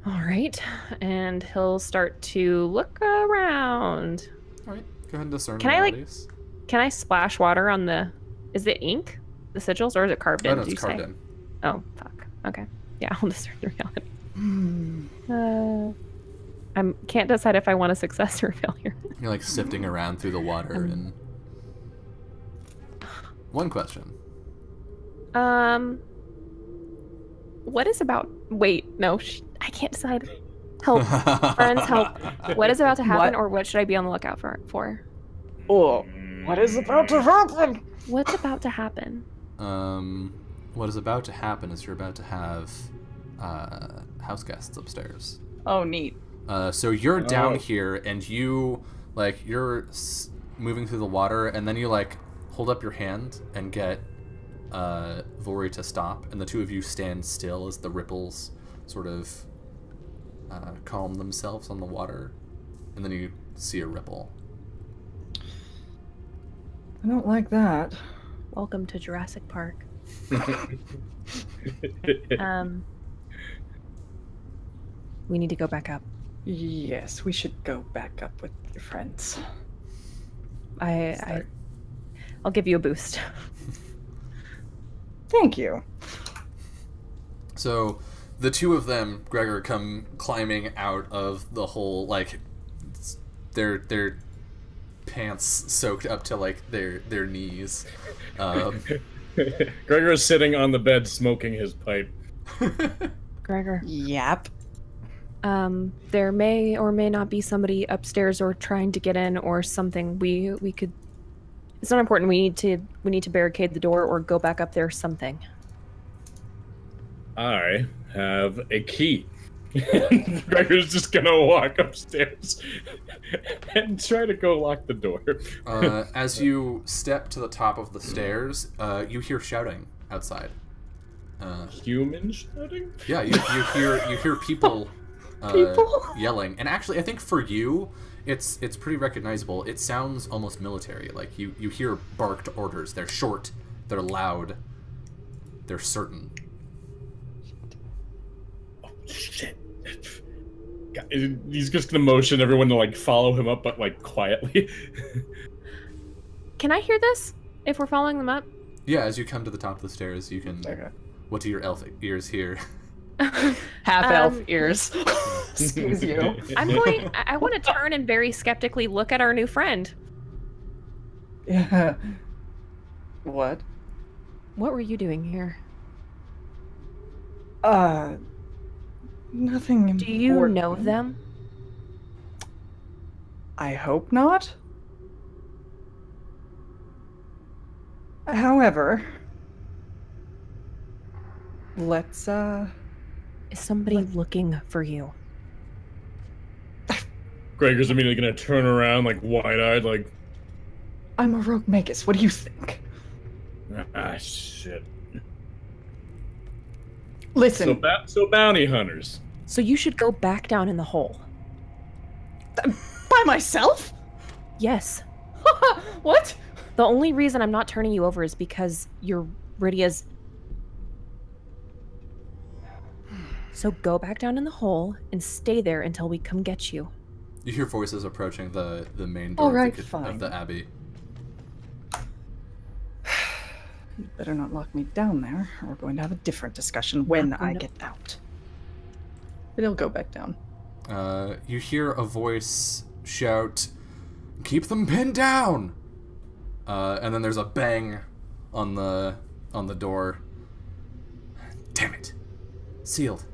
Speaker 4: All right. And he'll start to look around.
Speaker 1: All right, go ahead and discern.
Speaker 4: Can I, like,
Speaker 1: realities.
Speaker 4: Can I splash water on the... Is it ink? The sigils? Or is it carved
Speaker 1: Oh,
Speaker 4: in?
Speaker 1: no,
Speaker 4: did
Speaker 1: it's
Speaker 4: you
Speaker 1: carved
Speaker 4: say?
Speaker 1: in.
Speaker 4: Oh, fuck. Okay. Yeah, I'll discern the reality.
Speaker 5: I can't decide if I want a success or a failure.
Speaker 1: You're like sifting around through the water and. One question.
Speaker 5: What is about? Wait, no, I can't decide. Help, friends, help! What is about to happen,
Speaker 2: What?
Speaker 5: or what should I be on the lookout for?
Speaker 2: Oh, what is about to happen?
Speaker 5: What's about to happen?
Speaker 1: What is about to happen is you're about to have house guests upstairs.
Speaker 2: Oh, neat.
Speaker 1: So you're down
Speaker 3: Oh.
Speaker 1: here, and you're moving through the water, and then you like hold up your hand and get Vori to stop, and the two of you stand still as the ripples sort of calm themselves on the water, and then you see a ripple.
Speaker 2: I don't like that.
Speaker 5: Welcome to Jurassic Park. We need to go back up.
Speaker 2: Yes, we should go back up with your friends.
Speaker 5: I'll give you a boost.
Speaker 2: Thank you.
Speaker 1: So the two of them, Gregor, come climbing out of the hole, like their pants soaked up to like their knees.
Speaker 3: Gregor is sitting on the bed smoking his pipe.
Speaker 5: Gregor.
Speaker 2: Yep.
Speaker 5: There may or may not be somebody upstairs or trying to get in or something. We could. It's not important. We need to barricade the door or go back up there or something.
Speaker 3: I have a key. Gregor's just gonna walk upstairs and try to go lock the door.
Speaker 1: As you step to the top of the stairs, you hear shouting outside.
Speaker 3: Human shouting?
Speaker 1: Yeah, you hear people,
Speaker 2: People?
Speaker 1: yelling, and actually, I think for you, it's pretty recognizable. It sounds almost military. Like you hear barked orders. They're short, they're loud, they're certain.
Speaker 3: Oh shit! God, he's just gonna motion everyone to like follow him up, but like quietly.
Speaker 5: Can I hear this? If we're following them up?
Speaker 1: Yeah, as you come to the top of the stairs, you can.
Speaker 2: Okay.
Speaker 1: What do your elf ears hear?
Speaker 2: Half elf ears. Excuse you.
Speaker 5: I want to turn and very skeptically look at our new friend.
Speaker 2: Yeah. What?
Speaker 5: What were you doing here?
Speaker 2: Nothing important.
Speaker 5: Do you know them?
Speaker 2: I hope not. However, let's,
Speaker 5: Is somebody looking for you?
Speaker 3: Gregor's immediately gonna turn around, like wide-eyed, like,
Speaker 2: I'm a rogue magus. What do you think?
Speaker 3: ah, shit.
Speaker 2: Listen,
Speaker 3: So bounty hunters.
Speaker 5: So you should go back down in the hole.
Speaker 2: by myself?
Speaker 5: Yes.
Speaker 2: What?
Speaker 5: The only reason I'm not turning you over is because you're Rydia's. So go back down in the hole and stay there until we come get you.
Speaker 1: You hear voices approaching the main door
Speaker 2: All right,
Speaker 1: of
Speaker 2: fine.
Speaker 1: the abbey.
Speaker 2: You better not lock me down there. We're going to have a different discussion when I get out. But he'll go back down.
Speaker 1: You hear a voice shout, "Keep them pinned down!" And then there's a bang on the door. Damn it! Sealed.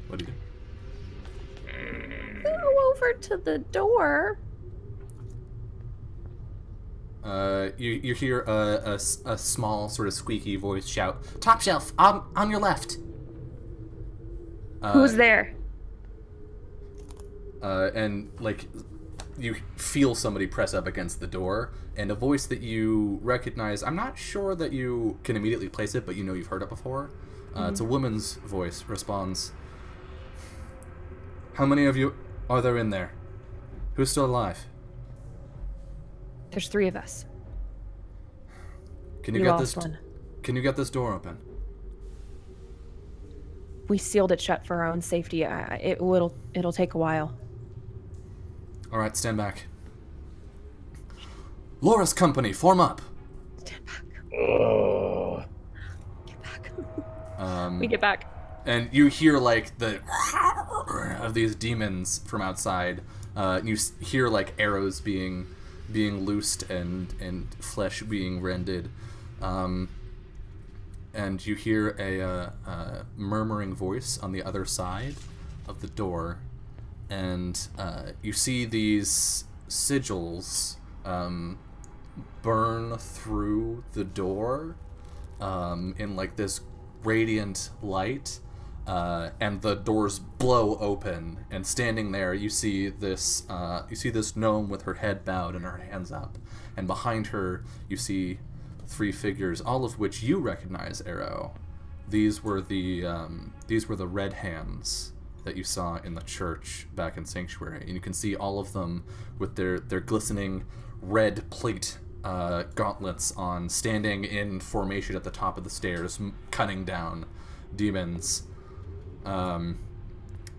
Speaker 1: What do you do?
Speaker 5: Go over to the door.
Speaker 1: You hear a small sort of squeaky voice shout, "Top shelf, on your left."
Speaker 5: Who's there?
Speaker 1: And like you feel somebody press up against the door, and a voice that you recognize. I'm not sure that you can immediately place it, but you know you've heard it before. It's a woman's voice. Responds, "How many of you are there in there? Who's still alive?
Speaker 5: There's 3 of us.
Speaker 1: Can you
Speaker 5: We
Speaker 1: get
Speaker 5: lost
Speaker 1: this?
Speaker 5: one.
Speaker 1: Can you get this door open?"
Speaker 5: We sealed it shut for our own safety. It'll take a while.
Speaker 1: All right, stand back. Laura's company, form up.
Speaker 5: Stand back.
Speaker 3: Oh.
Speaker 5: Get back.
Speaker 4: We get back.
Speaker 1: And you hear like the of these demons from outside. You hear like arrows being loosed and flesh being rended. And you hear a murmuring voice on the other side of the door, and you see these sigils burn through the door in like this radiant light. And the doors blow open, and standing there, you see this gnome with her head bowed and her hands up, and behind her, you see 3 figures, all of which you recognize, Arrow. These were the red hands that you saw in the church back in Sanctuary, and you can see all of them with their glistening red plate gauntlets on, standing in formation at the top of the stairs, cutting down demons.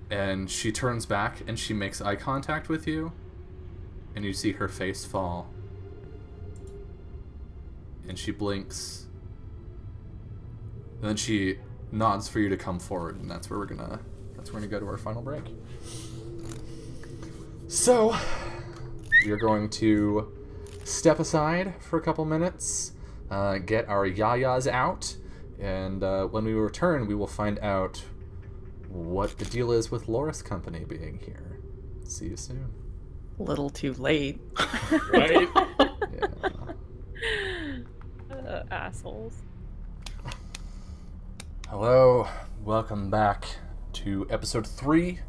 Speaker 1: And she turns back and she makes eye contact with you, and you see her face fall, and she blinks, and then she nods for you to come forward, and that's where we're gonna go to our final break. So we are going to step aside for a couple minutes, get our yayas out, and when we return, we will find out what the deal is with Loris Company being here. See you soon.
Speaker 2: A little too late.
Speaker 3: Right?
Speaker 1: Yeah.
Speaker 4: Assholes.
Speaker 1: Hello, welcome back to episode 3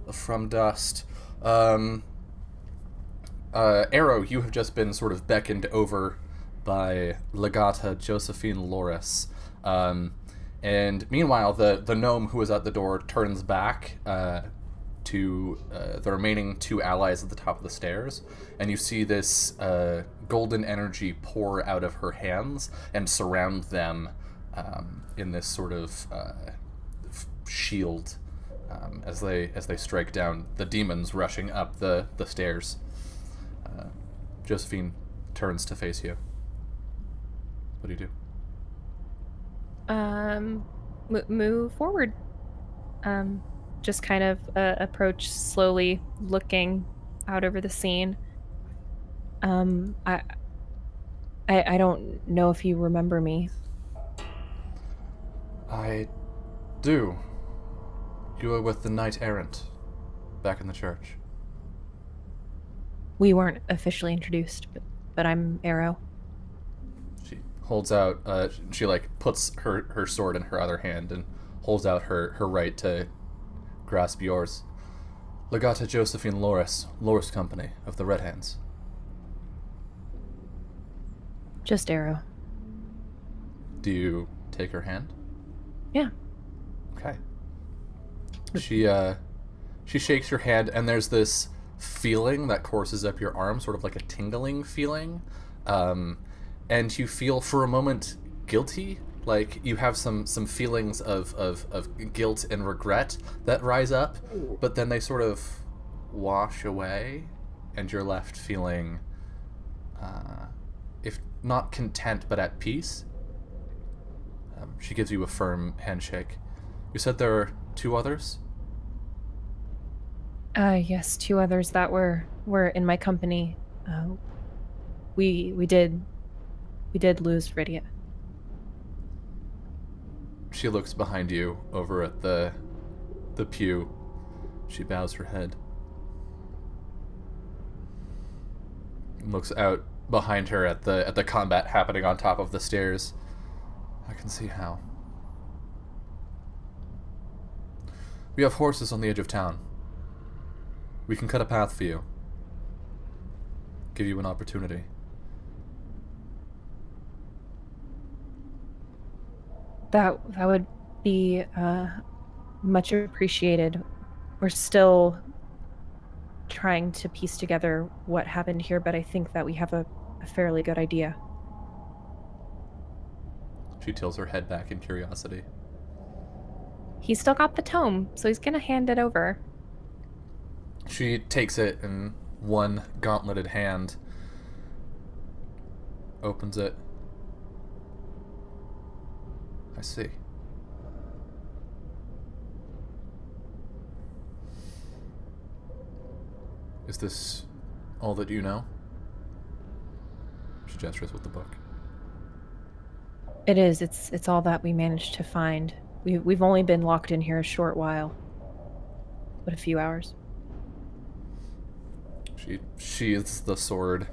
Speaker 1: of From Dust. Arrow, you have just been sort of beckoned over by Legata Josephine Loris. And meanwhile, the gnome who was at the door turns back to the remaining 2 allies at the top of the stairs, and you see this golden energy pour out of her hands and surround them in this sort of shield as they strike down the demons rushing up the stairs. Josephine turns to face you. What do you do?
Speaker 5: Move forward. Just kind of approach slowly, looking out over the scene. I don't know if you remember me.
Speaker 1: I do. You were with the Knight Errant back in the church.
Speaker 5: We weren't officially introduced, but I'm Arrow.
Speaker 1: She holds out, she like puts her sword in her other hand and holds out her right to grasp yours. Legata Josephine Loris Company of the Red Hands.
Speaker 5: Just Arrow.
Speaker 1: Do you take her hand?
Speaker 5: Yeah.
Speaker 1: Okay. She shakes your hand, and there's this feeling that courses up your arm, sort of like a tingling feeling. And you feel for a moment guilty, like you have some feelings of guilt and regret that rise up, but then they sort of wash away, and you're left feeling, if not content, but at peace. She gives you a firm handshake. You said there are 2 others?
Speaker 5: Yes, 2 others that were in my company. We did lose Rydia.
Speaker 1: She looks behind you over at the pew. She bows her head. Looks out behind her at the combat happening on top of the stairs. I can see how. We have horses on the edge of town. We can cut a path for you. Give you an opportunity.
Speaker 5: That would be much appreciated. We're still trying to piece together what happened here, but I think that we have a fairly good idea.
Speaker 1: She tilts her head back in curiosity.
Speaker 5: He's still got the tome, so he's gonna hand it over.
Speaker 1: She takes it in one gauntleted hand, opens it. I see. Is this all that you know? She gestures with the book.
Speaker 5: It is. It's all that we managed to find. We've only been locked in here a short while. But a few hours.
Speaker 1: She sheathes the sword.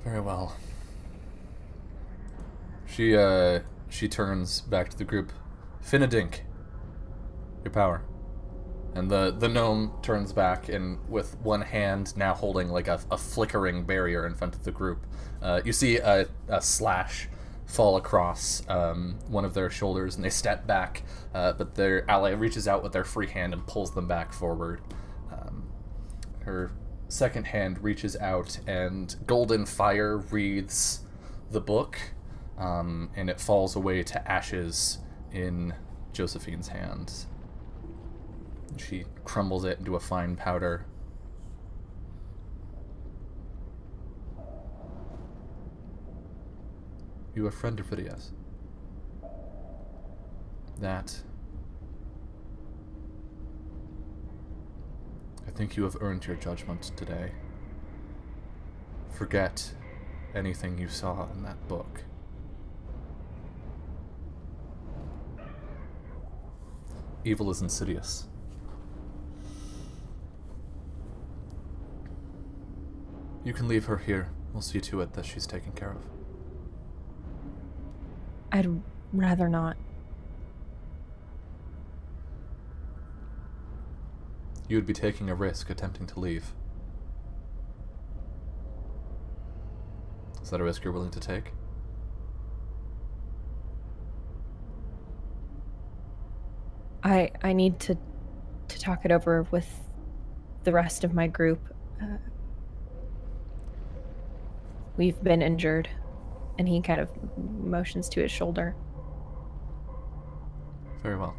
Speaker 1: Very well. She turns back to the group. Finadink, your power. And the gnome turns back, and with one hand now holding like a flickering barrier in front of the group, you see a slash fall across one of their shoulders, and they step back, but their ally reaches out with their free hand and pulls them back forward. Her second hand reaches out, and golden fire wreathes the book, and it falls away to ashes in Josephine's hands. She crumbles it into a fine powder. You are a friend of Phidias. That... I think you have earned your judgment today. Forget anything you saw in that book. Evil is insidious. You can leave her here. We'll see to it that she's taken care of.
Speaker 5: I'd rather not.
Speaker 1: You would be taking a risk attempting to leave. Is that a risk you're willing to take?
Speaker 5: I need to talk it over with the rest of my group. We've been injured, and he kind of motions to his shoulder.
Speaker 1: Very well.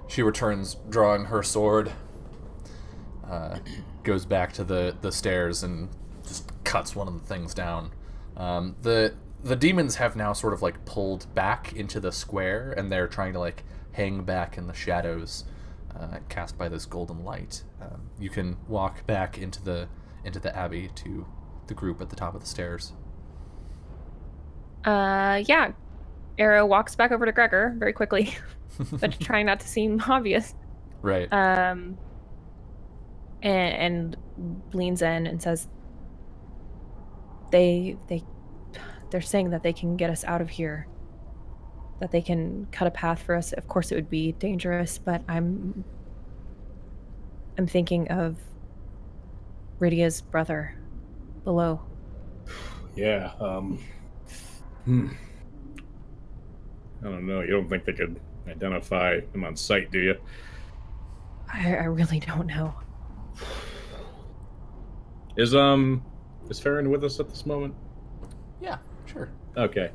Speaker 1: She returns, drawing her sword, goes back to the stairs and just cuts one of the things down. The demons have now sort of like pulled back into the square, and they're trying to like hang back in the shadows cast by this golden light. You can walk back into the abbey to the group at the top of the stairs.
Speaker 4: Yeah. Arrow walks back over to Gregor very quickly, but trying not to seem obvious.
Speaker 1: Right.
Speaker 5: And leans in and says, they're saying that they can get us out of here, that they can cut a path for us. Of course it would be dangerous, but I'm thinking of Rydia's brother below.
Speaker 3: Yeah, I don't know. You don't think they could identify him on sight, do you?
Speaker 5: I really don't know.
Speaker 3: Is Farron with us at this moment?
Speaker 1: Yeah, sure.
Speaker 3: Okay.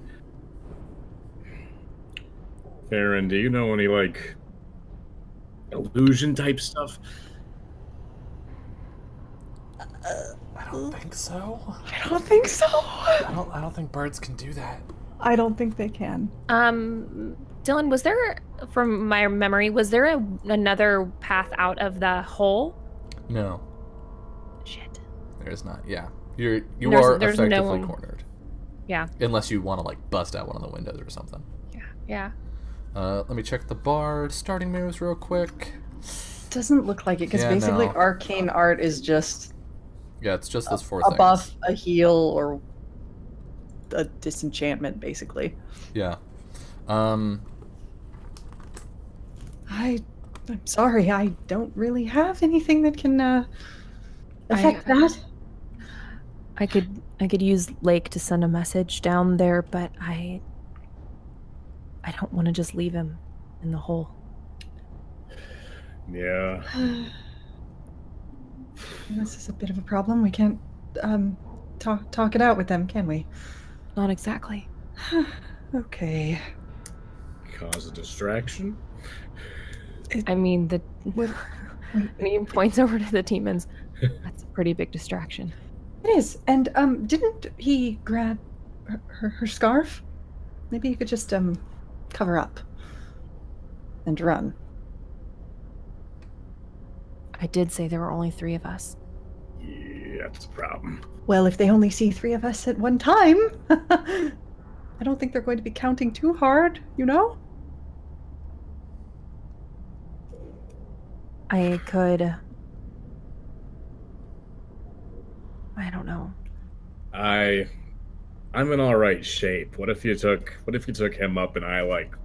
Speaker 3: Farron, do you know any, like, illusion type stuff?
Speaker 1: I don't think so.
Speaker 2: I don't think so.
Speaker 1: I don't think birds can do that.
Speaker 2: I don't think they can.
Speaker 4: Dylan, was there, from my memory, was there another path out of the hole?
Speaker 1: No,
Speaker 4: Shit.
Speaker 1: there is not. Yeah, you
Speaker 4: There's
Speaker 1: effectively
Speaker 4: no one.
Speaker 1: cornered.
Speaker 4: Yeah.
Speaker 1: Unless you want to like bust out one of the windows or something.
Speaker 4: Yeah.
Speaker 1: Let me check the bard starting moves real quick.
Speaker 2: Doesn't look like it, because
Speaker 1: Yeah,
Speaker 2: basically
Speaker 1: no.
Speaker 2: arcane art is just
Speaker 1: Yeah, it's just those four
Speaker 2: a
Speaker 1: things.
Speaker 2: buff, a heal, or a disenchantment, basically.
Speaker 1: Yeah.
Speaker 2: I'm sorry, I don't really have anything that can affect that.
Speaker 5: I could use Lake to send a message down there, but I don't want to just leave him in the hole.
Speaker 3: Yeah.
Speaker 2: This is a bit of a problem. We can't talk it out with them, can we?
Speaker 5: Not exactly.
Speaker 2: Okay.
Speaker 3: Cause a distraction?
Speaker 5: I mean,
Speaker 2: What?
Speaker 5: when he points over to the demons, that's a pretty big distraction.
Speaker 2: It is. And didn't he grab her scarf? Maybe you could just cover up and run.
Speaker 5: I did say there were only 3 of us.
Speaker 3: Yeah, that's a problem.
Speaker 2: Well, if they only see 3 of us at one time, I don't think they're going to be counting too hard, you know?
Speaker 5: I could. I don't know.
Speaker 3: I'm in all right shape. What if you took him up and I like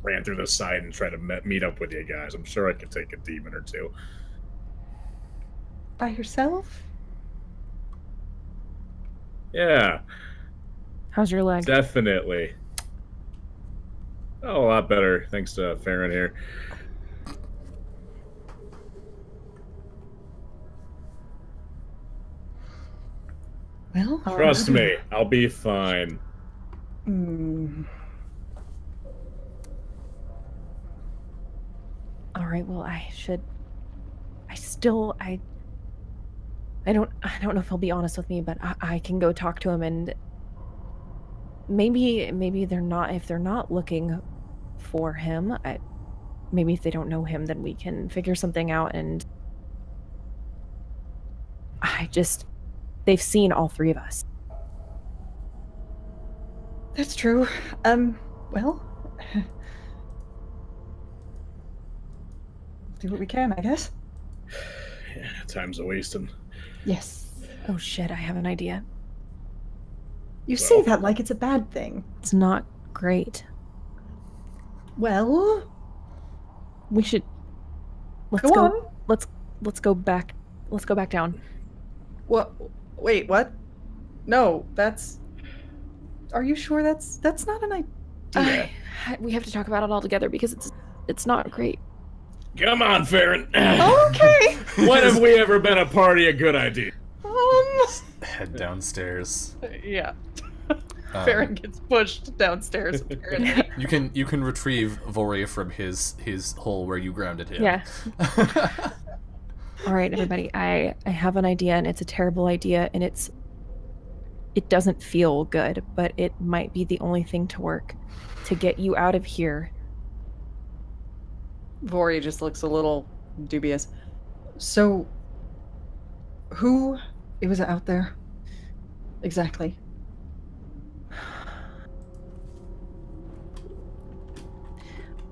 Speaker 3: ran through the side and tried to meet up with you guys? I'm sure I could take a demon or two.
Speaker 2: By yourself?
Speaker 3: Yeah,
Speaker 5: How's your leg?
Speaker 3: definitely. Oh, a lot better thanks to Farron here.
Speaker 2: Well,
Speaker 3: Trust me, I'll be fine.
Speaker 5: All right. Well, I should. I don't know if he'll be honest with me, but I can go talk to him, and maybe they're not. If they're not looking for him, maybe if they don't know him, then we can figure something out. And they've seen all 3 of us.
Speaker 2: That's true. Well, do what we can, I guess.
Speaker 3: Yeah, time's a wasting.
Speaker 2: Yes.
Speaker 5: Oh shit! I have an idea.
Speaker 2: You say that like it's a bad thing.
Speaker 5: It's not great.
Speaker 2: Well,
Speaker 5: We should. Let's
Speaker 2: go
Speaker 5: go.
Speaker 2: on.
Speaker 5: Let's go back. Let's go back down.
Speaker 2: What? Wait, what? No, that's. Are you sure that's not an idea?
Speaker 5: We have to talk about it all together because it's not great.
Speaker 3: Come on, Farron.
Speaker 2: Okay.
Speaker 3: When have we ever been a party a good idea?
Speaker 1: Head downstairs.
Speaker 2: Yeah. Farron gets pushed downstairs. Apparently.
Speaker 1: You can retrieve Vori from his hole where you grounded him.
Speaker 5: Yeah. All right, everybody. I have an idea, and it's a terrible idea, and it doesn't feel good, but it might be the only thing to work to get you out of here.
Speaker 2: Vori just looks a little dubious. So, who was out there? Exactly.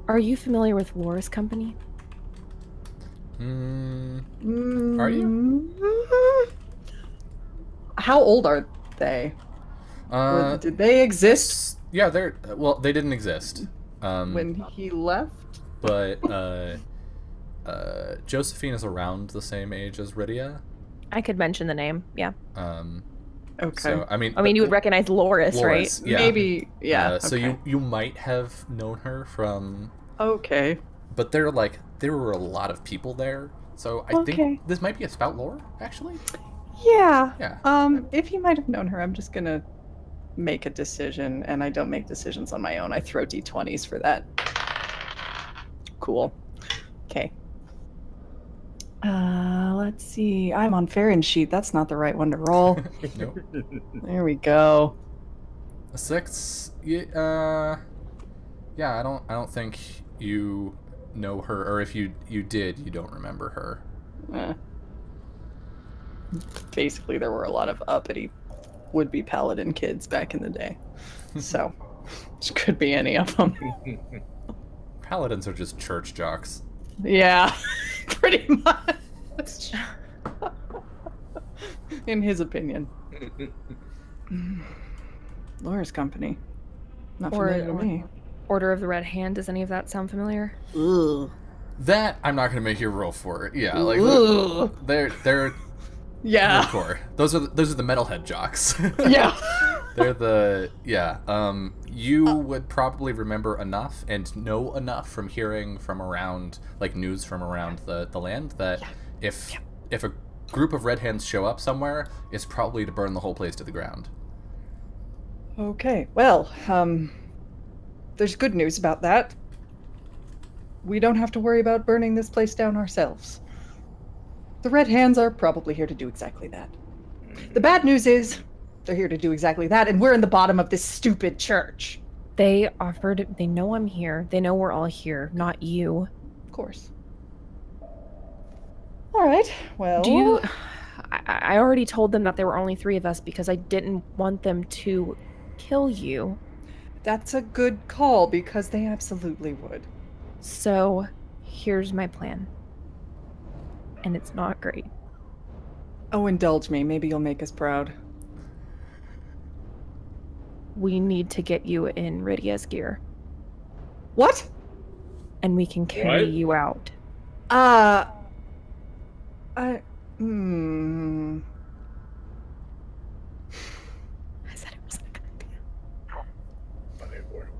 Speaker 5: Are you familiar with Laura's company?
Speaker 1: Are you?
Speaker 2: How old are they? Did they exist
Speaker 1: Yeah, they didn't exist.
Speaker 2: when he left?
Speaker 1: But Josephine is around the same age as Rydia.
Speaker 5: I could mention the name. Yeah.
Speaker 2: Okay.
Speaker 1: So I mean,
Speaker 5: You would recognize Loris,
Speaker 1: Loris,
Speaker 5: right?
Speaker 1: yeah.
Speaker 2: Maybe, yeah.
Speaker 1: So
Speaker 2: okay.
Speaker 1: you might have known her from,
Speaker 2: Okay.
Speaker 1: but there were a lot of people there. So I
Speaker 2: Okay.
Speaker 1: think this might be a spout lore, actually.
Speaker 2: Yeah.
Speaker 1: Yeah.
Speaker 2: If you might have known her, I'm just gonna make a decision, and I don't make decisions on my own. I throw d20s for that. Cool. Okay. Let's see. I'm on Farron's sheet. That's not the right one to roll.
Speaker 1: Nope.
Speaker 2: There we go.
Speaker 1: A 6. Yeah. Yeah. I don't think you know her, or if you did, you don't remember her.
Speaker 2: Basically, there were a lot of uppity would-be paladin kids back in the day. So, it could be any of them.
Speaker 1: Paladins are just church jocks.
Speaker 2: Yeah, pretty much. In his opinion. Laura's company. Not familiar to me.
Speaker 5: Order of the Red Hand. Does any of that sound familiar?
Speaker 2: Ugh.
Speaker 1: That I'm not gonna make you roll for it. Yeah, like
Speaker 2: Ugh.
Speaker 1: they're
Speaker 2: Yeah.
Speaker 1: hardcore. Those are the metalhead jocks.
Speaker 2: Yeah.
Speaker 1: They're the you would probably remember enough and know enough from hearing from around, like, news from around the land, that if a group of red hands show up somewhere, it's probably to burn the whole place to the ground.
Speaker 2: Okay. Well, there's good news about that. We don't have to worry about burning this place down ourselves. The Red Hands are probably here to do exactly that. The bad news is they're here to do exactly that, and we're in the bottom of this stupid church.
Speaker 5: They offered, they know I'm here. They know we're all here, not you.
Speaker 2: Of course. All right. Well,
Speaker 5: Do you. I already told them that there were only 3 of us because I didn't want them to kill you.
Speaker 2: that's a good call because they absolutely would.
Speaker 5: So, here's my plan. And it's not great.
Speaker 2: Oh, indulge me. Maybe you'll make us proud.
Speaker 5: We need to get you in Rydia's gear,
Speaker 2: What?
Speaker 5: and we can carry
Speaker 3: What?
Speaker 5: you out.
Speaker 2: Hmm.
Speaker 5: I said it wasn't a good idea.
Speaker 3: Whatever.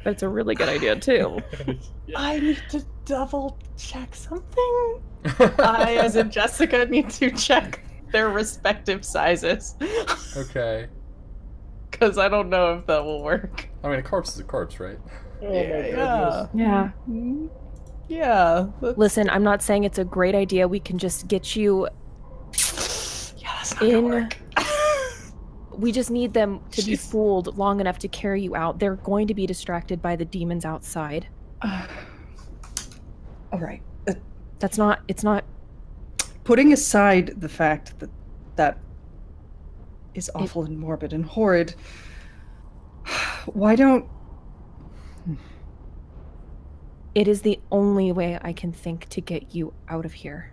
Speaker 5: But it's a really good idea, too.
Speaker 2: I need to double check something. I, as in Jessica, need to check their respective sizes.
Speaker 1: Okay.
Speaker 2: Because I don't know if that will work.
Speaker 1: I mean, a corpse is a corpse, right?
Speaker 2: Yeah.
Speaker 5: Yeah.
Speaker 2: Yeah.
Speaker 5: Listen, I'm not saying it's a great idea. We can just get you
Speaker 2: Yeah, that's not gonna
Speaker 5: in.
Speaker 2: work.
Speaker 5: We just need them to be
Speaker 2: Jeez.
Speaker 5: fooled long enough to carry you out. They're going to be distracted by the demons outside.
Speaker 2: All right.
Speaker 5: That's not. It's not.
Speaker 2: Putting aside the fact that that is awful and morbid and horrid, why don't...
Speaker 5: It is the only way I can think to get you out of here.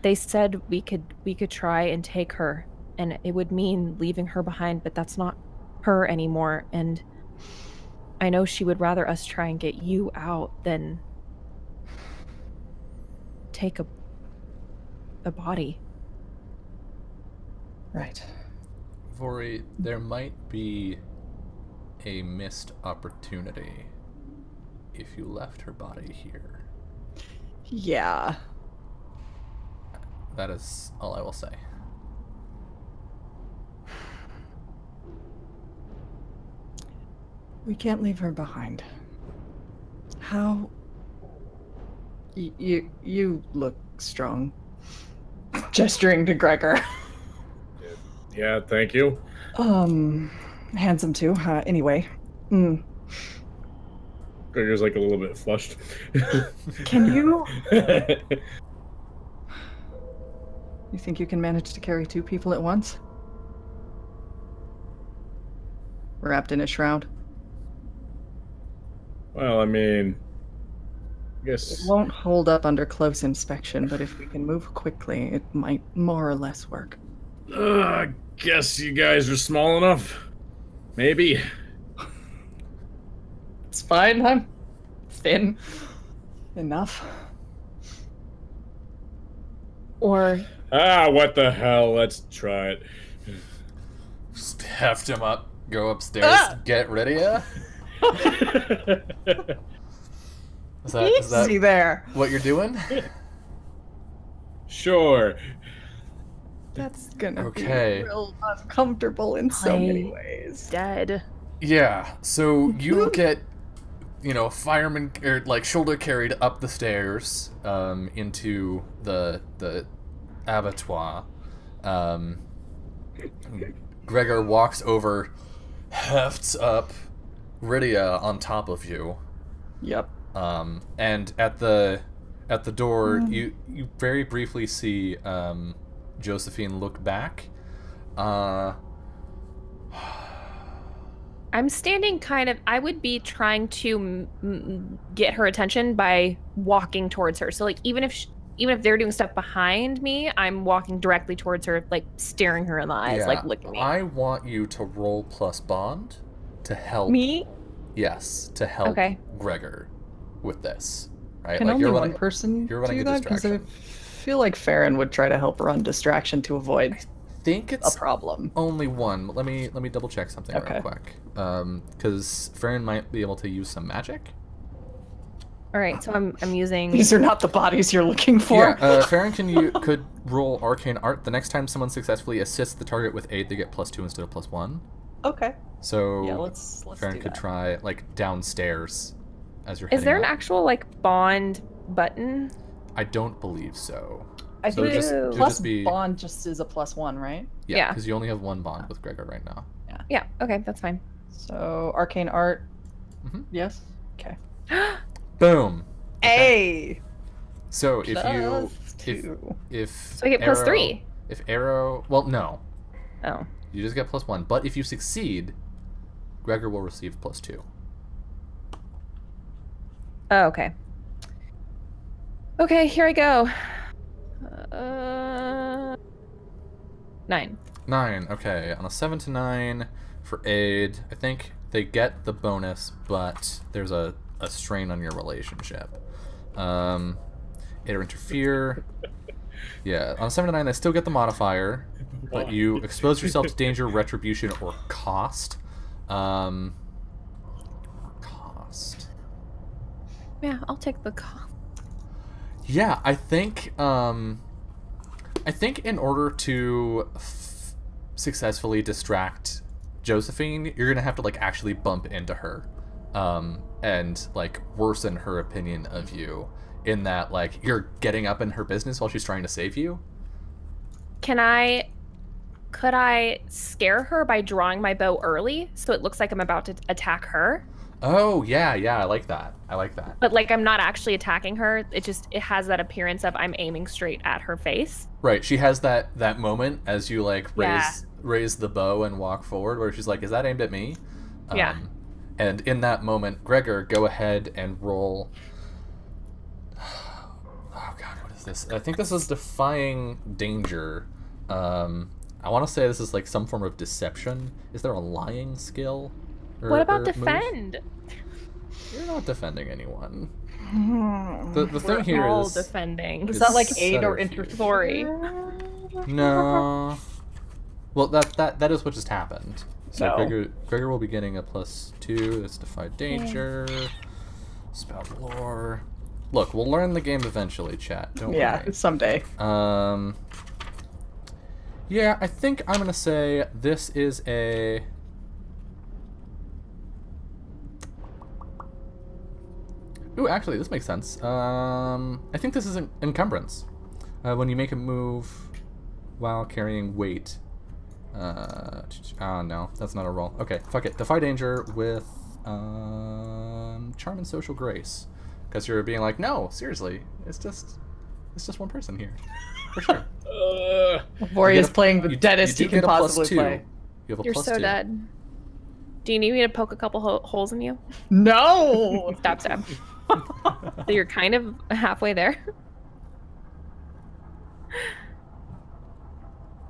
Speaker 5: They said we could try and take her, and it would mean leaving her behind, but that's not her anymore. And I know she would rather us try and get you out than take a body.
Speaker 2: Right.
Speaker 1: Vori, there might be a missed opportunity if you left her body here.
Speaker 2: Yeah.
Speaker 1: That is all I will say.
Speaker 2: We can't leave her behind. How... You look strong. Gesturing to Gregor.
Speaker 3: Yeah, thank you.
Speaker 2: Handsome too. Anyway.
Speaker 3: Gregor's like a little bit flushed.
Speaker 2: Can you... You think you can manage to carry 2 people at once? Wrapped in a shroud?
Speaker 3: Well, I mean, I
Speaker 2: It
Speaker 3: guess.
Speaker 2: won't hold up under close inspection, but if we can move quickly, it might more or less work.
Speaker 3: I guess you guys are small enough. Maybe.
Speaker 2: It's fine, I'm thin enough.
Speaker 5: Or
Speaker 3: What the hell? Let's try it.
Speaker 1: Just heft him up, go upstairs, get rid of ya? Is that
Speaker 2: Easy there.
Speaker 1: what you're doing?
Speaker 3: Sure.
Speaker 2: That's gonna
Speaker 1: Okay.
Speaker 2: be real uncomfortable in so many
Speaker 5: I-
Speaker 2: ways.
Speaker 5: dead.
Speaker 1: Yeah, so you get, fireman, or like shoulder carried up the stairs, into the abattoir. Gregor walks over, hefts up Rydia on top of you.
Speaker 2: Yep.
Speaker 1: And at the door, you very briefly see Josephine look back.
Speaker 4: I'm standing kind of. I would be trying to get her attention by walking towards her. So like even if they're doing stuff behind me, I'm walking directly towards her, like staring her in the eyes, like look at me.
Speaker 1: I want you to roll plus bond to help.
Speaker 4: Me?
Speaker 1: Yes, to help
Speaker 4: Okay.
Speaker 1: Gregor with this. Right?
Speaker 2: Can
Speaker 1: like
Speaker 2: only
Speaker 1: you're
Speaker 2: one
Speaker 1: running,
Speaker 2: person
Speaker 1: you're running
Speaker 2: do
Speaker 1: a
Speaker 2: that? Because I
Speaker 1: distraction.
Speaker 2: feel like Farron would try to help run distraction to avoid
Speaker 1: I think
Speaker 2: a
Speaker 1: it's
Speaker 2: problem.
Speaker 1: only one. Let me double check something
Speaker 2: Okay.
Speaker 1: real quick. Because Farron might be able to use some magic.
Speaker 4: All right, so I'm using.
Speaker 2: These are not the bodies you're looking for.
Speaker 1: Yeah, Farron could roll Arcane Art. The next time someone successfully assists the target with aid, they get +2 instead of +1.
Speaker 2: Okay.
Speaker 1: So
Speaker 2: Yeah, let's
Speaker 1: Farron
Speaker 2: do
Speaker 1: could
Speaker 2: that.
Speaker 1: try like downstairs as you're
Speaker 4: Is
Speaker 1: heading
Speaker 4: there an
Speaker 1: up.
Speaker 4: actual like bond button?
Speaker 1: I don't believe so.
Speaker 2: I
Speaker 1: So
Speaker 2: think
Speaker 1: just-
Speaker 2: it's
Speaker 1: it'd
Speaker 2: plus
Speaker 1: just be-
Speaker 2: bond just is a +1, right?
Speaker 1: Yeah,
Speaker 4: Yeah.
Speaker 1: because you only have one bond with Gregor right now.
Speaker 2: Yeah.
Speaker 5: Yeah. Okay, that's fine.
Speaker 2: So arcane art.
Speaker 1: Mhm.
Speaker 2: Yes. Okay.
Speaker 1: Boom.
Speaker 2: A.
Speaker 1: So if you
Speaker 2: Plus
Speaker 1: if
Speaker 2: 2.
Speaker 1: if
Speaker 5: So I get plus 3.
Speaker 1: If arrow, well, no,
Speaker 5: Oh.
Speaker 1: you just get +1. But if you succeed, Gregor will receive +2.
Speaker 5: Oh, okay. Okay, here I go. 9.
Speaker 1: 9. Okay, on a 7 to 9 for aid, I think they get the bonus, but there's a strain on your relationship. Aid or interfere. Yeah, on a 7 to 9, they still get the modifier, but you expose yourself to danger, retribution, or cost. Cost.
Speaker 5: Yeah, I'll take the call.
Speaker 1: Yeah, I think in order to successfully distract Josephine, you're gonna have to like actually bump into her, and like worsen her opinion of you in that like you're getting up in her business while she's trying to save you.
Speaker 4: Could I scare her by drawing my bow early so it looks like I'm about to attack her?
Speaker 1: Oh yeah, I like that.
Speaker 4: But like I'm not actually attacking her. It has that appearance of I'm aiming straight at her face.
Speaker 1: Right, she has that moment as you like
Speaker 4: Yeah.
Speaker 1: raise the bow and walk forward, where she's like, "Is that aimed at me?"
Speaker 4: Yeah.
Speaker 1: And in that moment, Gregor, go ahead and roll. Oh God, what is this? I think this is defying danger. I want to say this is like some form of deception. Is there a lying skill?
Speaker 4: What about
Speaker 1: or move?
Speaker 4: defend?
Speaker 1: You're not defending anyone.
Speaker 2: Hmm.
Speaker 1: The thing here
Speaker 4: We're all
Speaker 1: is
Speaker 4: defending.
Speaker 2: Is that like aid or
Speaker 1: subterfuge.
Speaker 2: interfere?
Speaker 4: Sorry.
Speaker 1: No. Well, that is what just happened. So
Speaker 2: No.
Speaker 1: Gregor will be getting a +2. That's defy danger. Spout lore. Look, we'll learn the game eventually, chat. Don't
Speaker 2: Yeah,
Speaker 1: worry.
Speaker 2: someday.
Speaker 1: Yeah, I think I'm gonna say this is a. Ooh, actually, this makes sense. I think this is an encumbrance. When you make a move while carrying weight. Oh no, that's not a roll. Okay, fuck it. Defy danger with charm and social grace, because you're being like, no, seriously, it's just one person here, for sure.
Speaker 2: Vori
Speaker 1: You
Speaker 2: is
Speaker 1: get a-
Speaker 2: playing the
Speaker 1: you
Speaker 2: deadest
Speaker 1: do
Speaker 2: he can
Speaker 1: get a
Speaker 2: possibly
Speaker 1: +2.
Speaker 2: play.
Speaker 1: You have a
Speaker 4: You're
Speaker 1: +2.
Speaker 4: so dead. Do you need me to poke a couple holes in you?
Speaker 2: No!
Speaker 4: Stab. So you're kind of halfway there.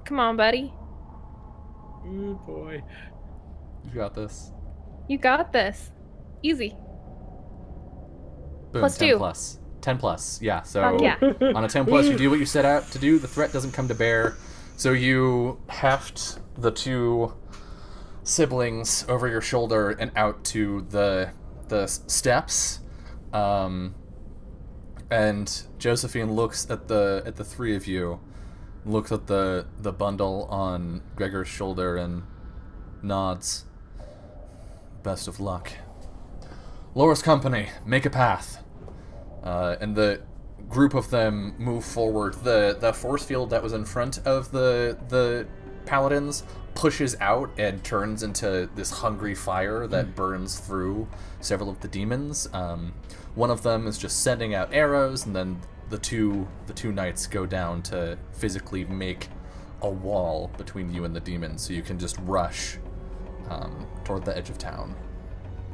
Speaker 4: Come on, buddy.
Speaker 3: Oh boy.
Speaker 1: You got this.
Speaker 4: You got this. Easy.
Speaker 1: Boom,
Speaker 4: Plus
Speaker 1: 10
Speaker 4: 2.
Speaker 1: plus. 10 plus, yeah. So
Speaker 4: Fuck yeah.
Speaker 1: on a 10 plus, you do what you set out to do. The threat doesn't come to bear. So you heft the two siblings over your shoulder and out to the steps. And Josephine looks at the three of you, looks at the bundle on Gregor's shoulder and nods. Best of luck. Loris Company, make a path. And the group of them move forward. The force field that was in front of the paladins pushes out and turns into this hungry fire that burns through several of the demons. One of them is just sending out arrows, and then the two knights go down to physically make a wall between you and the demons, so you can just rush toward the edge of town.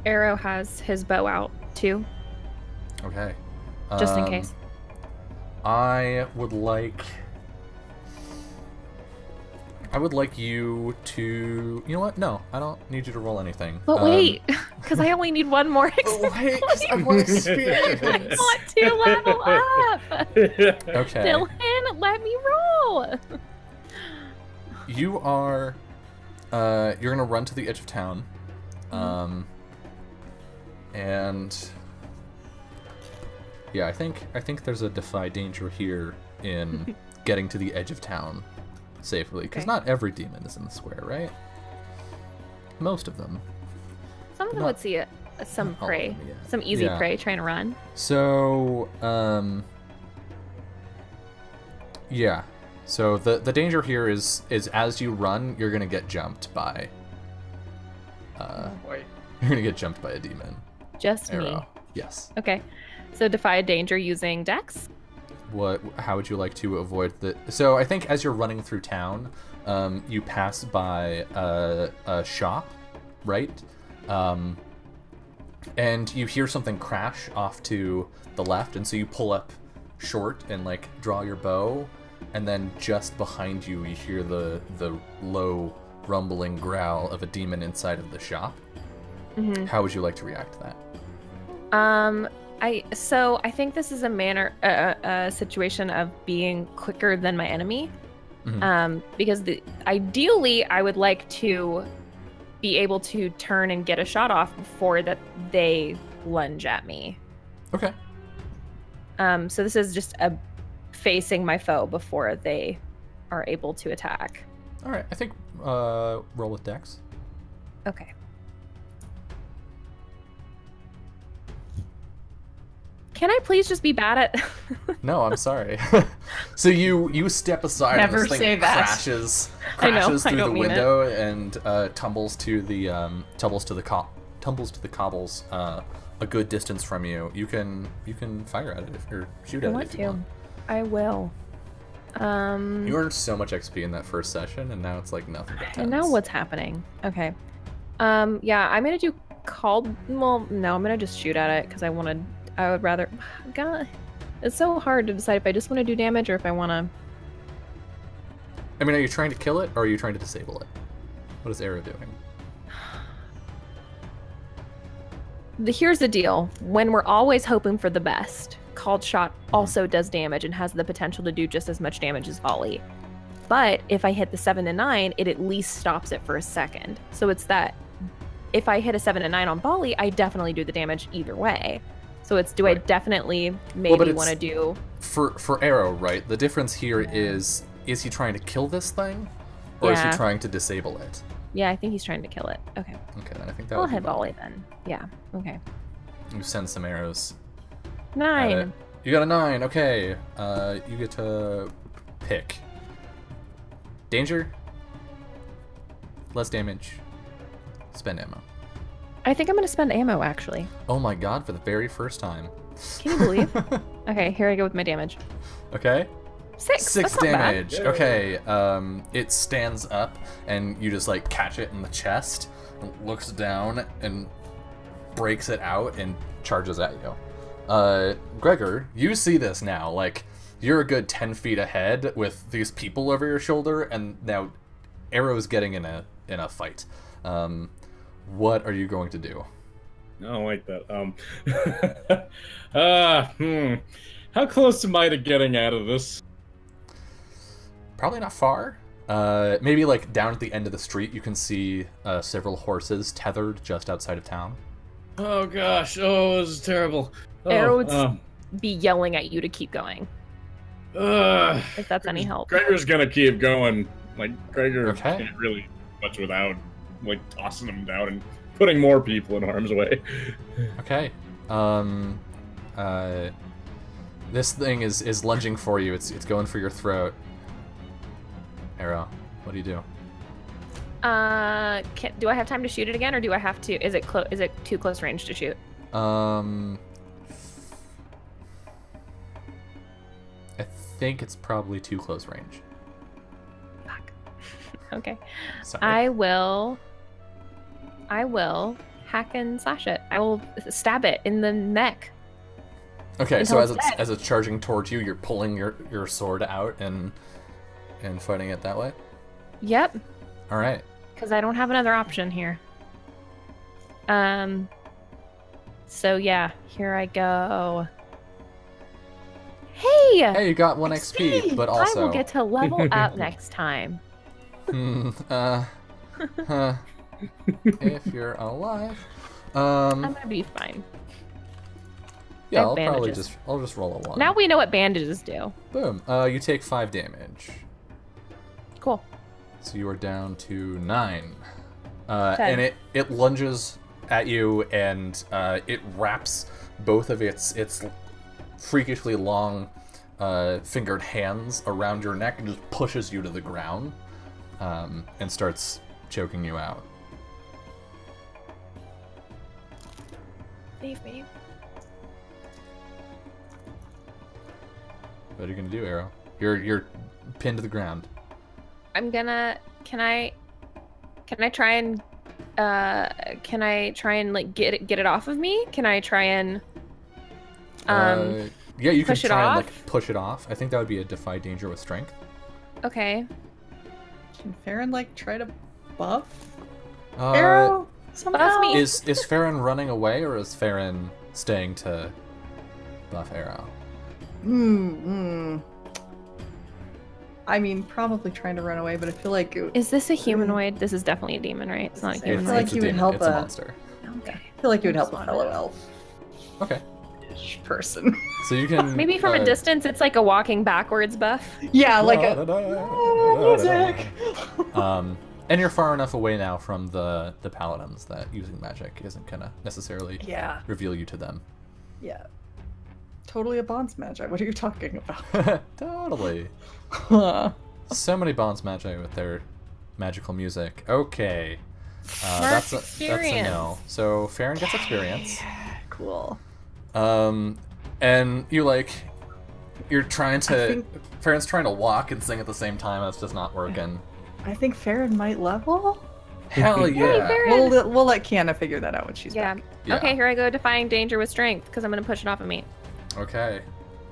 Speaker 4: Arrow has his bow out too,
Speaker 1: Okay.
Speaker 4: just in case.
Speaker 1: I would like you to. You know what? No, I don't need you to roll anything.
Speaker 4: But wait, because I only need one more experience.
Speaker 1: Wait, 'cause I want experience.
Speaker 4: I want to level up.
Speaker 1: Okay.
Speaker 4: Dylan, let me roll.
Speaker 1: You are. You're gonna run to the edge of town. And. Yeah, I think there's a defy danger here in getting to the edge of town safely, because
Speaker 4: Okay.
Speaker 1: not every demon is in the square, right? Most of them.
Speaker 4: Some of them
Speaker 1: Not-
Speaker 4: would see it as some
Speaker 1: not all of
Speaker 4: prey,
Speaker 1: them, yeah.
Speaker 4: some easy
Speaker 1: Yeah.
Speaker 4: prey trying to run.
Speaker 1: So, yeah. So the danger here is as you run, you're gonna get jumped by
Speaker 2: Oh boy.
Speaker 1: You're gonna get jumped by a demon.
Speaker 5: Just me.
Speaker 1: Arrow. Yes.
Speaker 5: Okay. So defy a danger using Dex.
Speaker 1: How would you like to avoid the? So I think as you're running through town, you pass by a shop, right? And you hear something crash off to the left, and so you pull up short and like draw your bow, and then just behind you, you hear the low rumbling growl of a demon inside of the shop.
Speaker 5: Mm-hmm.
Speaker 1: How would you like to react to that?
Speaker 5: I think this is a situation of being quicker than my enemy.
Speaker 1: Mhm.
Speaker 5: Because ideally I would like to be able to turn and get a shot off before that they lunge at me.
Speaker 1: Okay.
Speaker 5: So this is just facing my foe before they are able to attack.
Speaker 1: All right. I think roll with Dex.
Speaker 5: Okay. Can I please just be bad at?
Speaker 1: No, I'm sorry. So you step aside
Speaker 2: Never
Speaker 1: and this
Speaker 2: say
Speaker 1: thing
Speaker 2: that.
Speaker 1: crashes
Speaker 5: I know, I
Speaker 1: through the
Speaker 5: don't mean it.
Speaker 1: window and tumbles to the cobbles a good distance from you. You can fire at it or shoot
Speaker 5: I
Speaker 1: at it
Speaker 5: want
Speaker 1: if you
Speaker 5: to.
Speaker 1: want.
Speaker 5: I will.
Speaker 1: You earned so much XP in that first session, and now it's like nothing but
Speaker 5: And now
Speaker 1: tens.
Speaker 5: what's happening? Okay. Yeah, I'm gonna do called. Well, no, I'm gonna just shoot at it because I would rather. God, it's so hard to decide if I just want to do damage or if I want to.
Speaker 1: I mean, are you trying to kill it or are you trying to disable it? What is Arrow doing?
Speaker 5: Here's the deal: when we're always hoping for the best, called shot also does damage and has the potential to do just as much damage as volley. But if I hit the 7 to 9, it at least stops it for a second. So it's that if I hit a 7 to 9 on volley, I definitely do the damage either way. So it's do I
Speaker 1: Right.
Speaker 5: definitely maybe
Speaker 1: but it's-
Speaker 5: want to do?
Speaker 1: For Arrow, right? The difference here is he trying to kill this thing or is he
Speaker 5: Yeah.
Speaker 1: trying to disable it?
Speaker 5: Yeah, I think he's trying to kill it. Okay,
Speaker 1: Okay, then I think that
Speaker 5: I'll
Speaker 1: would be
Speaker 5: hit volley then. Yeah. Okay.
Speaker 1: You send some arrows. at
Speaker 5: 9.
Speaker 1: it. You got a 9. Okay. You get to pick. Danger. Less damage. Spend ammo.
Speaker 5: I think I'm gonna spend ammo actually.
Speaker 1: Oh my god! For the very first time.
Speaker 5: Can you believe? Okay, here I go with my damage.
Speaker 1: Okay.
Speaker 5: 6.
Speaker 1: 6
Speaker 5: That's not bad.
Speaker 1: damage. Okay. It stands up and you just like catch it in the chest, and looks down and breaks it out and charges at you. Gregor, you see this now. Like you're a good 10 feet ahead with these people over your shoulder, and now Arrow's getting in a fight. What are you going to do?
Speaker 3: I don't like that. How close am I to getting out of this?
Speaker 1: Probably not far. Maybe like down at the end of the street, you can see several horses tethered just outside of town.
Speaker 3: Oh gosh! Oh, this is terrible. Oh,
Speaker 5: Arrow would be yelling at you to keep going. If that's any help.
Speaker 3: Gregor's gonna keep going. Like Gregor
Speaker 1: Okay.
Speaker 3: can't really do much without like tossing him down and putting more people in harm's way.
Speaker 1: Okay. This thing is lunging for you. It's going for your throat. Arrow, what do you do?
Speaker 5: Do I have time to shoot it again, or do I have to? Is it too close range to shoot?
Speaker 1: I think it's probably too close range.
Speaker 5: Fuck. Okay.
Speaker 1: Sorry.
Speaker 5: I will hack and slash it. I will stab it in the neck.
Speaker 1: Okay,
Speaker 5: until
Speaker 1: so
Speaker 5: it's dead.
Speaker 1: as it's charging towards you, you're pulling your sword out and fighting it that way.
Speaker 5: Yep,
Speaker 1: All right.
Speaker 5: because I don't have another option here. So yeah, here I go. Hey!
Speaker 1: Hey, you got 1 XP, but also
Speaker 5: I will get to level up next time.
Speaker 1: if you're alive.
Speaker 5: I'm gonna be fine.
Speaker 1: Yeah,
Speaker 5: have
Speaker 1: I'll probably
Speaker 5: bandages.
Speaker 1: I'll just roll a 1.
Speaker 5: Now we know what bandages do.
Speaker 1: Boom. You take 5 damage.
Speaker 5: Cool.
Speaker 1: So you are down to 9. And it lunges at you and it wraps both of its freakishly long fingered hands around your neck and just pushes you to the ground and starts choking you out.
Speaker 4: Leave me.
Speaker 1: What are you gonna do, Arrow? You're pinned to the ground.
Speaker 4: I'm gonna. Can I try and like get it off of me? Can I try and
Speaker 1: Yeah, you can
Speaker 4: push it
Speaker 1: try and
Speaker 4: off?
Speaker 1: like push it off. I think that would be a defy danger with strength.
Speaker 4: Okay.
Speaker 2: Can Farron like try to buff
Speaker 1: Uh,
Speaker 2: Arrow somehow?
Speaker 4: buff me.
Speaker 1: Is Farron running away or is Farron staying to buff Arrow?
Speaker 2: I mean, probably trying to run away, but I feel like
Speaker 4: Is this a humanoid? This is definitely a demon, right? It's not a
Speaker 2: I
Speaker 4: humanoid.
Speaker 2: feel like
Speaker 1: a
Speaker 2: you would
Speaker 1: demon.
Speaker 2: help
Speaker 1: It's a
Speaker 2: a-
Speaker 1: monster.
Speaker 4: Okay.
Speaker 2: I feel like you would help a fellow elf
Speaker 1: Okay,
Speaker 2: person.
Speaker 1: so you can
Speaker 4: Maybe from a distance, it's like a walking backwards buff.
Speaker 2: Yeah, like a
Speaker 1: music.
Speaker 2: music.
Speaker 1: And you're far enough away now from the paladins that using magic isn't gonna necessarily
Speaker 2: Yeah,
Speaker 1: reveal you to them.
Speaker 2: yeah. Totally a bonds magi. What are you talking about?
Speaker 1: Totally.
Speaker 2: Huh.
Speaker 1: So many bonds magi with their magical music. Okay. That's a no. So Farron gets experience.
Speaker 2: Cool.
Speaker 1: And you're trying to
Speaker 2: think-
Speaker 1: Farron's trying to walk and sing at the same time, and it's just not working.
Speaker 2: I think Farron might level.
Speaker 1: Hell yeah.
Speaker 4: Farron.
Speaker 2: We'll let Kiana figure that out when she's
Speaker 4: Yeah.
Speaker 2: back.
Speaker 1: Yeah.
Speaker 4: Okay, here I go, defying danger with strength, because I'm gonna push it off of me.
Speaker 1: Okay.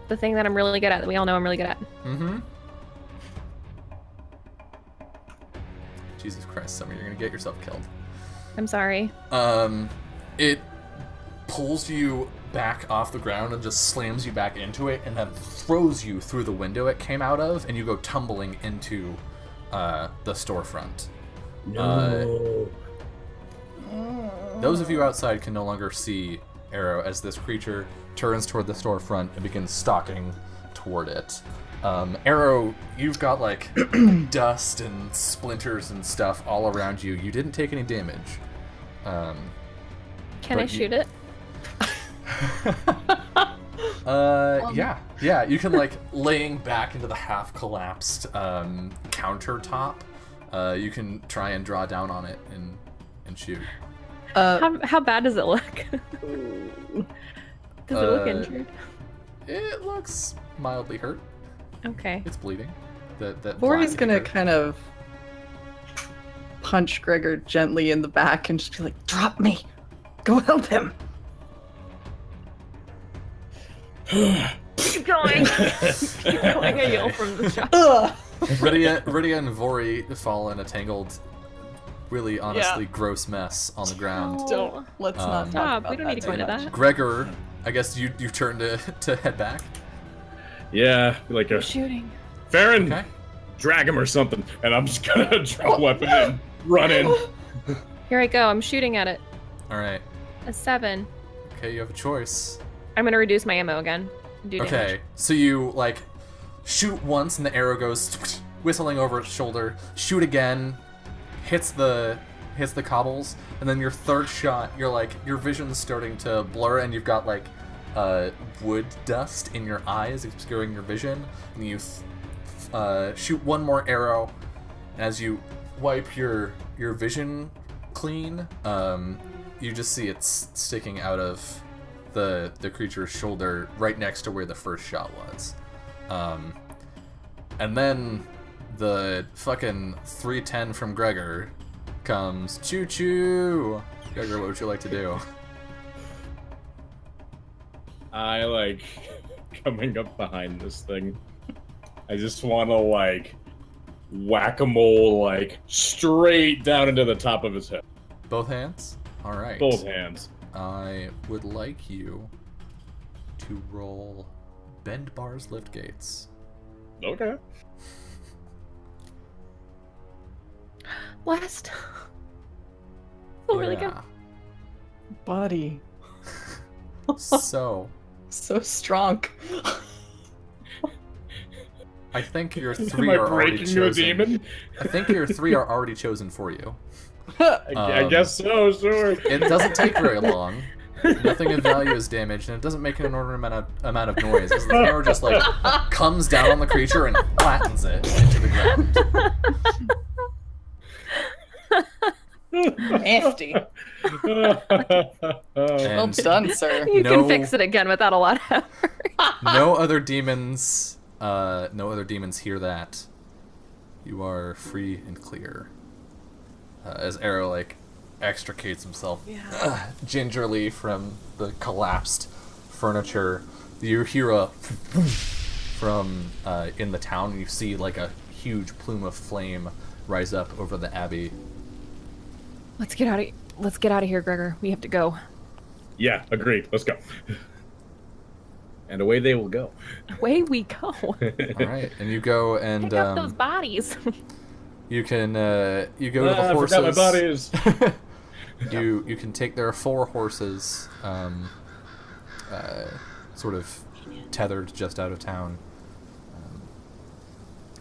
Speaker 4: The thing that I'm really good at, that we all know I'm really good at.
Speaker 1: Mm-hmm. Jesus Christ, Summer, you're gonna get yourself killed.
Speaker 4: I'm sorry.
Speaker 1: It pulls you back off the ground and just slams you back into it, and then throws you through the window it came out of, and you go tumbling into the storefront.
Speaker 3: No.
Speaker 1: Those of you outside can no longer see Arrow as this creature turns toward the storefront and begins stalking toward it. Arrow, you've got like dust and splinters and stuff all around you. You didn't take any damage.
Speaker 4: Can
Speaker 1: But
Speaker 4: I
Speaker 1: you-
Speaker 4: shoot it?
Speaker 1: Yeah. You can like laying back into the half collapsed countertop. You can try and draw down on it and shoot.
Speaker 4: How bad does it look? Does it look injured?
Speaker 1: It looks mildly hurt.
Speaker 4: Okay.
Speaker 1: It's bleeding. That
Speaker 2: Bori's
Speaker 1: blast
Speaker 2: gonna
Speaker 1: hurt.
Speaker 2: kind of punch Gregor gently in the back and just be like, "Drop me, go help him."
Speaker 4: Keep going. Keep going. I yell from the shop.
Speaker 2: Ugh.
Speaker 1: Rydia and Vori fall in a tangled, really honestly gross mess on the ground.
Speaker 2: Don't. Let's not talk
Speaker 4: Stop.
Speaker 2: about
Speaker 4: We don't need to go
Speaker 2: too
Speaker 4: into
Speaker 2: much.
Speaker 4: that.
Speaker 1: Gregor, I guess you turn to head back.
Speaker 3: Yeah, like a
Speaker 4: Shooting.
Speaker 3: Farron,
Speaker 1: Okay.
Speaker 3: drag him or something, and I'm just gonna draw a weapon and run in.
Speaker 4: Here I go. I'm shooting at it.
Speaker 1: All right.
Speaker 4: A 7.
Speaker 1: Okay, you have a choice.
Speaker 4: I'm gonna reduce my ammo again. Do damage.
Speaker 1: Okay, so you like shoot once and the arrow goes whistling over its shoulder. Shoot again, hits the cobbles, and then your third shot, your vision's starting to blur, and you've got like wood dust in your eyes obscuring your vision. And you shoot one more arrow. As you wipe your vision clean, you just see it's sticking out of the creature's shoulder right next to where the first shot was. And then the fucking 310 from Gregor comes. Choo choo! Gregor, what would you like to do?
Speaker 3: I like coming up behind this thing. I just want to like whack-a-mole like straight down into the top of his head.
Speaker 1: Both hands? Alright.
Speaker 3: Both hands.
Speaker 1: I would like you to roll Bend Bars Lift Gates.
Speaker 3: Okay.
Speaker 4: Blast. Oh, really good.
Speaker 2: Buddy,
Speaker 1: So,
Speaker 2: so strong.
Speaker 1: I think your
Speaker 3: Am
Speaker 1: three
Speaker 3: I
Speaker 1: are already
Speaker 3: breaking you a
Speaker 1: chosen.
Speaker 3: demon?
Speaker 1: I think your three are already chosen for you.
Speaker 3: I guess so, sure.
Speaker 1: It doesn't take very long. Nothing of value is damaged, and it doesn't make an inordinate amount of noise. As the hammer just like comes down on the creature and flattens it into the ground.
Speaker 2: Nasty.
Speaker 1: And
Speaker 2: Well done, sir.
Speaker 4: You
Speaker 1: No.
Speaker 4: can fix it again without a lot of effort.
Speaker 1: no other demons hear that. You are free and clear. As Arrow like extricates himself gingerly from the collapsed furniture, you hear a from in the town, and you see like a huge plume of flame rise up over the abbey.
Speaker 5: Let's get out of here, Gregor. We have to go.
Speaker 3: Yeah, agreed. Let's go. And away they will go.
Speaker 5: Away we go.
Speaker 1: All right, and you go and
Speaker 4: Pick up those bodies.
Speaker 1: you can you go to the
Speaker 3: I
Speaker 1: horses.
Speaker 3: forgot my bodies.
Speaker 1: You can take, there are 4 horses sort of tethered just out of town.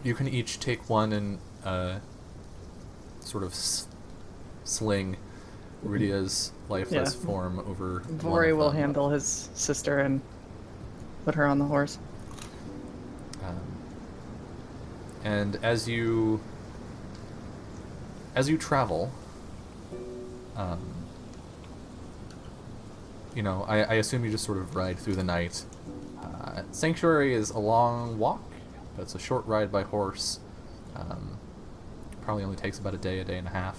Speaker 1: You can each take one and sort of sling Rudia's lifeless
Speaker 2: Yeah.
Speaker 1: form over. one
Speaker 2: Vori
Speaker 1: of
Speaker 2: will
Speaker 1: them.
Speaker 2: handle his sister and put her on the horse.
Speaker 1: And as you travel, I assume you just sort of ride through the night. Sanctuary is a long walk, but it's a short ride by horse. Probably only takes about a day and a half.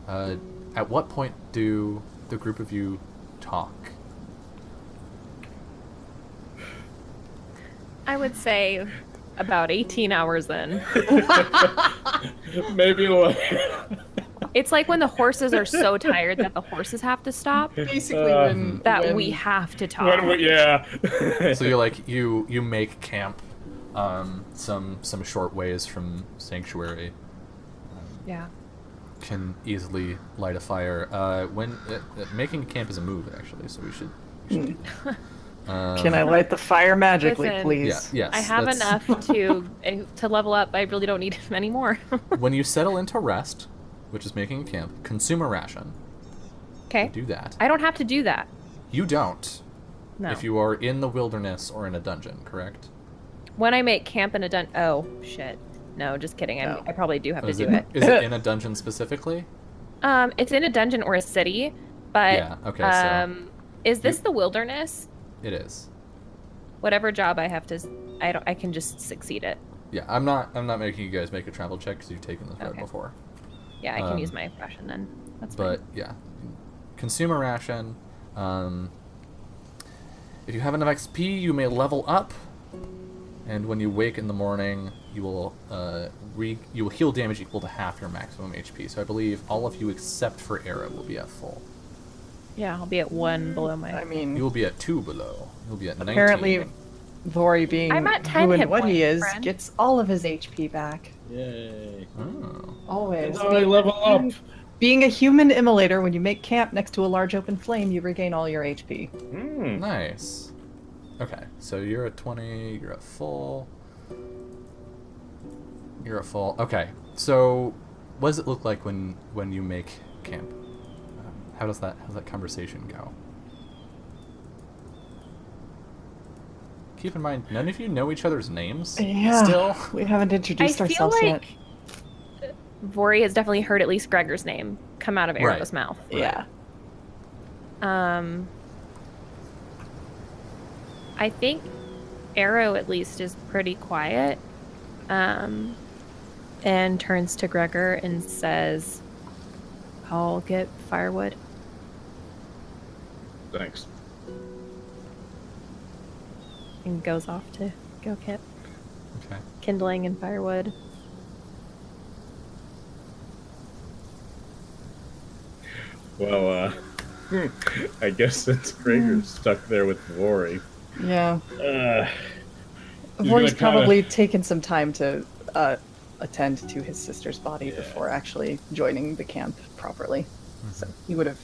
Speaker 1: At what point do the group of you talk?
Speaker 4: I would say about 18 hours in.
Speaker 3: Maybe like
Speaker 4: It's like when the horses are so tired that the horses have to stop,
Speaker 2: Basically,
Speaker 4: that we have to talk.
Speaker 3: yeah.
Speaker 1: So you make camp some short ways from Sanctuary.
Speaker 5: Yeah.
Speaker 1: Can easily light a fire. When making camp is a move, actually, so we should
Speaker 2: Can I light the fire magically,
Speaker 4: Listen.
Speaker 2: please?
Speaker 1: Yes.
Speaker 4: I have
Speaker 1: that's-
Speaker 4: enough to level up. I really don't need any more.
Speaker 1: When you settle into rest, which is making a camp, consume a ration.
Speaker 4: Okay.
Speaker 1: Do that.
Speaker 4: I don't have to do that.
Speaker 1: You don't.
Speaker 4: No.
Speaker 1: If you are in the wilderness or in a dungeon, correct?
Speaker 4: When I make camp in a Oh, shit. No, just kidding.
Speaker 2: No.
Speaker 4: I probably do have
Speaker 1: Oh,
Speaker 4: to
Speaker 1: is
Speaker 4: do
Speaker 1: it,
Speaker 4: it.
Speaker 1: is it in a dungeon specifically?
Speaker 4: It's in a dungeon or a city, but
Speaker 1: Yeah, okay, so
Speaker 4: is this the wilderness?
Speaker 1: it is.
Speaker 4: Whatever job I have to, I can just succeed it.
Speaker 1: Yeah, I'm not making you guys make a travel check because you've taken this road
Speaker 4: Okay.
Speaker 1: before.
Speaker 4: Yeah, I can use
Speaker 1: Um,
Speaker 4: my ration then. That's
Speaker 1: But
Speaker 4: fine.
Speaker 1: yeah, consume a ration. If you have enough XP, you may level up, and when you wake in the morning, you will you will heal damage equal to half your maximum HP. So I believe all of you except for Era will be at full.
Speaker 4: Yeah, I'll be at 1 below my.
Speaker 2: I mean,
Speaker 1: You will be at 2 below. You'll be at 19.
Speaker 2: apparently, Vori being
Speaker 4: I'm at 10
Speaker 2: who and
Speaker 4: hit
Speaker 2: what he
Speaker 4: points,
Speaker 2: is
Speaker 4: friend.
Speaker 2: gets all of his HP back.
Speaker 3: Yay.
Speaker 1: Oh.
Speaker 2: Always.
Speaker 3: I level up.
Speaker 2: Being a human immolator, when you make camp next to a large open flame, you regain all your HP.
Speaker 1: Nice. Okay, so you're at 20, you're at full. You're at full. Okay, so what does it look like when you make camp? How does that conversation go? Keep in mind, none of you know each other's names.
Speaker 2: Yeah.
Speaker 1: Still.
Speaker 2: We haven't
Speaker 4: I
Speaker 2: introduced
Speaker 4: feel
Speaker 2: ourselves
Speaker 4: like Vori has definitely heard at least Gregor's name come out of
Speaker 1: Right.
Speaker 4: Arrow's mouth.
Speaker 2: yet. Yeah.
Speaker 4: I think Arrow at least is pretty quiet.
Speaker 5: And turns to Gregor and says, I'll get firewood.
Speaker 3: Thanks.
Speaker 5: And goes off to go get
Speaker 1: Okay.
Speaker 5: kindling and firewood.
Speaker 3: Well, I guess since Gregor's stuck there with Vori,
Speaker 2: Yeah.
Speaker 3: he's
Speaker 2: Vori's
Speaker 3: gonna kinda-
Speaker 2: probably taken some time to attend to his sister's body before actually joining the camp properly. So he would have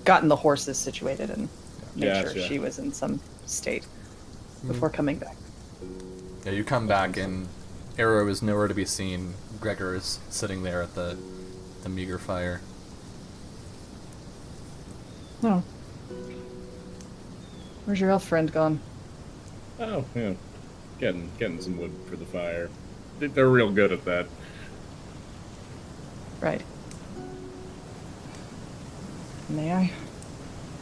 Speaker 2: gotten the horses situated and made
Speaker 3: Gotcha.
Speaker 2: sure she was in some state before coming back.
Speaker 1: Yeah, you come back and Arrow is nowhere to be seen. Gregor is sitting there at the meager fire.
Speaker 2: Oh. Where's your elf friend gone?
Speaker 3: Oh, yeah. Getting some wood for the fire. They're real good at that.
Speaker 2: Right. May I?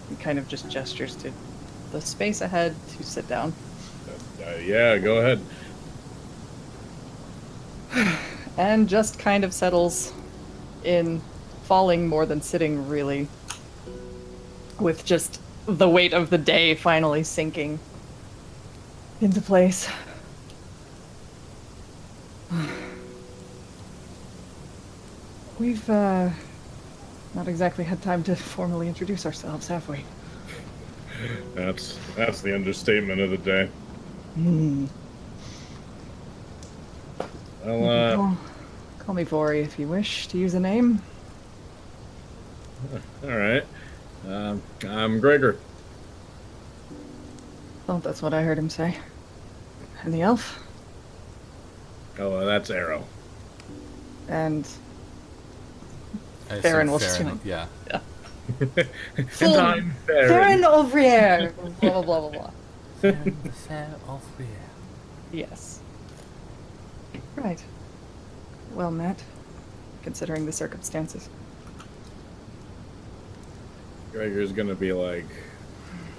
Speaker 2: He kind of just gestures to the space ahead to sit down.
Speaker 3: Yeah, go ahead.
Speaker 2: And just kind of settles in, falling more than sitting, really, with just the weight of the day finally sinking into place. We've not exactly had time to formally introduce ourselves, have we?
Speaker 3: That's the understatement of the day. Well,
Speaker 2: Call me Vori if you wish to use a name.
Speaker 3: all right. I'm Gregor.
Speaker 2: Oh, that's what I heard him say. And the elf?
Speaker 3: Oh, that's Arrow.
Speaker 2: And
Speaker 1: I assume
Speaker 2: Farron will just
Speaker 1: Farron, yeah.
Speaker 3: And I'm Farron.
Speaker 2: Farron over here! Blah, blah, blah, blah, blah.
Speaker 1: Farron the Fair of Rhea.
Speaker 2: Yes. Right. Well met, considering the circumstances.
Speaker 3: Gregor's gonna be like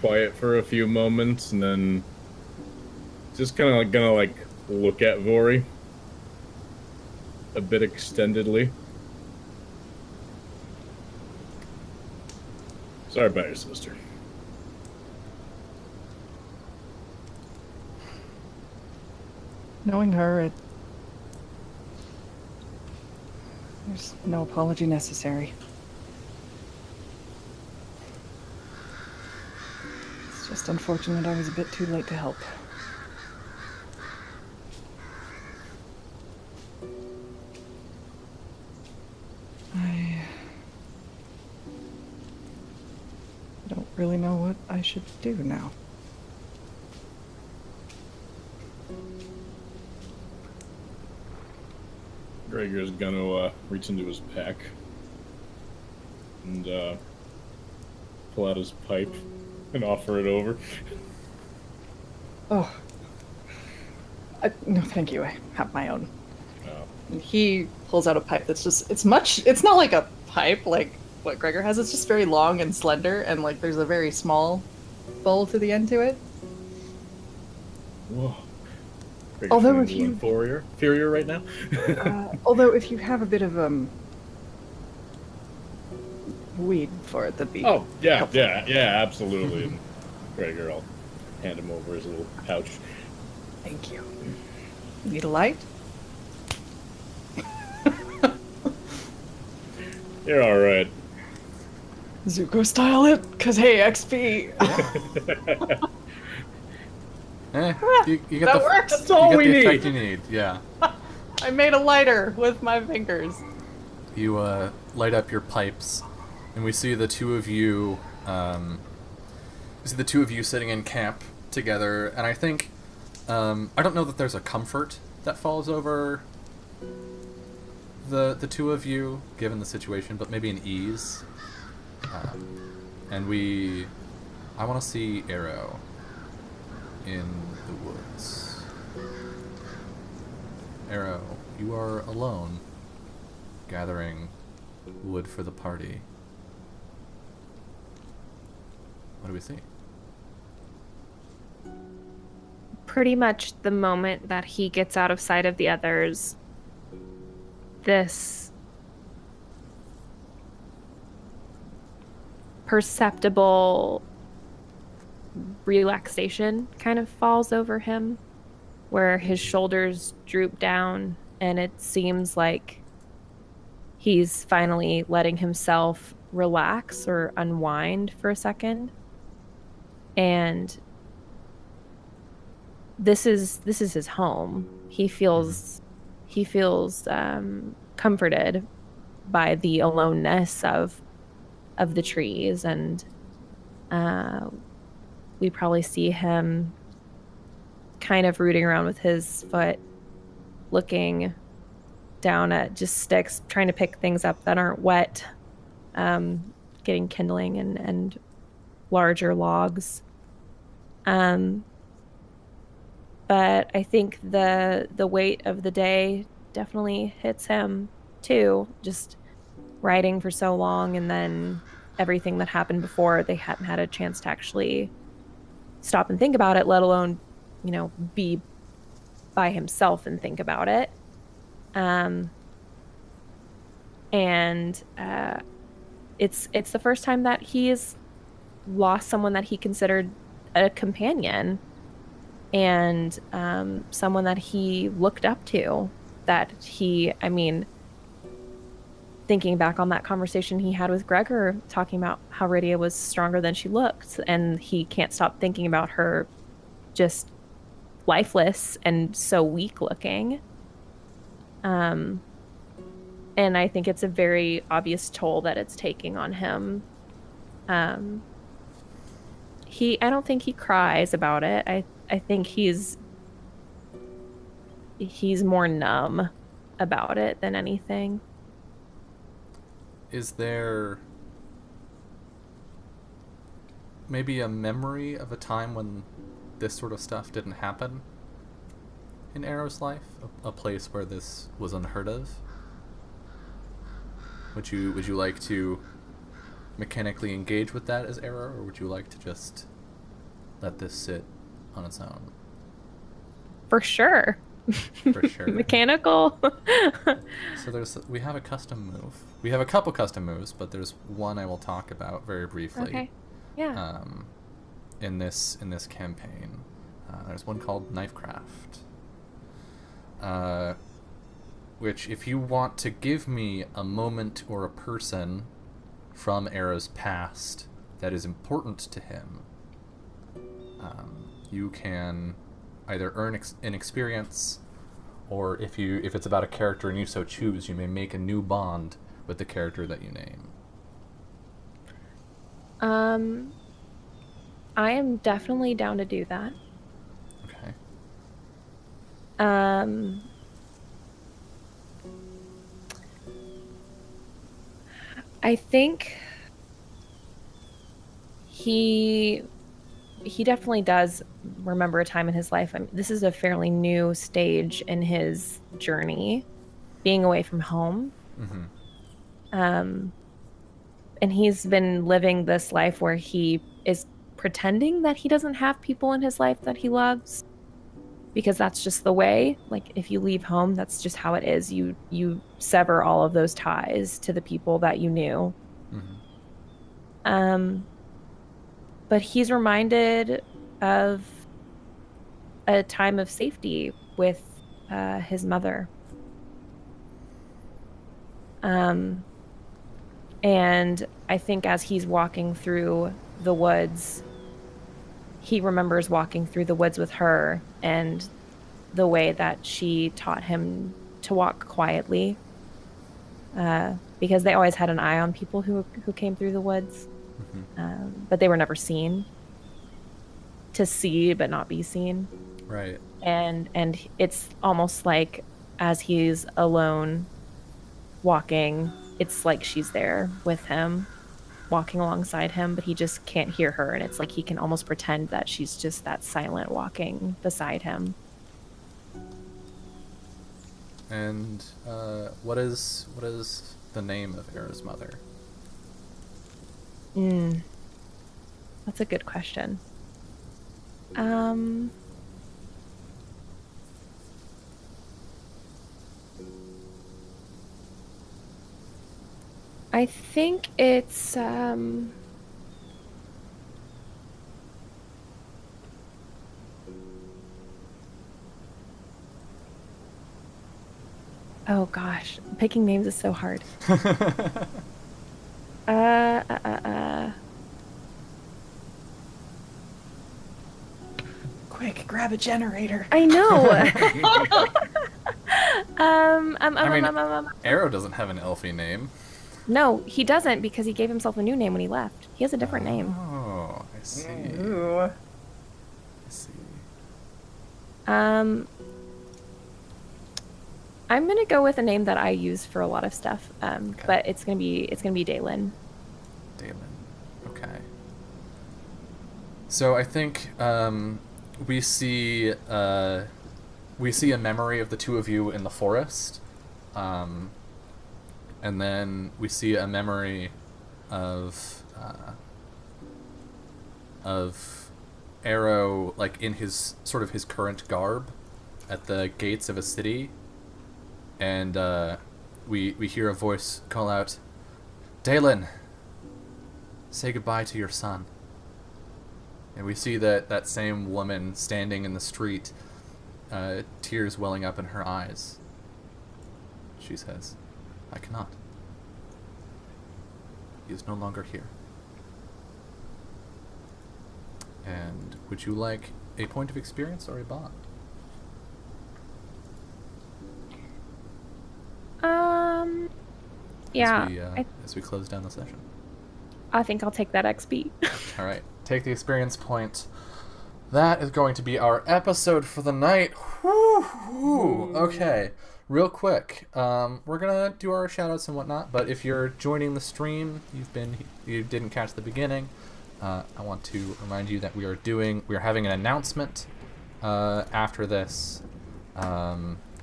Speaker 3: quiet for a few moments and then just kind of like gonna like look at Vori a bit extendedly. Sorry about your sister.
Speaker 2: Knowing her, there's no apology necessary. It's just unfortunate I was a bit too late to help. I don't really know what I should do now.
Speaker 3: Gregor's gonna reach into his pack and pull out his pipe and offer it over.
Speaker 2: Oh. No, thank you. I have my own.
Speaker 3: Oh.
Speaker 2: And he pulls out a pipe that's just, it's not like a pipe like what Gregor has. It's just very long and slender, and like there's a very small bowl to the end to it.
Speaker 3: Whoa. Gregor's
Speaker 2: Although
Speaker 3: feeling
Speaker 2: if
Speaker 3: a little
Speaker 2: you-
Speaker 3: inferior right now.
Speaker 2: Although if you have a bit of weed for it, that'd be
Speaker 3: Oh, yeah,
Speaker 2: helpful.
Speaker 3: yeah, absolutely. And Gregor, I'll hand him over his little pouch.
Speaker 2: Thank you. Need a light?
Speaker 3: You're alright.
Speaker 2: Zuko style it? Cause hey, XP.
Speaker 1: You get
Speaker 2: That
Speaker 1: the,
Speaker 2: works!
Speaker 3: That's all
Speaker 1: you
Speaker 3: we
Speaker 1: get the
Speaker 3: need.
Speaker 1: effect you need, yeah.
Speaker 2: I made a lighter with my fingers.
Speaker 1: You light up your pipes, and we see the two of you. Sitting in camp together, and I think I don't know that there's a comfort that falls over the two of you, given the situation, but maybe an ease. And I want to see Arrow in the woods. Arrow, you are alone, gathering wood for the party. What do we see?
Speaker 4: Pretty much the moment that he gets out of sight of the others, this perceptible relaxation kind of falls over him, where his shoulders droop down, and it seems like he's finally letting himself relax or unwind for a second. And this is his home. He feels comforted by the aloneness of the trees, and we probably see him kind of rooting around with his foot, looking down at just sticks, trying to pick things up that aren't wet, getting kindling and larger logs. But I think the weight of the day definitely hits him too, just riding for so long and then
Speaker 5: everything that happened before, they hadn't had a chance to actually stop and think about it, let alone, be by himself and think about it. And it's the first time that he has lost someone that he considered a companion, and someone that he looked up to, thinking back on that conversation he had with Gregor, talking about how Rydia was stronger than she looked, and he can't stop thinking about her just lifeless and so weak looking. And I think it's a very obvious toll that it's taking on him. I don't think he cries about it. I think he's more numb about it than anything.
Speaker 1: Is there maybe a memory of a time when this sort of stuff didn't happen in Arrow's life? A place where this was unheard of? Would you like to mechanically engage with that as Arrow, or would you like to just let this sit on its own?
Speaker 5: For sure.
Speaker 1: For sure.
Speaker 5: Mechanical.
Speaker 1: So we have a custom move. We have a couple custom moves, but there's one I will talk about very briefly.
Speaker 5: Okay. Yeah.
Speaker 1: In this campaign, there's one called Knifecraft. Which, if you want to give me a moment or a person from Arrow's past that is important to him, you can either earn an experience, or if it's about a character and you so choose, you may make a new bond with the character that you name.
Speaker 5: I am definitely down to do that.
Speaker 1: Okay.
Speaker 5: I think he definitely does remember a time in his life. This is a fairly new stage in his journey, being away from home.
Speaker 1: Mm-hmm.
Speaker 5: And he's been living this life where he is pretending that he doesn't have people in his life that he loves, because that's just the way. Like, if you leave home, that's just how it is. You sever all of those ties to the people that you knew.
Speaker 1: Mm-hmm.
Speaker 5: But he's reminded of a time of safety with his mother. And I think as he's walking through the woods, he remembers walking through the woods with her and the way that she taught him to walk quietly. Because they always had an eye on people who came through the woods.
Speaker 1: Mm-hmm.
Speaker 5: But they were never seen. To see but not be seen.
Speaker 1: Right.
Speaker 5: And it's almost like as he's alone walking, it's like she's there with him, walking alongside him, but he just can't hear her, and it's like he can almost pretend that she's just that silent walking beside him.
Speaker 1: And what is the name of Arrow's mother?
Speaker 5: That's a good question. I think it's oh gosh, picking names is so hard.
Speaker 2: Quick, grab a generator.
Speaker 5: I know.
Speaker 1: Arrow doesn't have an elfie name.
Speaker 5: No, he doesn't, because he gave himself a new name when he left. He has a different name.
Speaker 1: Oh, I see.
Speaker 2: Ooh.
Speaker 1: I see.
Speaker 5: I'm gonna go with a name that I use for a lot of stuff.
Speaker 1: Okay.
Speaker 5: But it's gonna be Daylin.
Speaker 1: Daylin. Okay. So I think we see a memory of the two of you in the forest, and then we see a memory of Arrow, like in his sort of his current garb, at the gates of a city, and we hear a voice call out, "Dalen, say goodbye to your son." And we see that same woman standing in the street, tears welling up in her eyes. She says, "I cannot. He is no longer here." And would you like a point of experience or a bond?
Speaker 4: Yeah.
Speaker 1: As we close down the session.
Speaker 4: I think I'll take that XP.
Speaker 1: All right, take the experience point. That is going to be our episode for the night. Whew. Okay, real quick, we're gonna do our shoutouts and whatnot. But if you're joining the stream, you didn't catch the beginning. I want to remind you that we are having an announcement after this.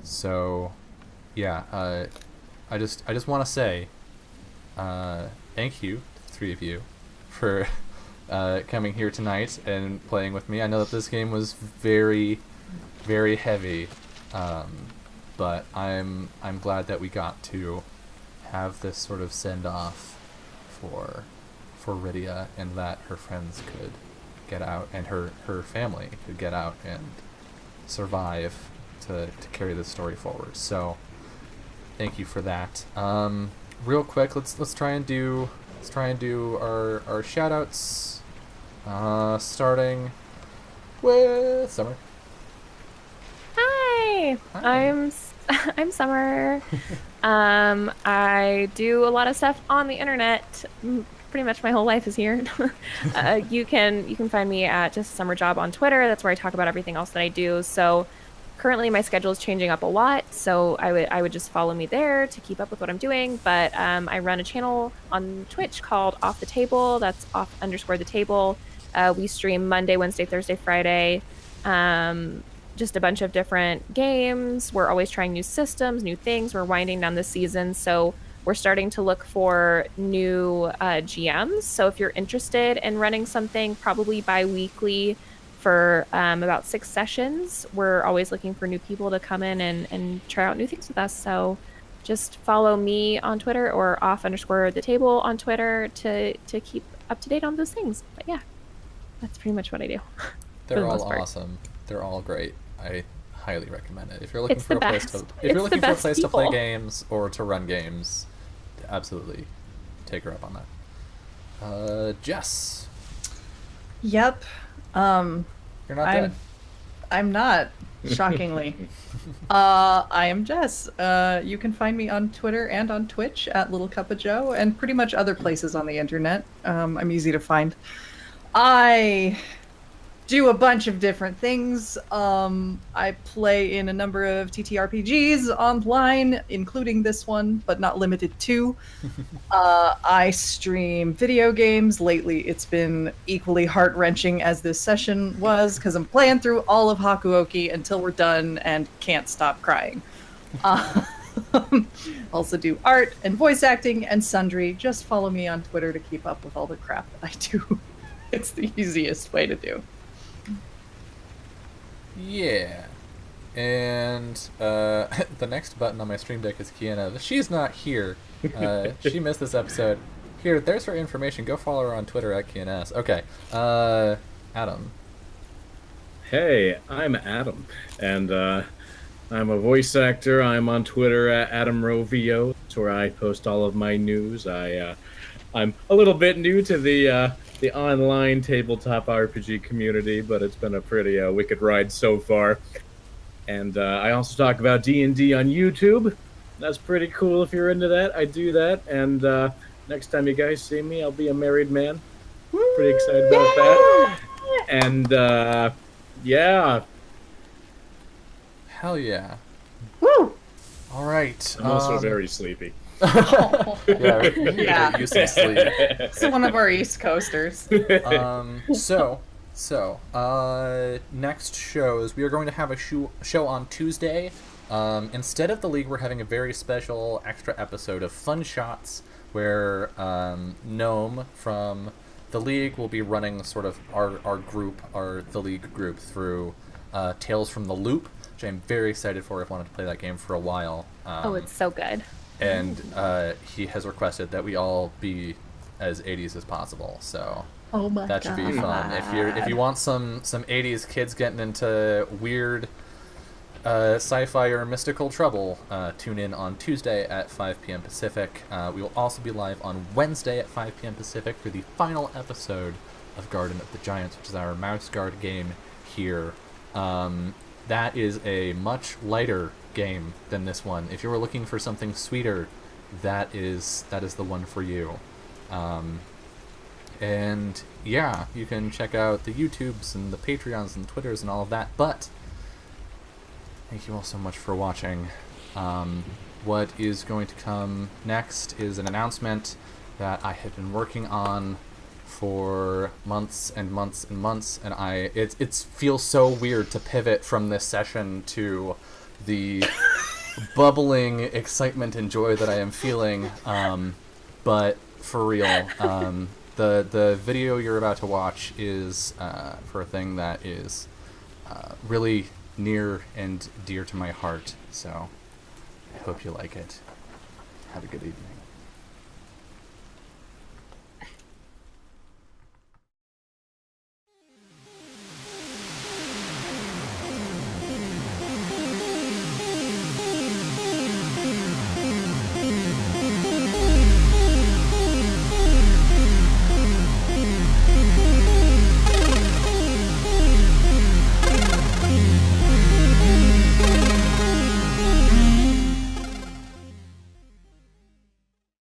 Speaker 1: So, yeah, I just want to say thank you, the three of you, for coming here tonight and playing with me. I know that this game was very, very heavy, but I'm glad that we got to have this sort of send off for Rydia, and that her friends could get out and her family could get out and survive to carry this story forward. So thank you for that. Real quick, let's try and do our shout outs, starting with Summer.
Speaker 4: Hi.
Speaker 1: Hi.
Speaker 4: I'm Summer. I do a lot of stuff on the internet. Pretty much my whole life is here. You can find me at Just a Summer Job on Twitter. That's where I talk about everything else that I do. So currently my schedule is changing up a lot, so I would just follow me there to keep up with what I'm doing. But I run a channel on Twitch called Off the Table. That's off_the table. We stream Monday, Wednesday, Thursday, Friday. Just a bunch of different games. We're always trying new systems, new things. We're winding down this season, so we're starting to look for new GMs. So if you're interested in running something probably bi-weekly for about 6 sessions, we're always looking for new people to come in and try out new things with us. So just follow me on Twitter or off_the table on Twitter to keep up to date on those things. But yeah, that's pretty much what I do.
Speaker 1: They're all awesome. They're all great. I highly recommend it. If you're looking for a place to play games or to run games, absolutely take her up on that. Jess.
Speaker 2: Yep.
Speaker 1: You're not dead.
Speaker 2: I'm not, shockingly. I am Jess. You can find me on Twitter and on Twitch at Little Cup of Joe, and pretty much other places on the internet. I'm easy to find. I do a bunch of different things. I play in a number of TTRPGs online, including this one, but not limited to. I stream video games. Lately, it's been equally heart-wrenching as this session was, because I'm playing through all of Hakuoki until we're done and can't stop crying. Also do art and voice acting and sundry. Just follow me on Twitter to keep up with all the crap that I do. It's the easiest way to do.
Speaker 1: Yeah. And the next button on my stream deck is Kiana. She's not here. She missed this episode. Here, there's her information. Go follow her on Twitter at KNS. Okay. Adam.
Speaker 3: Hey, I'm Adam, and I'm a voice actor. I'm on Twitter at AdamRovio. That's where I post all of my news. I'm a little bit new to the online tabletop RPG community, but it's been a pretty wicked ride so far. And I also talk about D&D on YouTube. That's pretty cool if you're into that. I do that, and next time you guys see me, I'll be a married man. Pretty excited about that. And yeah.
Speaker 1: Hell yeah.
Speaker 2: Woo!
Speaker 1: All right.
Speaker 3: I'm also very sleepy.
Speaker 2: Yeah.
Speaker 1: You some sleep.
Speaker 2: It's one of our East Coasters.
Speaker 1: So, next shows, we are going to have a show on Tuesday. Instead of the League, we're having a very special extra episode of Fun Shots where Gnome from the League will be running sort of the League group through Tales from the Loop, which I'm very excited for. I've wanted to play that game for a while.
Speaker 4: Oh, it's so good.
Speaker 1: And he has requested that we all be as 80s as possible. So
Speaker 2: Oh my
Speaker 1: that should be fun. If you want some 80s kids getting into weird sci-fi or mystical trouble, tune in on Tuesday at 5 p.m. Pacific. We will also be live on Wednesday at 5 p.m. Pacific for the final episode of Garden of the Giants, which is our Mouse Guard game here. That is a much lighter game than this one. If you were looking for something sweeter, that is the one for you. And yeah, you can check out the YouTubes and the Patreons and the Twitters and all of that, but thank you all so much for watching. What is going to come next is an announcement that I have been working on for months and months and months, and it feels so weird to pivot from this session to the bubbling excitement and joy that I am feeling. But for real, the video you're about to watch is for a thing that is really near and dear to my heart, so I hope you like it. Have a good evening.